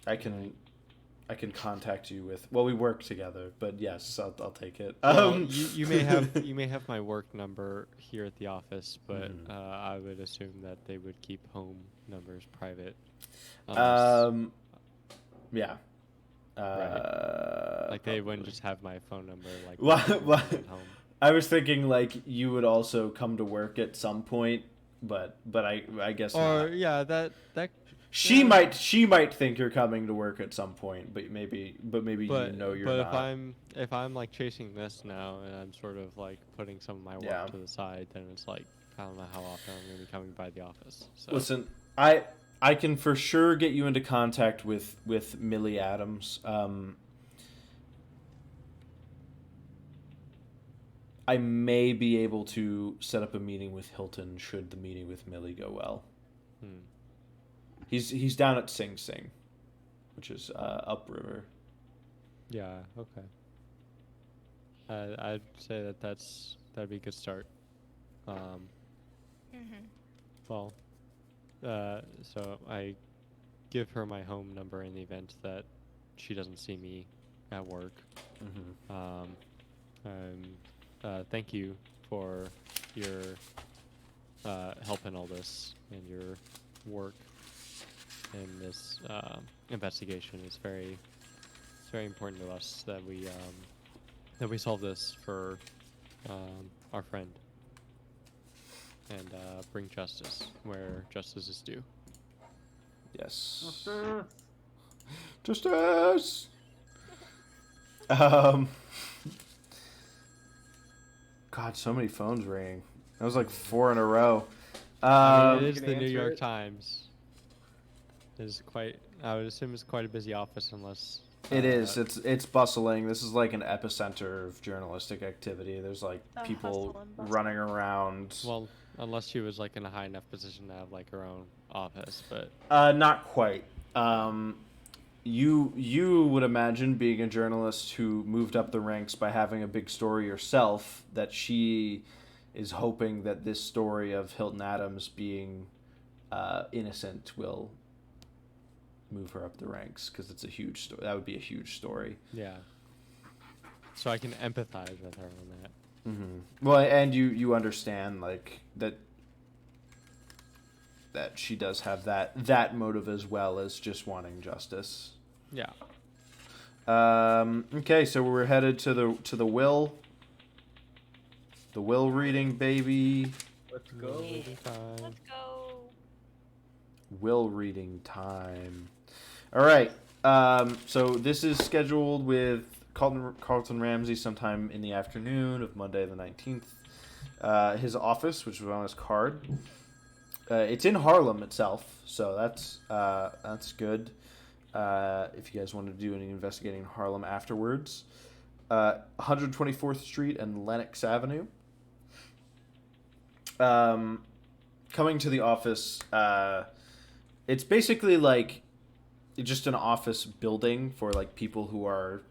I can contact you with. Well, we work together, but yes, I'll take it. Well, you may have my work number here at the office, but I would assume that they would keep home numbers private. Unless, yeah. right. Like they wouldn't just have my phone number like What? at home. I was thinking like you would also come to work at some point, but I guess Or not. yeah, that She might think you're coming to work at some point, but maybe you know you're not. But if I'm like chasing this now and I'm sort of like putting some of my work to the side, then it's like I don't know how often I'm gonna be coming by the office. So. Listen, I can for sure get you into contact with Millie Adams. I may be able to set up a meeting with Hilton should the meeting with Millie go well. He's down at Sing Sing, which is upriver. Yeah. Okay. I'd say that'd be a good start. Well, so I give her my home number in the event that she doesn't see me at work. Thank you for your help in all this and your work in this investigation. It's very important to us that we solve this for our friend and bring justice where justice is due. Yes. Justice. God, so many phones ringing. That was like 4 in a row. I mean, it is You the can New answer York it? Times. I would assume it's quite a busy office unless. It is. It's bustling. This is like an epicenter of journalistic activity. There's like The people hustle and bustle. running around. Well, unless she was like in a high enough position to have like her own office, but. Not quite. You would imagine, being a journalist who moved up the ranks by having a big story yourself, that she is hoping that this story of Hilton Adams being innocent will move her up the ranks, because it's a huge story. That would be a huge story. Yeah. So I can empathize with her on that. Well, and you understand like that she does have that motive as well as just wanting justice. Yeah. Okay, so we're headed to the will. The will reading, baby. Let's go. Let's go. Will reading time. All right. So this is scheduled with Carlton Ramsey sometime in the afternoon of Monday the 19th. His office, which was on his card. It's in Harlem itself, so that's good. If you guys want to do any investigating in Harlem afterwards. 124th Street and Lenox Avenue. Coming to the office, it's basically like just an office building for like people who are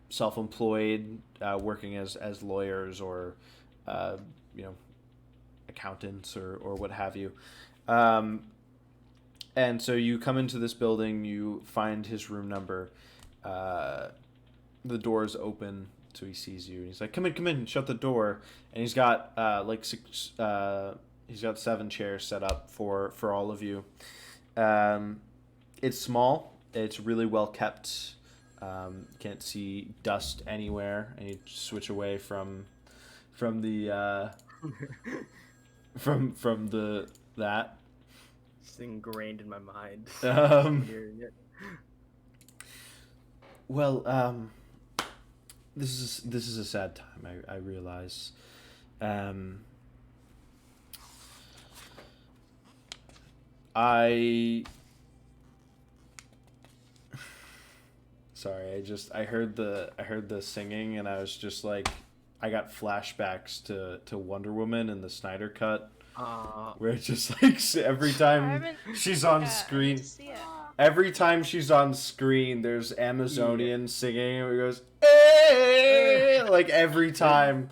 self-employed, working as lawyers or accountants or what have you. And so you come into this building, you find his room number. The door's open, so he sees you. And he's like, come in, shut the door. And he's got he's got 7 chairs set up for all of you. It's small. It's really well kept. Can't see dust anywhere. And you switch away from the from that. It's ingrained in my mind. Hearing it. Well, this is a sad time. I realize. Sorry, I heard the singing and I was just like, I got flashbacks to Wonder Woman in the Snyder Cut, Uh, where it's just like every I time haven't. she's on Yeah, I need screen, to see it. every time she's on screen, there's Amazonian singing, and it goes, "Hey!" like every time.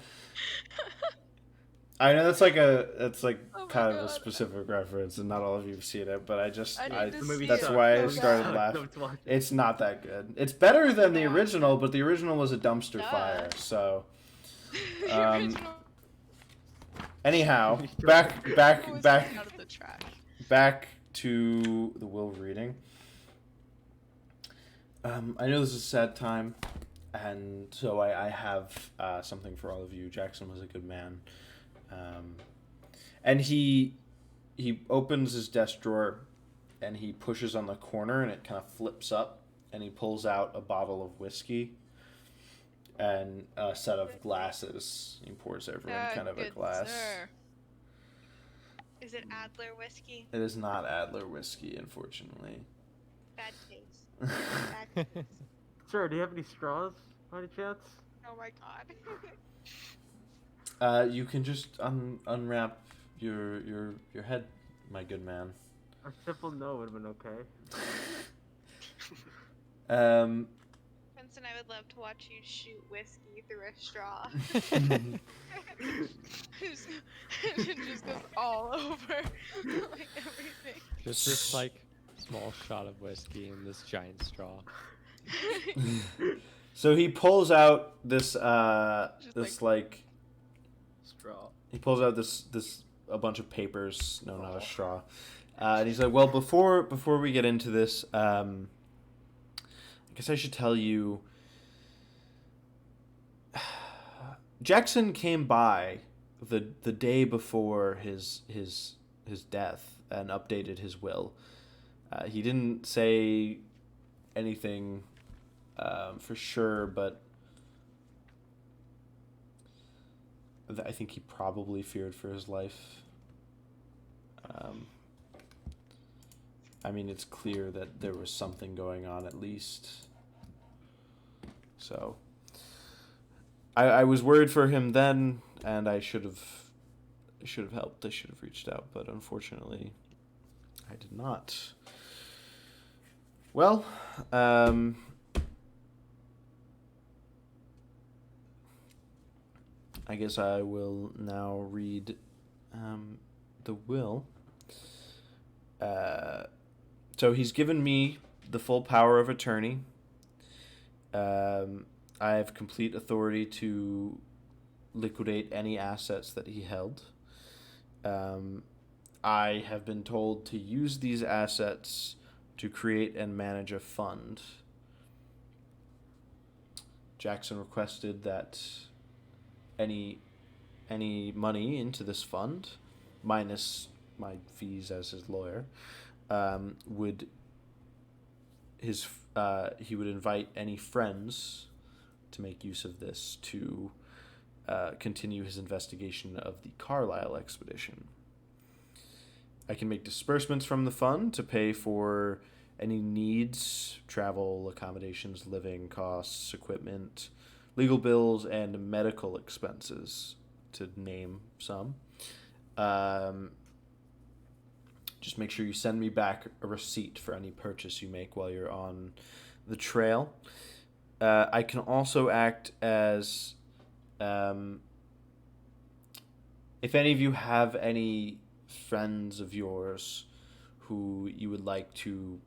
I know that's like Oh my kind of a God. specific reference, and not all of you have seen it, but I I need to see that's it why I so started bad. laughing. Don't watch it. It's not that good. It's better than the Yeah. original, but the original was a dumpster Duh. fire. So, The original anyhow, was back taken out of the trash. back to the will reading. I know this is a sad time, and so I have something for all of you. Jackson was a good man, and he opens his desk drawer, and he pushes on the corner, and it kind of flips up, and he pulls out a bottle of whiskey and a set of glasses. He pours everyone kind of a Good glass. sir. Is it Adler whiskey? It is not Adler whiskey, unfortunately. Bad taste. Bad taste. Sir, do you have any straws, by any chance? Oh my god. You can just unwrap your head, my good man. A simple no would have been okay. Princeton, I would love to watch you shoot whiskey through a straw. It just goes all over, like everything. Just this like small shot of whiskey in this giant straw. So he pulls out this Just this Straw. he pulls out this a bunch of papers. No, not a straw. And he's like, well, before we get into this, I guess I should tell you. Jackson came by the day before his death and updated his will. He didn't say anything for sure, but I think he probably feared for his life. I mean, it's clear that there was something going on at least. So I was worried for him then, and I should have helped. I should have reached out, but unfortunately, I did not. Well, I guess I will now read the will. So he's given me the full power of attorney. I have complete authority to liquidate any assets that he held. I have been told to use these assets to create and manage a fund. Jackson requested that any money into this fund, minus my fees as his lawyer, he would invite any friends to make use of this to continue his investigation of the Carlisle expedition. I can make disbursements from the fund to pay for any needs, travel, accommodations, living costs, equipment, legal bills, and medical expenses, to name some. Just make sure you send me back a receipt for any purchase you make while you're on the trail. I can also act as, if any of you have any friends of yours who you would like to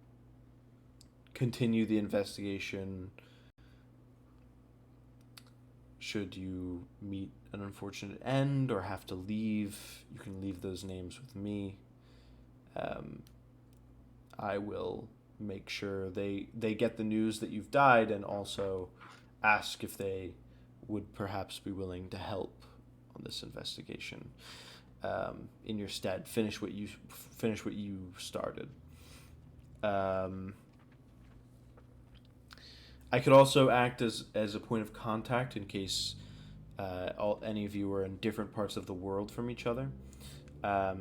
continue the investigation, should you meet an unfortunate end or have to leave, you can leave those names with me. I will make sure they get the news that you've died, and also ask if they would perhaps be willing to help on this investigation. In your stead, finish what you started. I could also act as a point of contact in case any of you are in different parts of the world from each other. That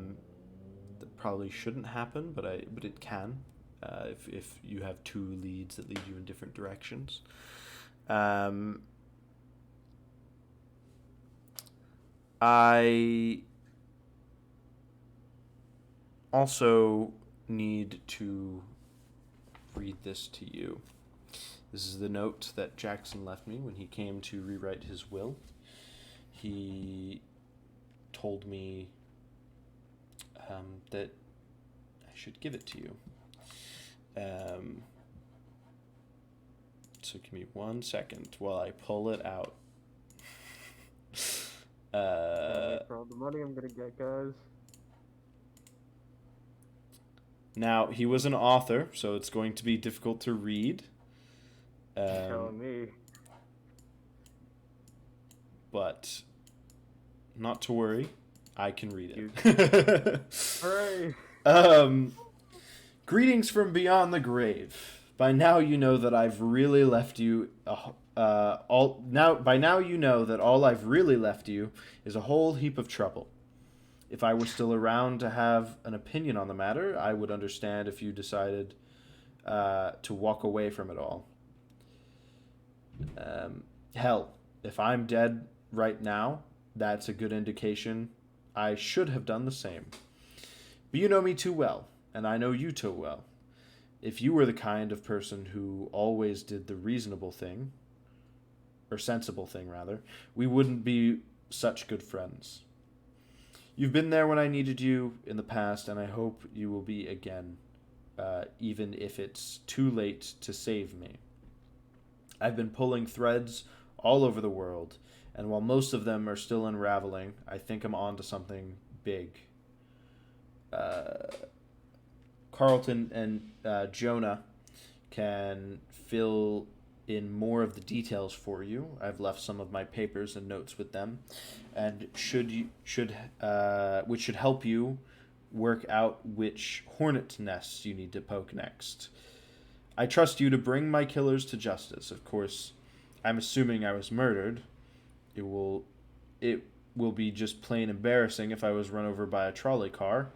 probably shouldn't happen, but it can if you have two leads that lead you in different directions. I also need to read this to you. This is the note that Jackson left me when he came to rewrite his will. He told me that I should give it to you. So give me 1 second while I pull it out. For all the money I'm gonna get, guys. Now, he was an author, so it's going to be difficult to read. Telling me. But not to worry, I can read it. Hooray! Greetings from beyond the grave. By now you know that I've really left you. By now you know that all I've really left you is a whole heap of trouble. If I were still around to have an opinion on the matter, I would understand if you decided to walk away from it all. Hell, if I'm dead right now, that's a good indication I should have done the same. But you know me too well, and I know you too well. If you were the kind of person who always did the reasonable thing, or sensible thing rather, we wouldn't be such good friends. You've been there when I needed you in the past, and I hope you will be again, even if it's too late to save me. I've been pulling threads all over the world, and while most of them are still unraveling, I think I'm onto something big. Carlton and Jonah can fill in more of the details for you. I've left some of my papers and notes with them, and which should help you work out which hornet nests you need to poke next. I trust you to bring my killers to justice. Of course, I'm assuming I was murdered. It will be just plain embarrassing if I was run over by a trolley car.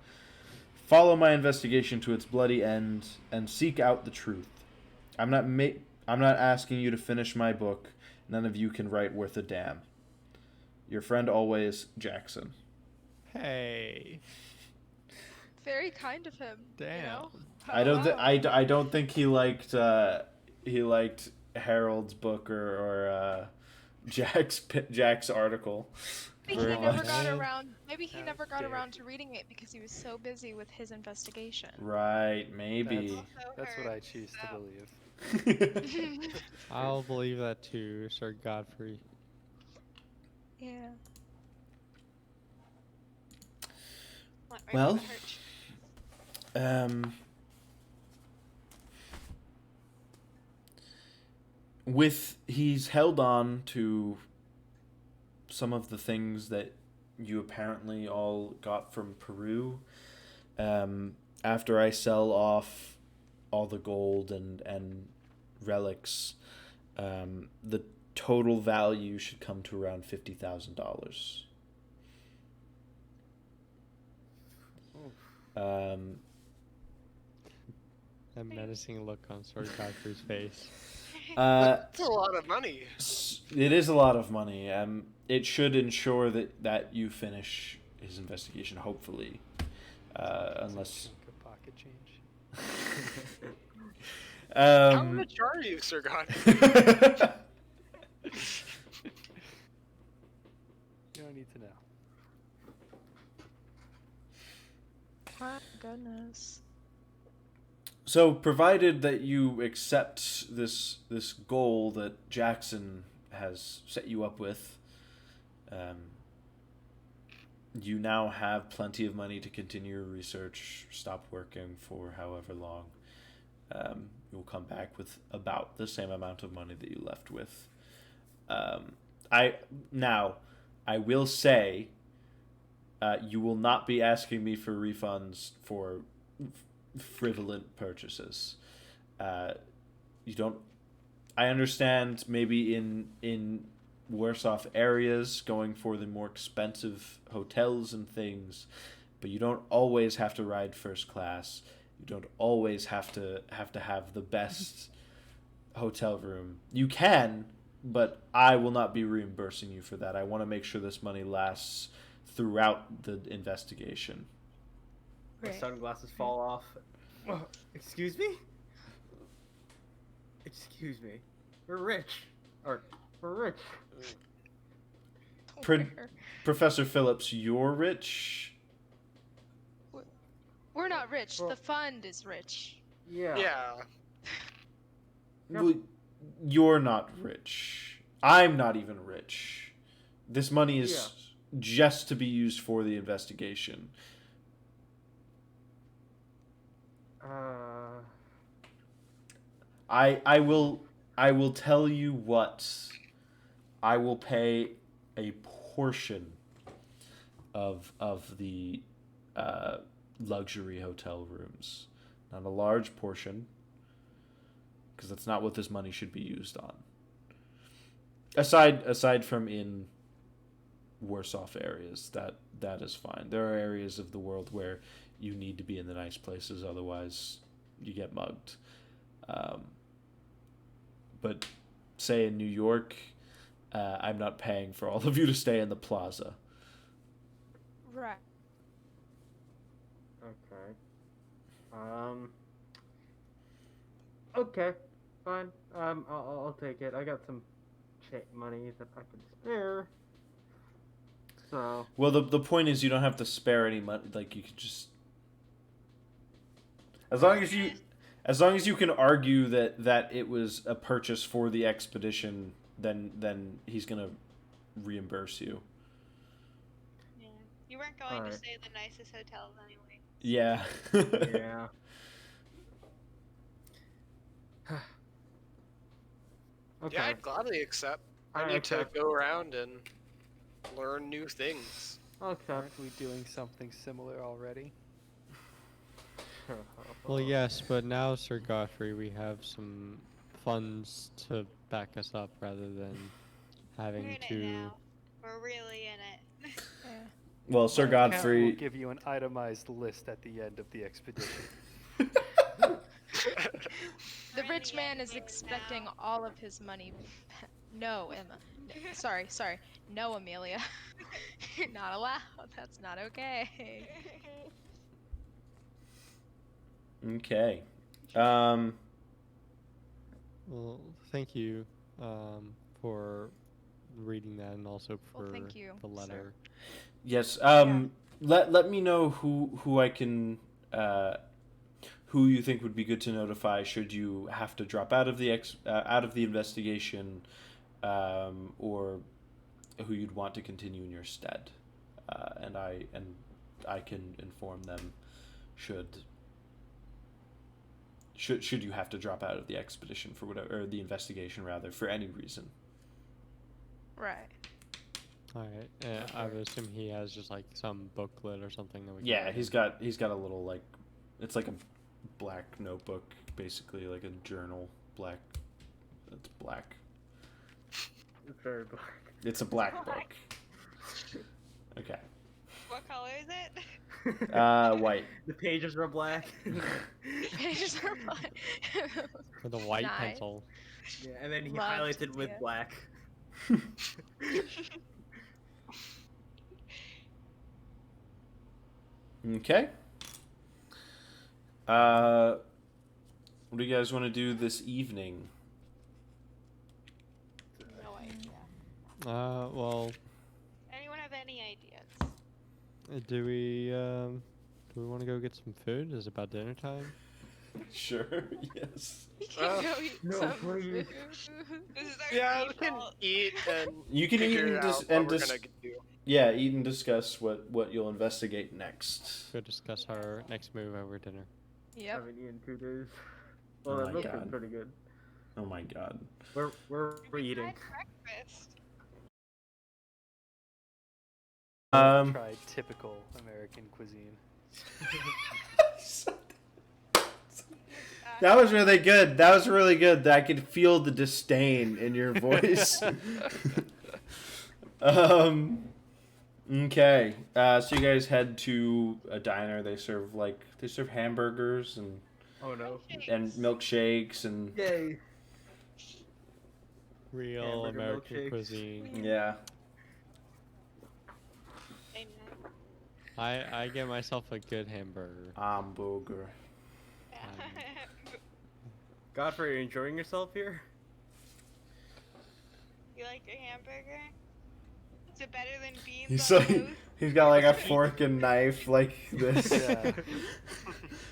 Follow my investigation to its bloody end and seek out the truth. I'm not asking you to finish my book. None of you can write worth a damn. Your friend always, Jackson. Hey. Very kind of him. Damn. You know? I don't think he liked Harold's book or Jack's article. Maybe very he never much. got around. Maybe he How never got dare around to reading it because he was so busy with his investigation. Right, maybe. Also That's what I hurts, choose so- to believe. I'll believe that too, Sir Godfrey. Yeah. Went right Well, to the heart. He's held on to some of the things that you apparently all got from Peru. After I sell off all the gold and relics, the total value should come to around $50,000. That menacing look on Sir Godfrey's face. That's a lot of money. It is a lot of money. It should ensure that you finish his investigation, hopefully. Unless... Chunk of pocket change. How rich are you, Sir God? You don't need to know. My goodness. So, provided that you accept this goal that Jackson has set you up with, you now have plenty of money to continue your research, stop working for however long. You'll come back with about the same amount of money that you left with. I will say, you will not be asking me for refunds for frivolent purchases. You don't. I understand maybe in worse off areas going for the more expensive hotels and things, but you don't always have to ride first class. You don't always have to have the best hotel room. You can, but I will not be reimbursing you for that. I want to make sure this money lasts throughout the investigation. My Right. sunglasses fall off. Excuse me? Excuse me. We're rich. Or, we're rich. Where? Professor Phillips, you're rich? We're not rich. Well- The fund is rich. Yeah. Yeah. Yep. Well, you're not rich. I'm not even rich. This money is just to be used for the investigation. I will tell you what. I will pay a portion of the luxury hotel rooms. Not a large portion, because that's not what this money should be used on. Aside from in worse off areas, that is fine. There are areas of the world where you need to be in the nice places, otherwise you get mugged. But say in New York, I'm not paying for all of you to stay in the plaza. Right. Okay. Okay. Fine. I'll take it. I got some money that I can spare. So. Well, the point is you don't have to spare any money. Like, you could just, as long as you can argue that it was a purchase for the expedition, then he's gonna reimburse you. Yeah. You weren't going to Alright. stay at the nicest hotels anyway. Yeah. Yeah. Okay. Yeah, I'd gladly accept. I I need to accept. go around and learn new things. I'll accept. Aren't we doing something similar already? Well, yes, but now, Sir Godfrey, we have some funds to back us up rather than We're having in it to. now. We're really in it. Yeah. Well, Sir We'll Godfrey. give you an itemized list at the end of the expedition. The We're in rich the man end is game expecting now. all of his money. No, Emma. Sorry. No, Amelia. You're not allowed. That's not okay. Okay. Well, thank you for reading that and also for Well, thank you, the sir. letter. Yes. Yeah. Let me know who I can who you think would be good to notify should you have to drop out of the investigation, or who you'd want to continue in your stead, and I can inform them should you have to drop out of the expedition for whatever, or the investigation rather, for any reason. Right. Alright, I would assume he has just like some booklet or something that we can Yeah, write he's in. got a little, like, it's like a black notebook, basically like a journal. It's black. It's very black. It's a black Black. book. Okay. What color is it? White. The pages are black. Pages are black. With a white Nice. pencil. Yeah, and then he Love highlights to it see with it. black. Okay. What do you guys want to do this evening? No idea. Well, Anyone have any ideas? do we want to go get some food? Is it about dinner time? Sure. Yes. You can go eat no, some please. food. This is our Yeah, we can default. eat and You can eat figure and out what we're gonna do. yeah, eat and discuss what you'll investigate next. Go discuss our next move over dinner. Yep. Haven't eaten 2 days. Well, Oh that my milk is God. pretty good. Oh my god. We're We eating. had breakfast. Try typical American cuisine. That was really good. That was really good. I could feel the disdain in your voice. Okay. So you guys head to a diner. They serve hamburgers and Oh no. milkshakes and Yay. Real Hamburger American milkshakes. cuisine. Yeah. Amen. I get myself a good hamburger. Hamburger. Godfrey, are you enjoying yourself here? You like your hamburger? Is it better than beans He's on like, toast? he's got like a fork and knife like this. Yeah.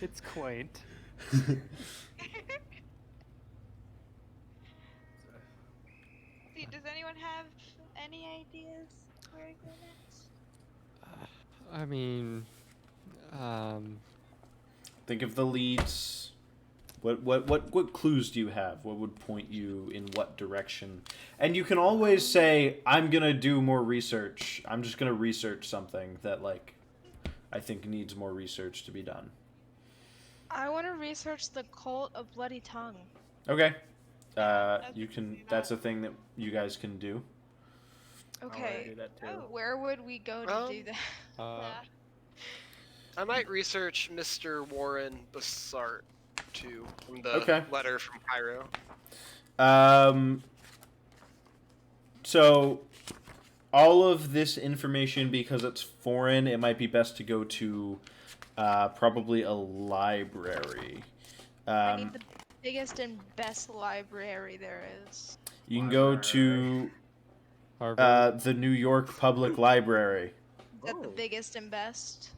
It's quaint. See, does anyone have any ideas where to go next? I mean, Think of the leads. What clues do you have? What would point you in what direction? And you can always say, I'm gonna do more research. I'm just gonna research something that like I think needs more research to be done. I want to research the cult of Bloody Tongue. Okay. That's You can. easy, That's a that- thing that you guys can do. I wanna Okay. do that too. Oh. Where would we go to do that? Yeah. I might research Mr. Warren Bassart too, from the Okay. letter from Cairo. So all of this information, because it's foreign, it might be best to go to probably a library. I need the biggest and best library there is. You can go to Harvard. the New York Public Library Is that the Oh. biggest and best?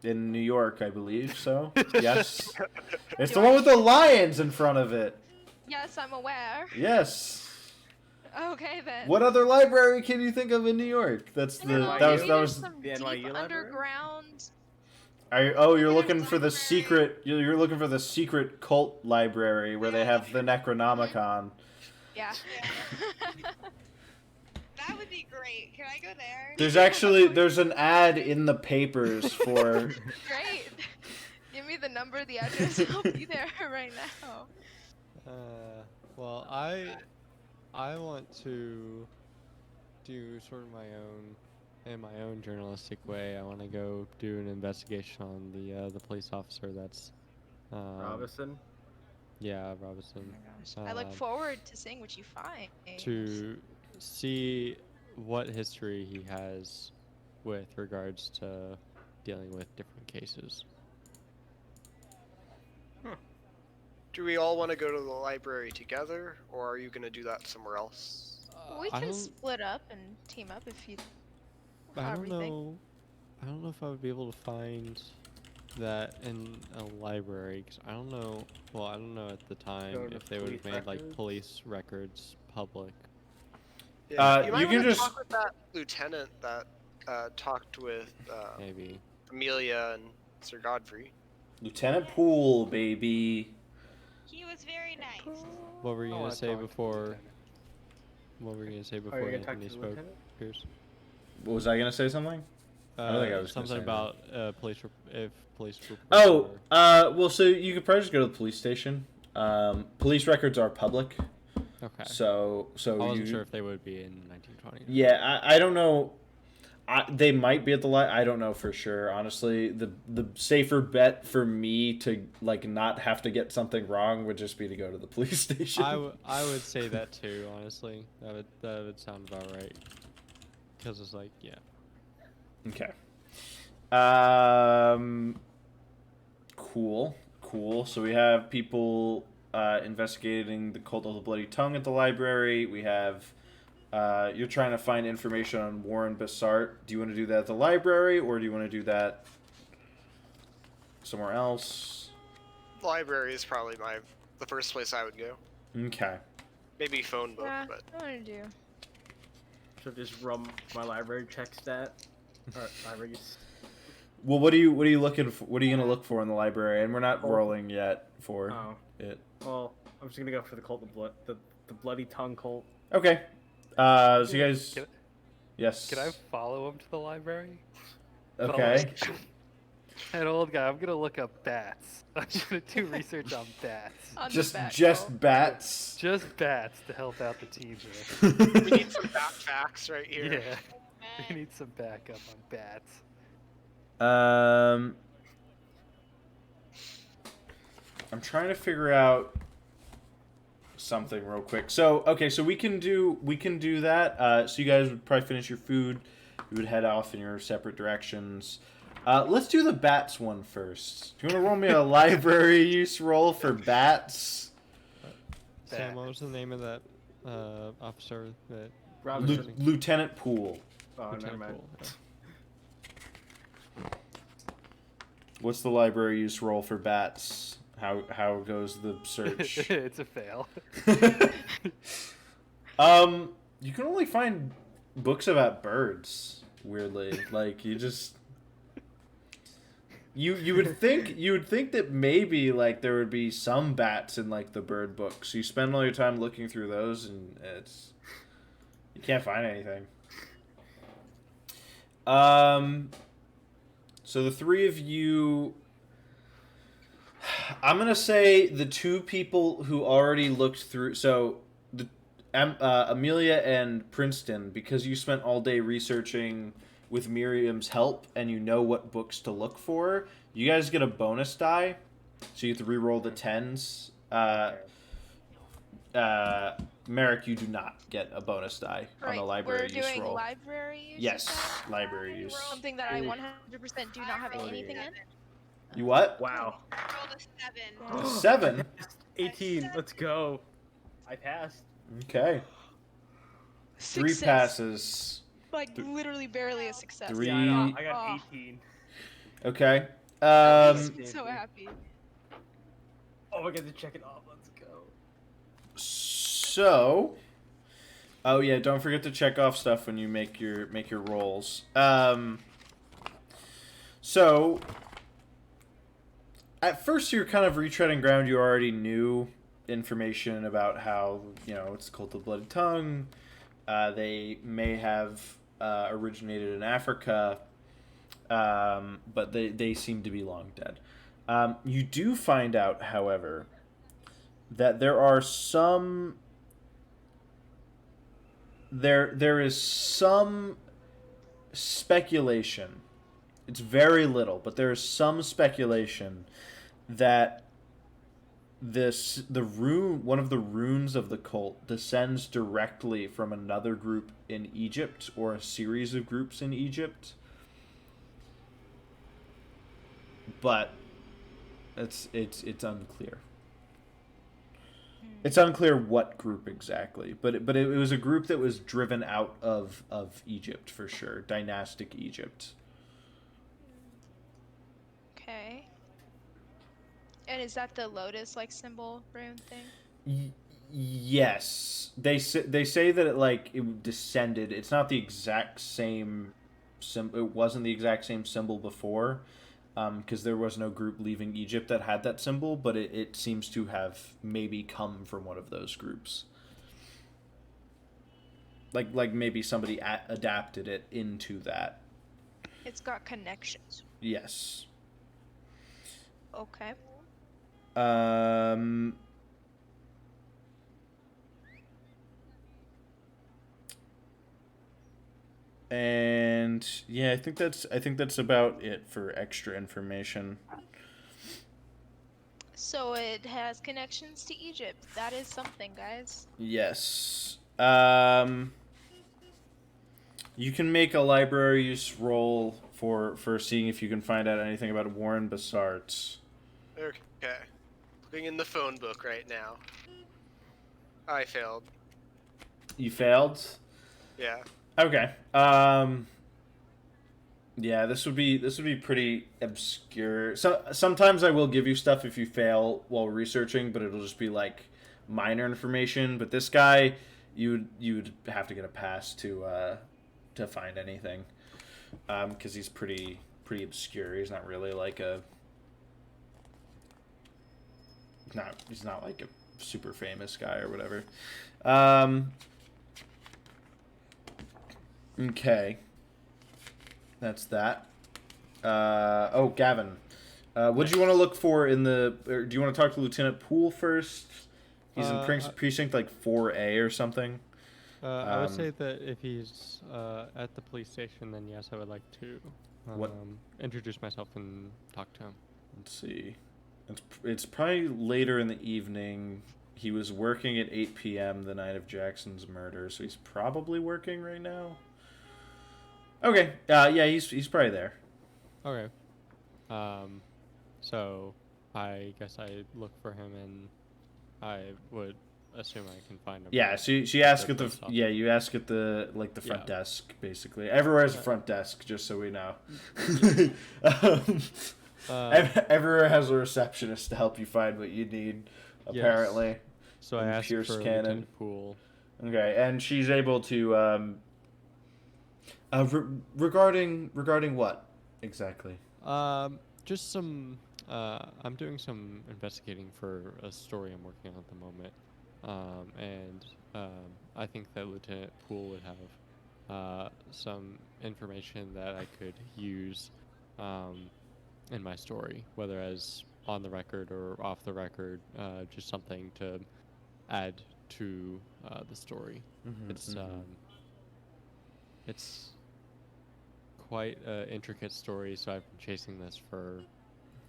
in New York, I believe. So yes, it's the Do I- one with the lions in front of it. Yes, I'm aware. Yes. Okay then. What other library can you think of in New York? That's I the don't know, that was maybe that there's was. some The deep NYU library? underground. You're Maybe looking there's for the library. secret. You're looking for the secret cult library where they have the Necronomicon. Yeah. That would be great. Can I go there? There's an ad in the papers for. Great. Give me the number, the address. I'll be there right now. Well, I want to do sort of in my own journalistic way. I want to go do an investigation on the police officer that's Robinson. Yeah, Robinson. I look Um, forward to seeing what you find. To see what history he has with regards to dealing with different cases. Do we all want to go to the library together, or are you going to do that somewhere else? We I can don't- split up and team up if you. I however don't you think. know. I don't know if I would be able to find that in a library, 'cause I don't know. Well, I don't know at the time Go to if they would have police made like records? police records public. Yeah, you might you can want to just- talk with that lieutenant that talked with Maybe. Amelia and Sir Godfrey. Lieutenant Poole, baby. He was very nice. What were you I gonna wanna say talk to the before? lieutenant. What were you gonna say Are before you gonna talk Anthony to the spoke? lieutenant? Pierce. What was I gonna say? Something? I don't think I was gonna something say about if police reports. Oh, were- well, so you could probably just go to the police station. Police records are public, okay. so I wasn't you. sure if they would be in 1920. Yeah, I don't know. They might be at the I don't know for sure. Honestly, the safer bet for me to like not have to get something wrong would just be to go to the police station. I would say that too. Honestly, that would sound about right. Because it's like, yeah. Okay. Cool. So we have people investigating the cult of the Bloody Tongue at the library. We have you're trying to find information on Warren Bassart. Do you want to do that at the library, or do you want to do that somewhere else? Library is probably the first place I would go. Okay. Maybe phone book, Yeah, but I want to do. So just run my library check stat. Or libraries. Well, what are you looking for? What are you gonna look for in the library? And we're not rolling yet for Oh. it. Well, I'm just gonna go for the cult of blood, the bloody tongue cult. Okay. So you guys. Can, Yes. can I follow him to the library? Okay. That old guy, I'm gonna look up bats. I'm gonna do research on bats. On the Just back just row. bats. Just bats to help out the team here. we need some bat facts right here. Yeah, we Man. need some backup on bats. I'm trying to figure out something real quick. So okay, so we can do that. So you guys would probably finish your food. You would head off in your separate directions. Let's do the bats one first. Do you want to roll me a library use roll for bats? Sam, what was the name of that officer that? Lieutenant Poole. Oh, never Lieutenant mind. Poole, yeah. What's the library use roll for bats? How goes the search? It's a fail. You can only find books about birds. Weirdly, like you would think that maybe like there would be some bats in like the bird books. You spend all your time looking through those, and you can't find anything. So the three of you, I'm gonna say the two people who already looked through. So the Amelia and Princeton, because you spent all day researching with Miriam's help, and you know what books to look for. You guys get a bonus die, so you have to re-roll the 10s. Merrick, you do not get a bonus die on the library use We're doing roll. library use? Yes, library use. Something that I 100% do not have anything in? You what? Wow. Rolled a 7. 7? 18. Let's go. I passed. Okay. 3 Success. passes. Like, literally barely a success. 3. Yeah, I know. I Oh. got 18. Okay. I'm so happy. Oh, I get to check it off. Let's go. So, oh yeah, don't forget to check off stuff when you make your rolls. So at first you're kind of retreading ground you already knew information about how, it's the cult of the bloody tongue. They may have originated in Africa, but they seem to be long dead. You do find out, however, that there are some... There is some speculation. It's very little, but there is some speculation that one of the runes of the cult descends directly from another group in Egypt, or a series of groups in Egypt. But it's unclear. It's unclear what group exactly, but it was a group that was driven out of Egypt for sure, dynastic Egypt. Okay. And is that the lotus symbol rune thing? Yes, they say that it descended. It's not the exact same symbol. It wasn't the exact same symbol before, because there was no group leaving Egypt that had that symbol, but it seems to have maybe come from one of those groups. Like maybe somebody adapted it into that. It's got connections. Yes. Okay. And yeah, I think that's about it for extra information. So it has connections to Egypt. That is something, guys. Yes. You can make a library use roll for seeing if you can find out anything about Warren Bassart. Okay. Looking in the phone book right now. I failed. You failed? Yeah. Okay. Yeah, this would be pretty obscure. So sometimes I will give you stuff if you fail while researching, but it'll just be minor information. But this guy, you'd have to get a pass to find anything, because he's pretty obscure. He's not really he's not like a super famous guy or whatever. Okay. That's that. Gavin. What do you want to look for or do you want to talk to Lieutenant Poole first? He's in precinct 4A or something. I would say that if he's at the police station, then yes, I would like to introduce myself and talk to him. Let's see. It's probably later in the evening. He was working at 8 p.m. the night of Jackson's murder, so he's probably working right now. Okay. Yeah, he's probably there. Okay. So I guess I look for him, and I would assume I can find him. Yeah. at So you ask the at the post office. you ask at the front Yeah. desk basically. Everywhere has a front desk, just so we know. Everywhere has a receptionist to help you find what you need. Apparently. Yes. So I And asked Pierce for Cannon. Lieutenant Poole. Okay, and she's able to regarding what exactly? Just some. I'm doing some investigating for a story I'm working on at the moment, and I think that Lieutenant Poole would have some information that I could use in my story, whether as on the record or off the record, just something to add to the story. It's quite an intricate story, so I've been chasing this for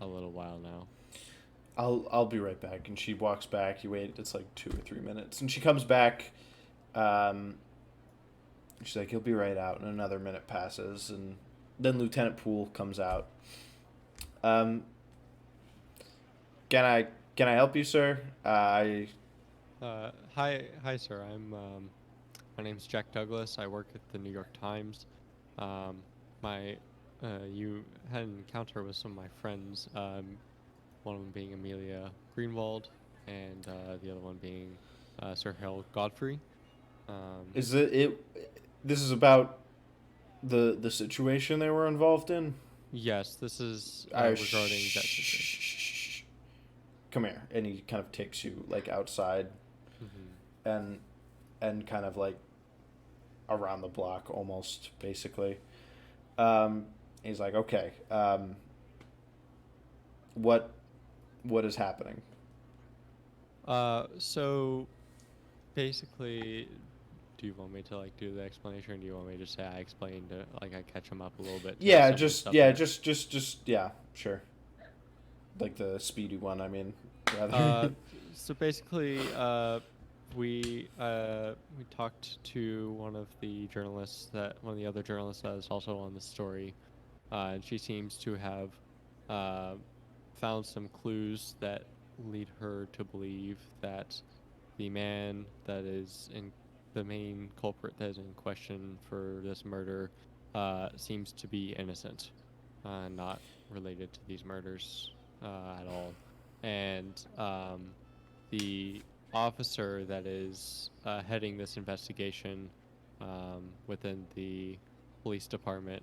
a little while now. I'll be right back. And she walks back. You wait. It's like 2 or 3 minutes, and she comes back. She's like, "He'll be right out." And another minute passes, and then Lieutenant Poole comes out. Can I help you, sir? Hi, sir. My name's Jack Douglas. I work at the New York Times. You had an encounter with some of my friends. One of them being Amelia Greenwald, and the other one being Sir Harold Godfrey. Is it? This is about the situation they were involved in. Yes, this is regarding that situation. Come here, and he kind of takes you like outside, and kind of like around the block almost, basically. He's like, okay, what is happening? So basically, do you want me to like do the explanation, or do you want me to just say I explained it, like I catch him up a little bit? Yeah, sure. Like the speedy one, I mean, rather. So basically, we talked to one of the other journalists that is also on the story, and she seems to have found some clues that lead her to believe that the man that is the main culprit that is in question for this murder seems to be innocent, not related to these murders at all. And the officer that is heading this investigation within the police department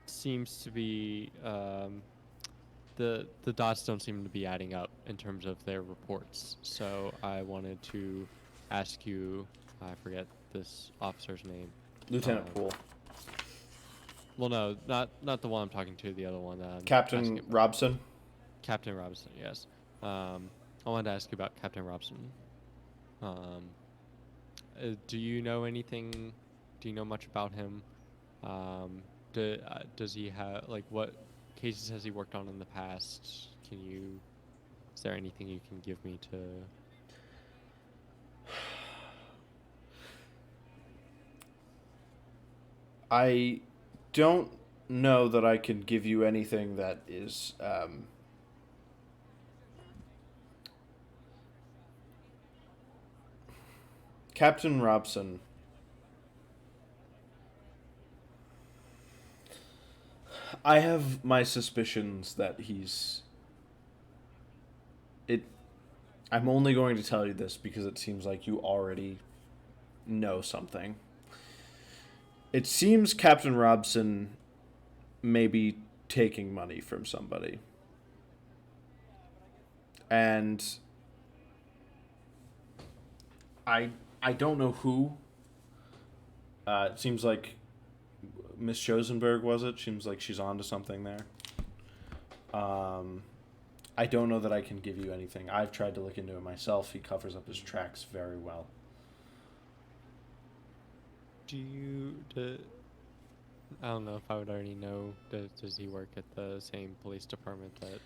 seems to be the dots don't seem to be adding up in terms of their reports. So I wanted to ask you, I forget this officer's name. Lieutenant Poole. Well, no, not the one I'm talking to. The other one. Captain Robson. Captain Robson, yes. I wanted to ask you about Captain Robson. Do you know anything? Do you know much about him? Does he have what cases has he worked on in the past? Is there anything you can give me to? I don't know that I can give you anything that is Captain Robson. I have my suspicions that I'm only going to tell you this because it seems like you already know something. It seems Captain Robson may be taking money from somebody. And I don't know who. It seems like Miss Chosenberg, was it? Seems like she's on to something there. I don't know that I can give you anything. I've tried to look into it myself. He covers up his tracks very well. I don't know if I would already know. Does he work at the same police department that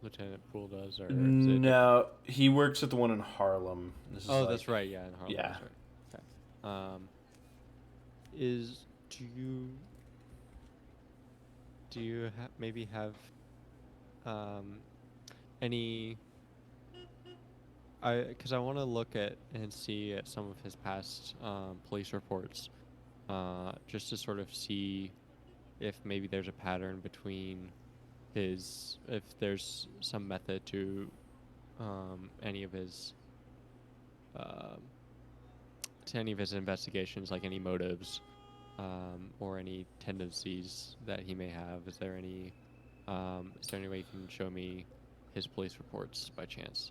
Lieutenant Poole does, or is it No, he works at the one in Harlem. This is Oh, like, that's right. Yeah, in Harlem. yeah. That's right. Okay. Is do you maybe have any? Because I want to look at and see at some of his past police reports, just to sort of see if maybe there's a pattern between if there's some method to any of his um, to any of his investigations, like any motives or any tendencies that he may have. Is there any way you can show me his police reports by chance?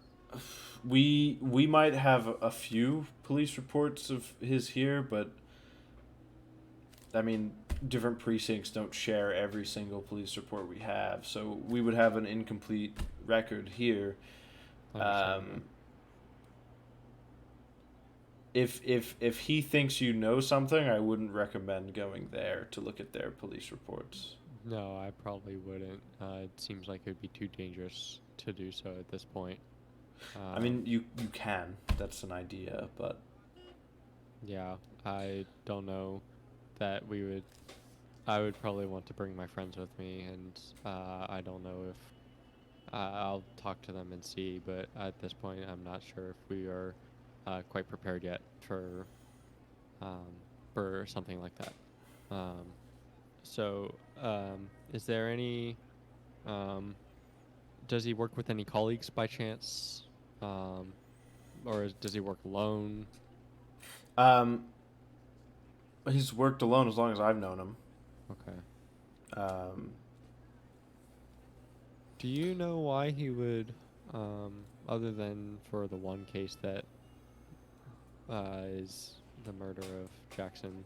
we might have a few police reports of his here, but I mean, different precincts don't share every single police report we have, so we would have an incomplete record here. Understandable. If he thinks you know something, I wouldn't recommend going there to look at their police reports. No, I probably wouldn't. It seems like it would be too dangerous to do so at this point. I mean, you can. That's an idea, but Yeah, I don't know that I would probably want to bring my friends with me, and I don't know if I'll talk to them and see, but at this point, I'm not sure if we are quite prepared yet for something like that. So, is there any? Does he work with any colleagues by chance, or does he work alone? he's worked alone as long as I've known him. Okay. Do you know why he would, other than for the one case that is the murder of Jackson,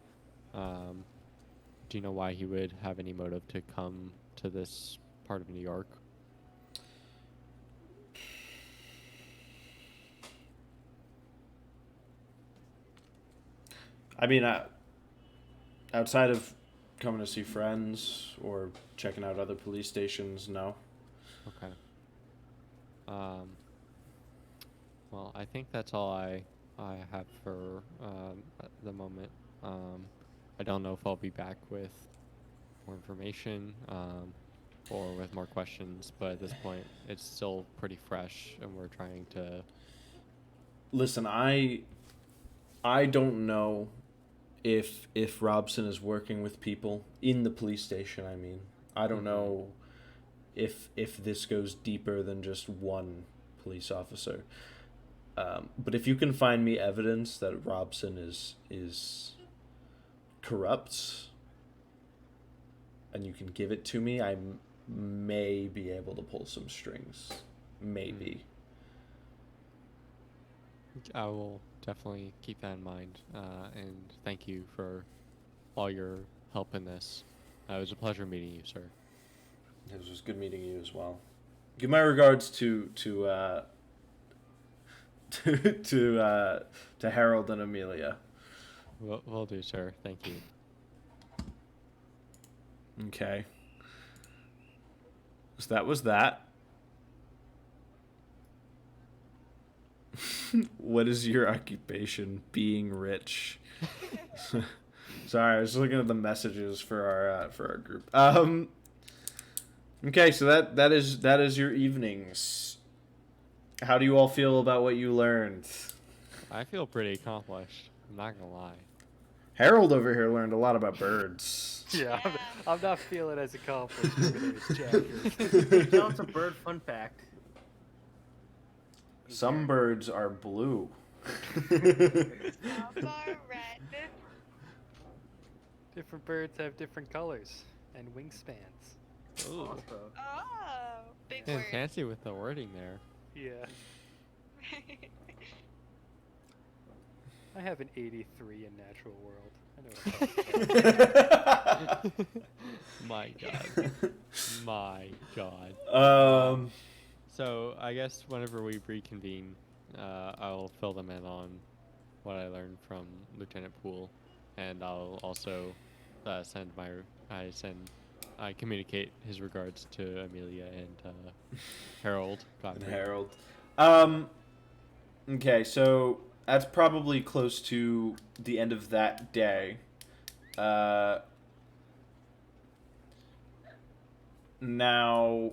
do you know why he would have any motive to come to this part of New York? I mean, outside of coming to see friends or checking out other police stations, no. Okay. Well, I think that's all I have for at the moment. I don't know if I'll be back with more information or with more questions, but at this point, it's still pretty fresh, and we're trying to. Listen, I don't know if Robson is working with people in the police station. I mean, I don't know if this goes deeper than just one police officer. But if you can find me evidence that Robson is corrupt, and you can give it to me, I may be able to pull some strings. Maybe. I will definitely keep that in mind, and thank you for all your help in this. It was a pleasure meeting you, sir. It was good meeting you as well. Give my regards to Harold and Amelia. Will do, sir. Thank you. Okay. So that was that. What is your occupation? Being rich. Sorry, I was looking at the messages for our group. Okay, so that is your evenings. How do you all feel about what you learned? I feel pretty accomplished. I'm not gonna lie. Harold over here learned a lot about birds. Yeah, Yeah. I'm not feeling as accomplished over there as Jack. Tell us a bird fun fact. Some birds are blue. Some are red. Different birds have different colors and wingspans. Ooh. Also, Oh, big Getting word. fancy with the wording there. Yeah. I have an 83 in natural world. I know what I'm talking about. My God. My God. So I guess whenever we reconvene, I'll fill them in on what I learned from Lieutenant Poole, and I'll also send I communicate his regards to Amelia and Harold Godfrey. Harold. Okay, so that's probably close to the end of that day. Now,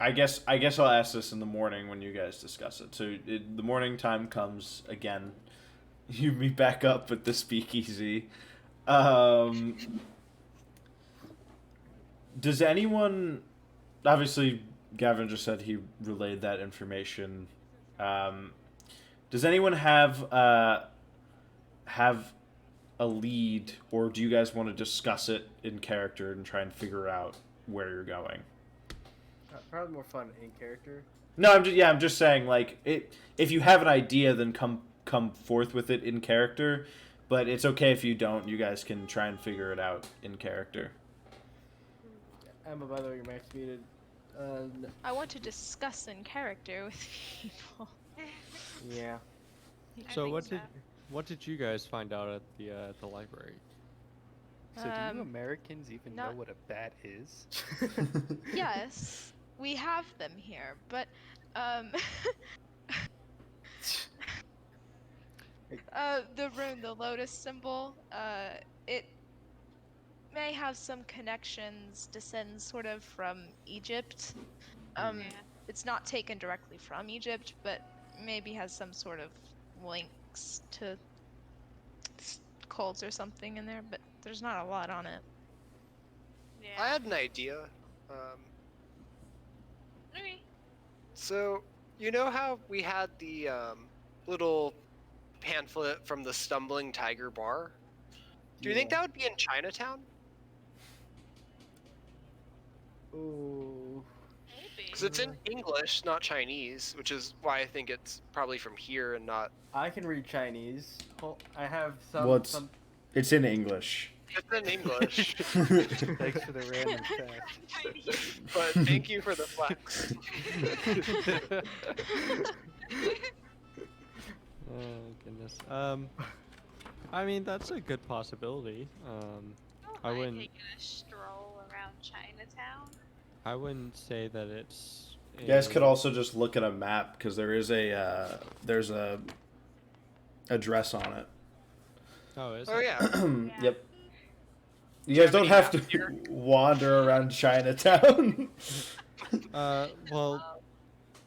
I guess I'll ask this in the morning when you guys discuss it. So the morning time comes again. You meet back up at the speakeasy. Does anyone? Obviously, Gavin just said he relayed that information. Does anyone have a lead, or do you guys want to discuss it in character and try and figure out where you're going? Probably more fun in character. No, I'm just saying, like, if you have an idea, then come forth with it in character. But it's okay if you don't. You guys can try and figure it out in character. Emma, by the way, you're max muted. I want to discuss in character with people. Yeah. So what did you guys find out at the library? So do you Americans even know what a bat is? Yes, we have them here, but the rune, the lotus symbol, it may have some connections, descends sort of from Egypt. It's not taken directly from Egypt, but maybe has some sort of links to cults or something in there, but there's not a lot on it. I had an idea. Okay. So, you know how we had the little pamphlet from the Stumbling Tiger Bar? Do you think that would be in Chinatown? Ooh. Maybe. Because it's in English, not Chinese, which is why I think it's probably from here and not... I can read Chinese. I have some. Well, it's in English. It's in English. Thanks for the random fact. But thank you for the flex. Oh goodness. I mean that's a good possibility. I wouldn't. Taking a stroll around Chinatown. I wouldn't say that it's. You guys could also just look at a map because there is there's a address on it. Oh, is Oh it? yeah. Yep. You guys don't have to map here? wander around Chinatown. Well,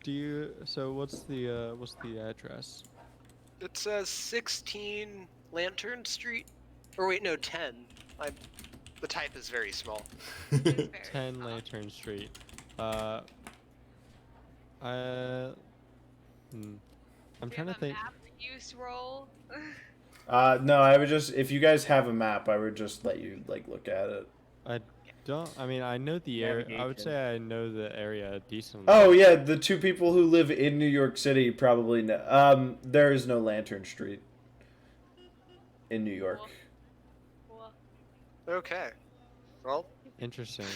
do you? So what's the address? It says 16 Lantern Street. Or wait, no, 10. The type is very small. 10 Lantern Street. I'm trying to think. Map use roll. No, I would just, if you guys have a map, I would just let you like look at it. I mean, I know the area. I would say I know the area decently. Oh yeah, the two people who live in New York City probably know. There is no Lantern Street in New York. Cool. Okay. Well, Interesting.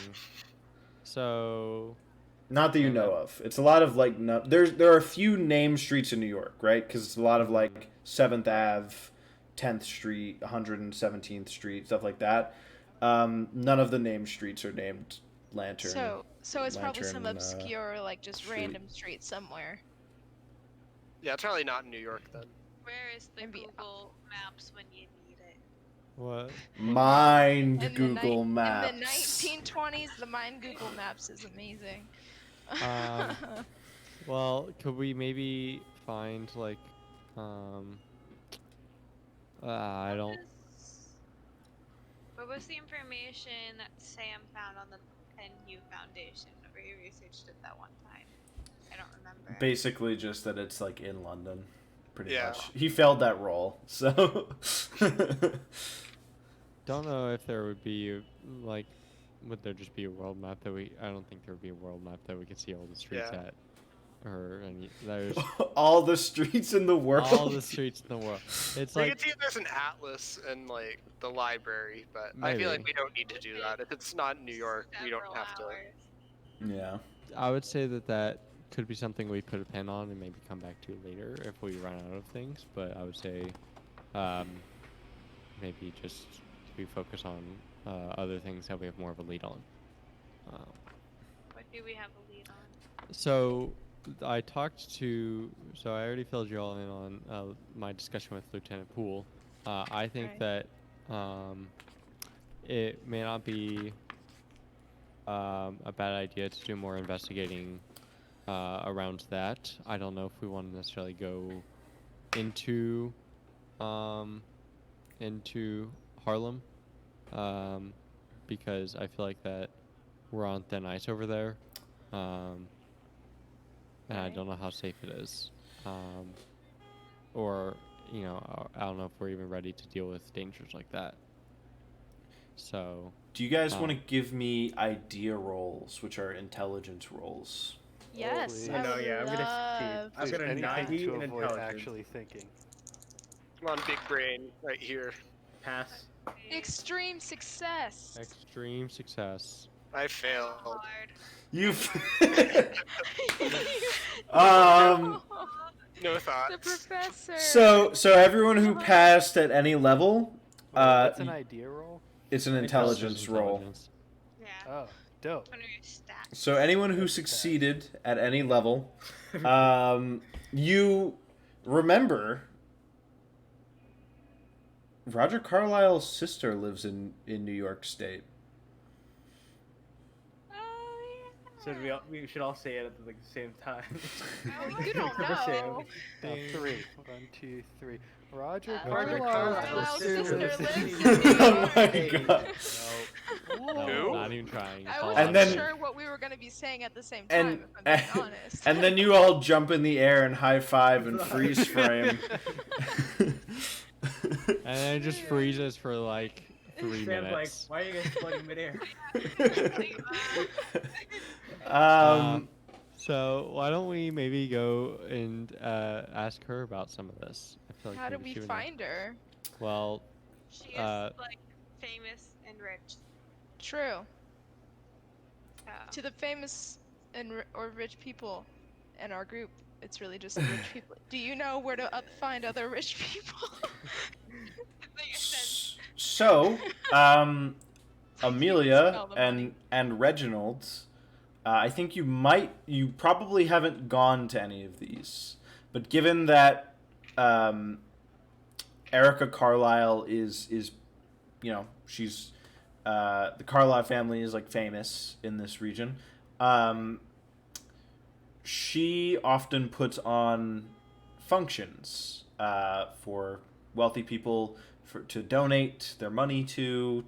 So. Not that you know of. It's a lot of like no. There are a few named streets in New York, right? Because it's a lot of like 7th Ave, 10th Street, 117th Street, stuff like that. None of the named streets are named Lantern. So it's probably some Lantern, obscure, like just street. random street somewhere. yeah, it's probably not in New York then. Where is the Maybe- Google Maps when you need it? What? Mind In the Google Maps. In the 1920s, the Mind Google Maps is amazing. Well, could we maybe find like, I don't. What was the information that Sam found on the NU Foundation where he researched it that one time? I don't remember. Basically, just that it's like in London, pretty Yeah. much. He failed that role, so. Don't know if there would be like, would there just be a world map that we? I don't think there would be a world map that we could see all the streets Yeah. at, or any. There's All the streets in the world. all the streets in the world. It's We like could see if there's an atlas in like the library, but I feel like Maybe. we don't need to do that. If it's not in New York, we don't Several have to. hours. Yeah. I would say that could be something we put a pin on and maybe come back to later if we run out of things. But I would say, maybe just we focus on other things that we have more of a lead on. What do we have a lead on? So I already filled you all in on my discussion with Lieutenant Poole. I think Right. that it may not be a bad idea to do more investigating around that. I don't know if we want to necessarily go into Harlem, because I feel like that we're on thin ice over there, and I don't know how safe it is, or I don't know if we're even ready to deal with dangers like that. So, Do you guys want to give me idea rolls, which are intelligence rolls? Yes, please. I No, would yeah, I'm gonna love I've got a Anything 90 to in avoid intelligence. actually thinking. I'm on big brain right here. Pass. extreme success. extreme success. I failed. Hard. You've. No, No the thoughts. professor. So everyone who passed at any level, Wait, what's an idea roll? it's an intelligence roll. Intelligence. Yeah. Oh, dope. What are your stats? So anyone who succeeded at any level, you remember Roger Carlyle's sister lives in New York State. Oh, So we should all say it at the same time. Well, you don't Except for Sam. know. Three. 1, 2, 3. Roger Roger Carlyle's Carlyle's sister sister lives lives in in New New Oh York. my Hey. god. No, Who? not even trying. It's I all wasn't And then- sure what we were going to be saying at the same And- time, if I'm being honest. And then you all jump in the air and high five and freeze frame. And then it just freezes for like 3 Sam's like, minutes. why are you guys floating midair? So why don't we maybe go and ask her about some of this? I feel like How did maybe we she would know. find her? Well, She is like famous and rich. True. So. To the famous and or rich people in our group, it's really just rich people. Do you know where to find other rich people? So, Amelia Smell the money. and Reginald, I think you probably haven't gone to any of these, but given that Erica Carlisle is she's the Carlisle family is like famous in this region. She often puts on functions for wealthy people to donate their money to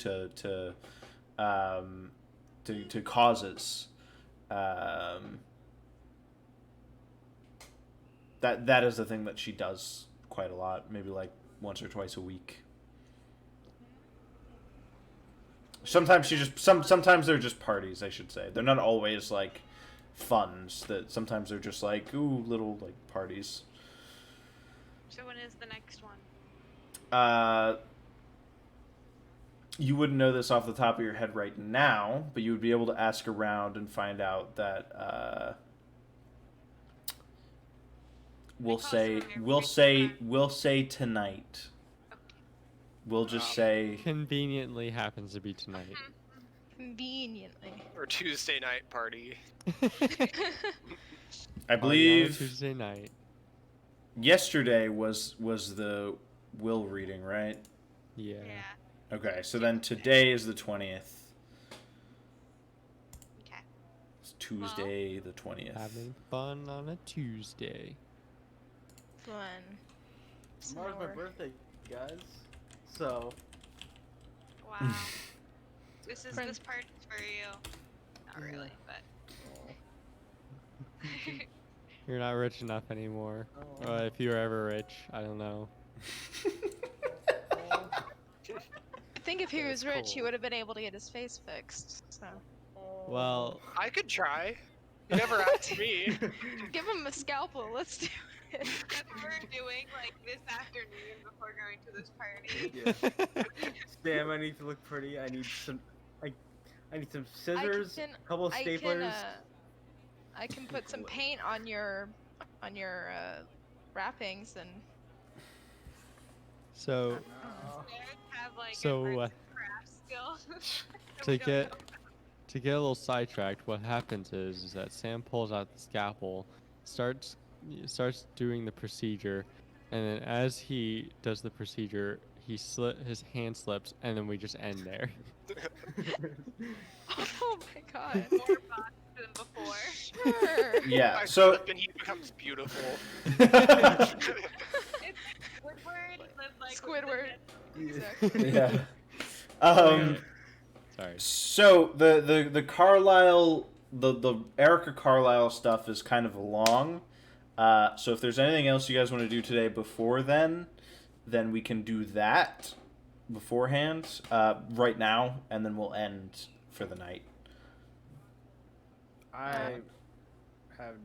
causes. That is the thing that she does quite a lot, maybe like once or twice a week. Sometimes sometimes they're just parties, I should say. They're not always like funds. That sometimes they're just like little like parties. So when is the next one? You wouldn't know this off the top of your head right now, but you would be able to ask around and find out that we'll say tonight. We'll just say conveniently happens to be tonight. Conveniently. Or Tuesday night party. I On believe Tuesday night. yesterday was the will reading, right? Yeah. Yeah. Okay, so then today is the 20th. Okay. It's Tuesday the 20th. Having fun on a Tuesday. Fun. Tomorrow's my Snore. birthday, guys. So. Wow. This Prin- part's for you. Not really, but. You're not rich enough anymore. Oh. If you were ever rich, I don't know. I think if he was That's rich, he cool. would have been able to get his face fixed. So Well, I could try. You never asked me. give him a scalpel. Let's do it. That's what we're doing, like, this afternoon before going to this party. Sam, I need to look pretty. I need some scissors, can- a couple of I staplers. I can put some paint on your wrappings and so Have, like, So, an arts and We don't know. To get a little sidetracked, what happens is that Sam pulls out the scalpel, starts doing the procedure, and then as he does the procedure, his hand slips, and then we just end there. Oh my god. More bots than before. Sure. Yeah. I So. slip and he becomes beautiful. It's Squidward live like Squidward. with Exactly. Yeah. Sorry. So the Carlisle the Erica Carlisle stuff is kind of long. So if there's anything else you guys want to do today before then we can do that beforehand right now, and then we'll end for the night. I have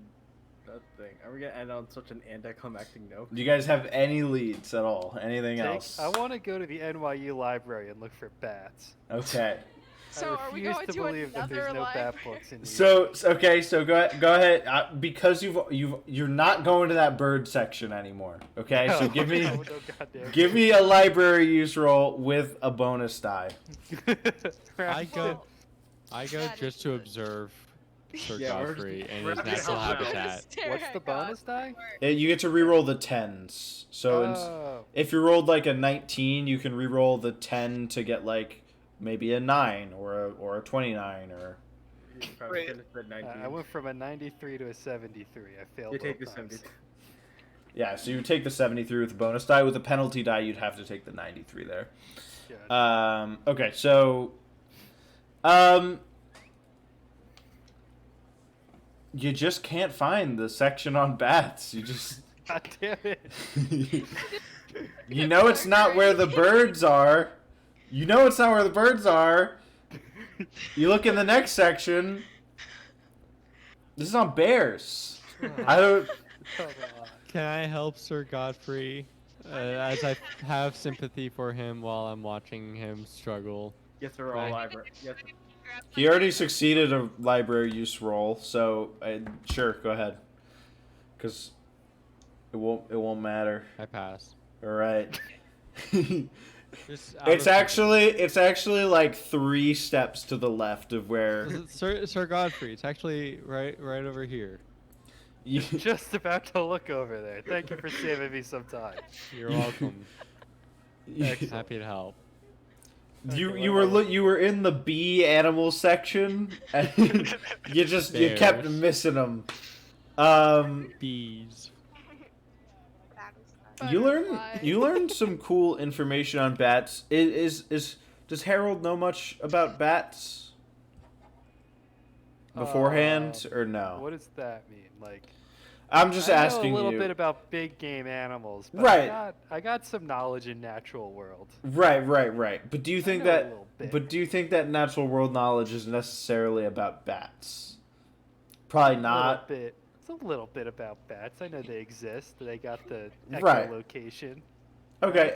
nothing. Are we gonna end on such an anticlimactic note? Do you guys have any leads at all? Anything else? I want to go to the NYU library and look for bats. Okay. So I are we refuse going to to believe that there's another no bat library? books in New York. So okay, so go ahead because you're not going to that bird section anymore. Okay, so give me No, goddamn give me a library use roll with a bonus die. I go That just is to good. observe Sir Yeah, we're Godfrey just- and we're his just natural helping out. habitat. Stare What's at the God. bonus die? You get to re-roll the 10s. So Oh. if you rolled like a 19, you can re-roll the 10 to get like maybe a 9 or a 29 or. You probably Wait. finished at 19. I went from a 93 to a 73. I failed You take the both times. 70. Yeah, so you take the 73 with the bonus die. With the penalty die, you'd have to take the 93 there. Yeah. Okay, so you just can't find the section on bats. You just God damn it. you know it's not where the birds are. You know it's not where the birds are. You look in the next section. This is on bears. I don't. Come on. Can I help Sir Godfrey, as I have sympathy for him while I'm watching him struggle? Yes, they're all Right. library. Yes. He already succeeded a library use roll, so sure, go ahead. Cause it won't matter. I pass. All right. Just out of It's actually like 3 steps to the left of where sympathy. Sir Godfrey, it's actually right over here. you, Just about to look over there. Thank you for saving me some time. You're welcome. Excellent. Happy to help. you were in the bee animal section and you kept Bears. missing them. Bees. That is fun. Butterfly. You learned some cool information on bats. Does Harold know much about bats beforehand or no? What does that mean? Like, I'm just I asking know a little you. bit about big game animals, but Right. I got some knowledge in natural world. Right. But do you think know a that? little bit. But do you think that natural world knowledge is necessarily about bats? Probably not. It's a little bit about bats. I know they exist. They got the Right. echolocation. Okay.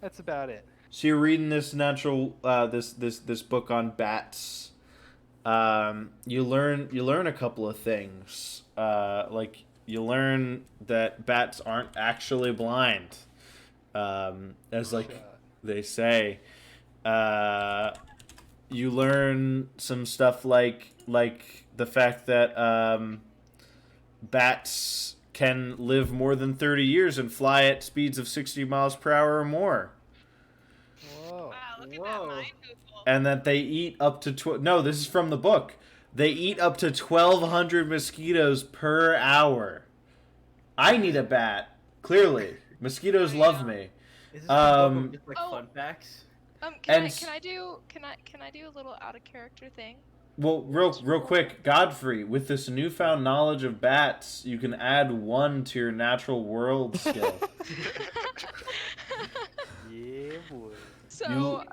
That's about it. So you're reading this natural this book on bats. You learn a couple of things. Like you learn that bats aren't actually blind, as like they say. You learn some stuff like the fact that bats can live more than 30 years and fly at speeds of 60 miles per hour or more. Whoa. Wow, look at Whoa. that mind Google. And that they eat up to no, this is from the book. They eat up to 1,200 mosquitoes per hour. I need a bat. Clearly, mosquitoes love me. Is this just like Oh. fun facts? And Can I do a little out of character thing? Well, real quick, Godfrey, with this newfound knowledge of bats, you can add 1 to your natural world skill. Yeah, boy. So, You-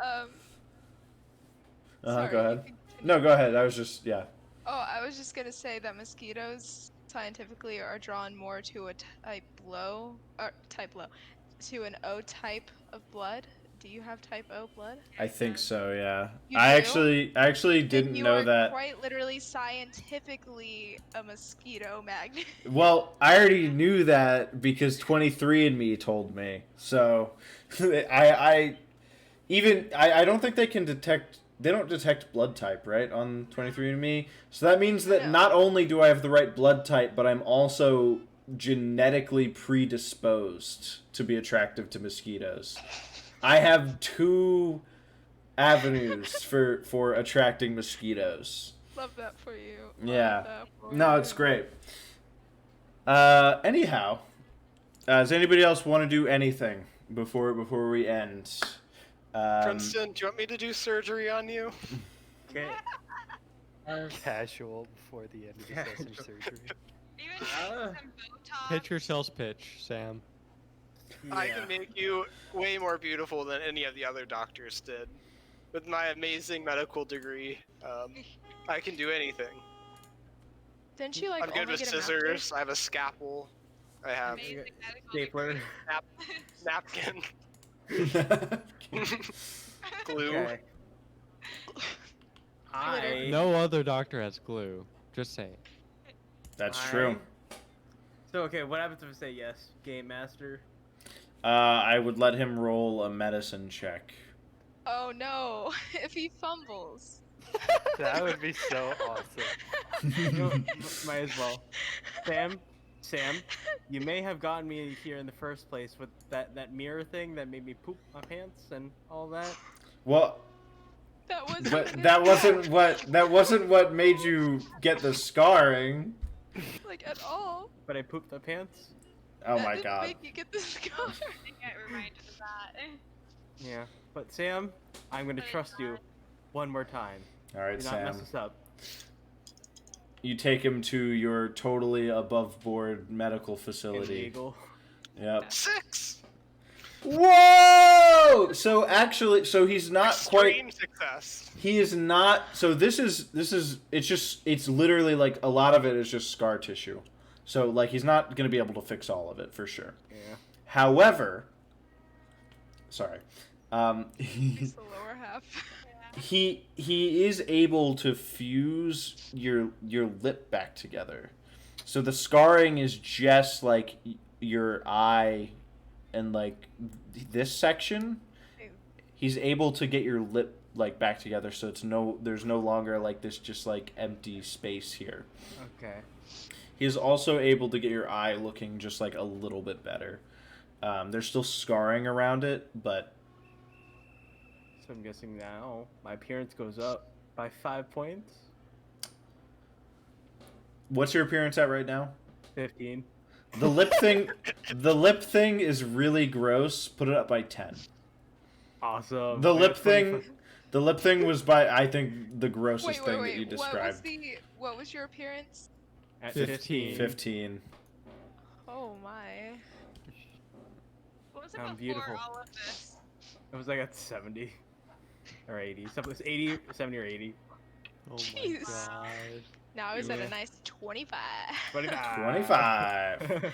sorry, Go you ahead. can No, go ahead. I was just I was just gonna say that mosquitoes scientifically are drawn more to a type low, to an O type of blood. Do you have type O blood? I think so, yeah. You I do? actually Then didn't you know are that. quite literally scientifically a mosquito magnet. Well, I already knew that because 23andMe told me. So, even I don't think they can detect. They don't detect blood type, right, on 23andMe. So that means that No. not only do I have the right blood type, but I'm also genetically predisposed to be attractive to mosquitoes. I have 2 avenues for attracting mosquitoes. Love that for you. Yeah. Love that for No, you. it's great. Anyhow, does anybody else want to do anything before we end? Princeton, do you want me to do surgery on you? Okay. Casual before the end of the session surgery. Even Uh, some Botox. Pitch your sales pitch, Sam. I can make you way more beautiful than any of the other doctors did. With my amazing medical degree, I can do anything. Didn't you like I'm good only with get a scissors. I have a scalpel. I have Amazing medical Stapler. degree. napkin, glue. Okay. I No other doctor has glue. Just saying. That's true. So okay, what happens if I say yes? Game master. I would let him roll a medicine check. Oh no! If he fumbles. That would be so awesome. You know, might as well. Sam, you may have gotten me here in the first place with that mirror thing that made me poop my pants and all that. Well, That was. but that wasn't what made you get the scarring. like at all. But I pooped my pants. Oh That my didn't god. Make you get the scar. I think I reminded of that. Yeah. But Sam, I'm gonna trust you one more time. All right, Do not Sam. mess us up. You take him to your totally above board medical facility. Illegal. Yep. 6. Whoa! So actually, so he's not Extreme quite. success. He is not. So this is. It's literally like a lot of it is just scar tissue. So like he's not gonna be able to fix all of it for sure. Yeah. However, sorry. It's the lower half. He is able to fuse your lip back together. So the scarring is just like your eye and like this section. He's able to get your lip like back together so there's no longer like this just like empty space here. Okay. He is also able to get your eye looking just like a little bit better. There's still scarring around it, but So I'm guessing now my appearance goes up by 5 points. what's your appearance at right now? 15. The lip thing is really gross. Put it up by 10. Awesome. The I lip got thing 25. The lip thing was by I think the grossest thing that you What was described. what was your appearance? At 15. 15. Oh my. What was it I'm before beautiful. all of this? It was like at 70 or 80. Something was 80, 70 or 80. Oh Jeez. my god. Now he's at Yeah. a nice 25. 25. 25.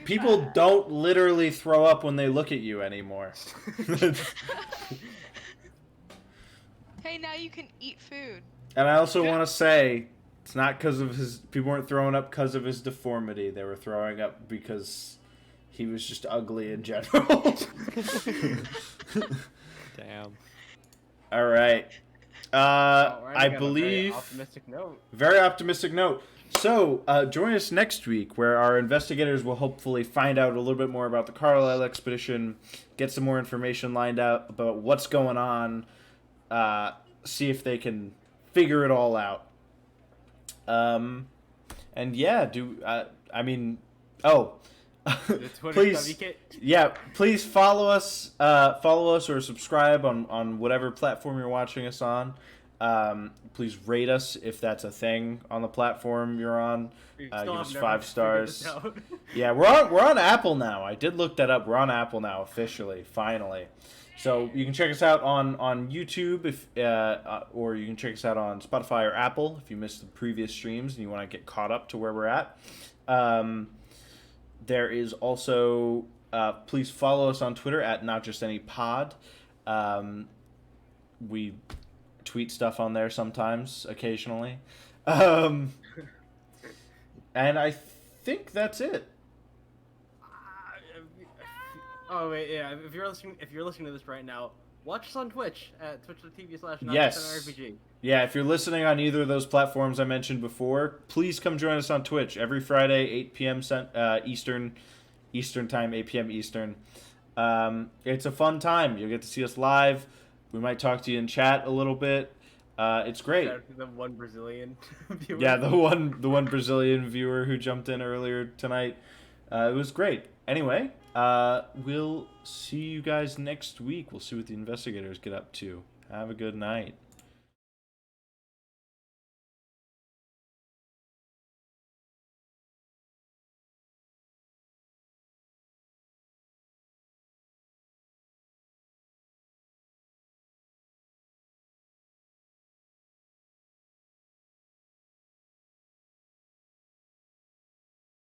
People don't literally throw up when they look at you anymore. Hey, now you can eat food. And I also want to say, it's not because of his. People weren't throwing up because of his deformity. They were throwing up because he was just ugly in general. Damn. All right. Alright, I got a very believe optimistic note. very optimistic note. So join us next week, where our investigators will hopefully find out a little bit more about the Carlisle expedition, get some more information lined out about what's going on, see if they can figure it all out. And yeah, The Twitter please, stuff, you can't- yeah, please follow us or subscribe on whatever platform you're watching us on. Please rate us if that's a thing on the platform you're on. We Give still us have never 5 figured this stars. out. Yeah, we're on Apple now. I did look that up. We're on Apple now officially, finally. So you can check us out on YouTube or you can check us out on Spotify or Apple if you missed the previous streams and you want to get caught up to where we're at. There is also please follow us on Twitter at NotJustAnyPod. We tweet stuff on there sometimes, occasionally, and I think that's it. Oh wait, yeah. If you're listening to this right now, watch us on Twitch at twitch.tv/not Yes. RPG. Yeah, if you're listening on either of those platforms I mentioned before, please come join us on Twitch every Friday, 8 p.m. Eastern time, 8 p.m. Eastern. It's a fun time. You'll get to see us live. We might talk to you in chat a little bit. It's great. Shout out to the one Brazilian viewer. Yeah, the one Brazilian viewer who jumped in earlier tonight. It was great. Anyway, we'll see you guys next week. We'll see what the investigators get up to. Have a good night.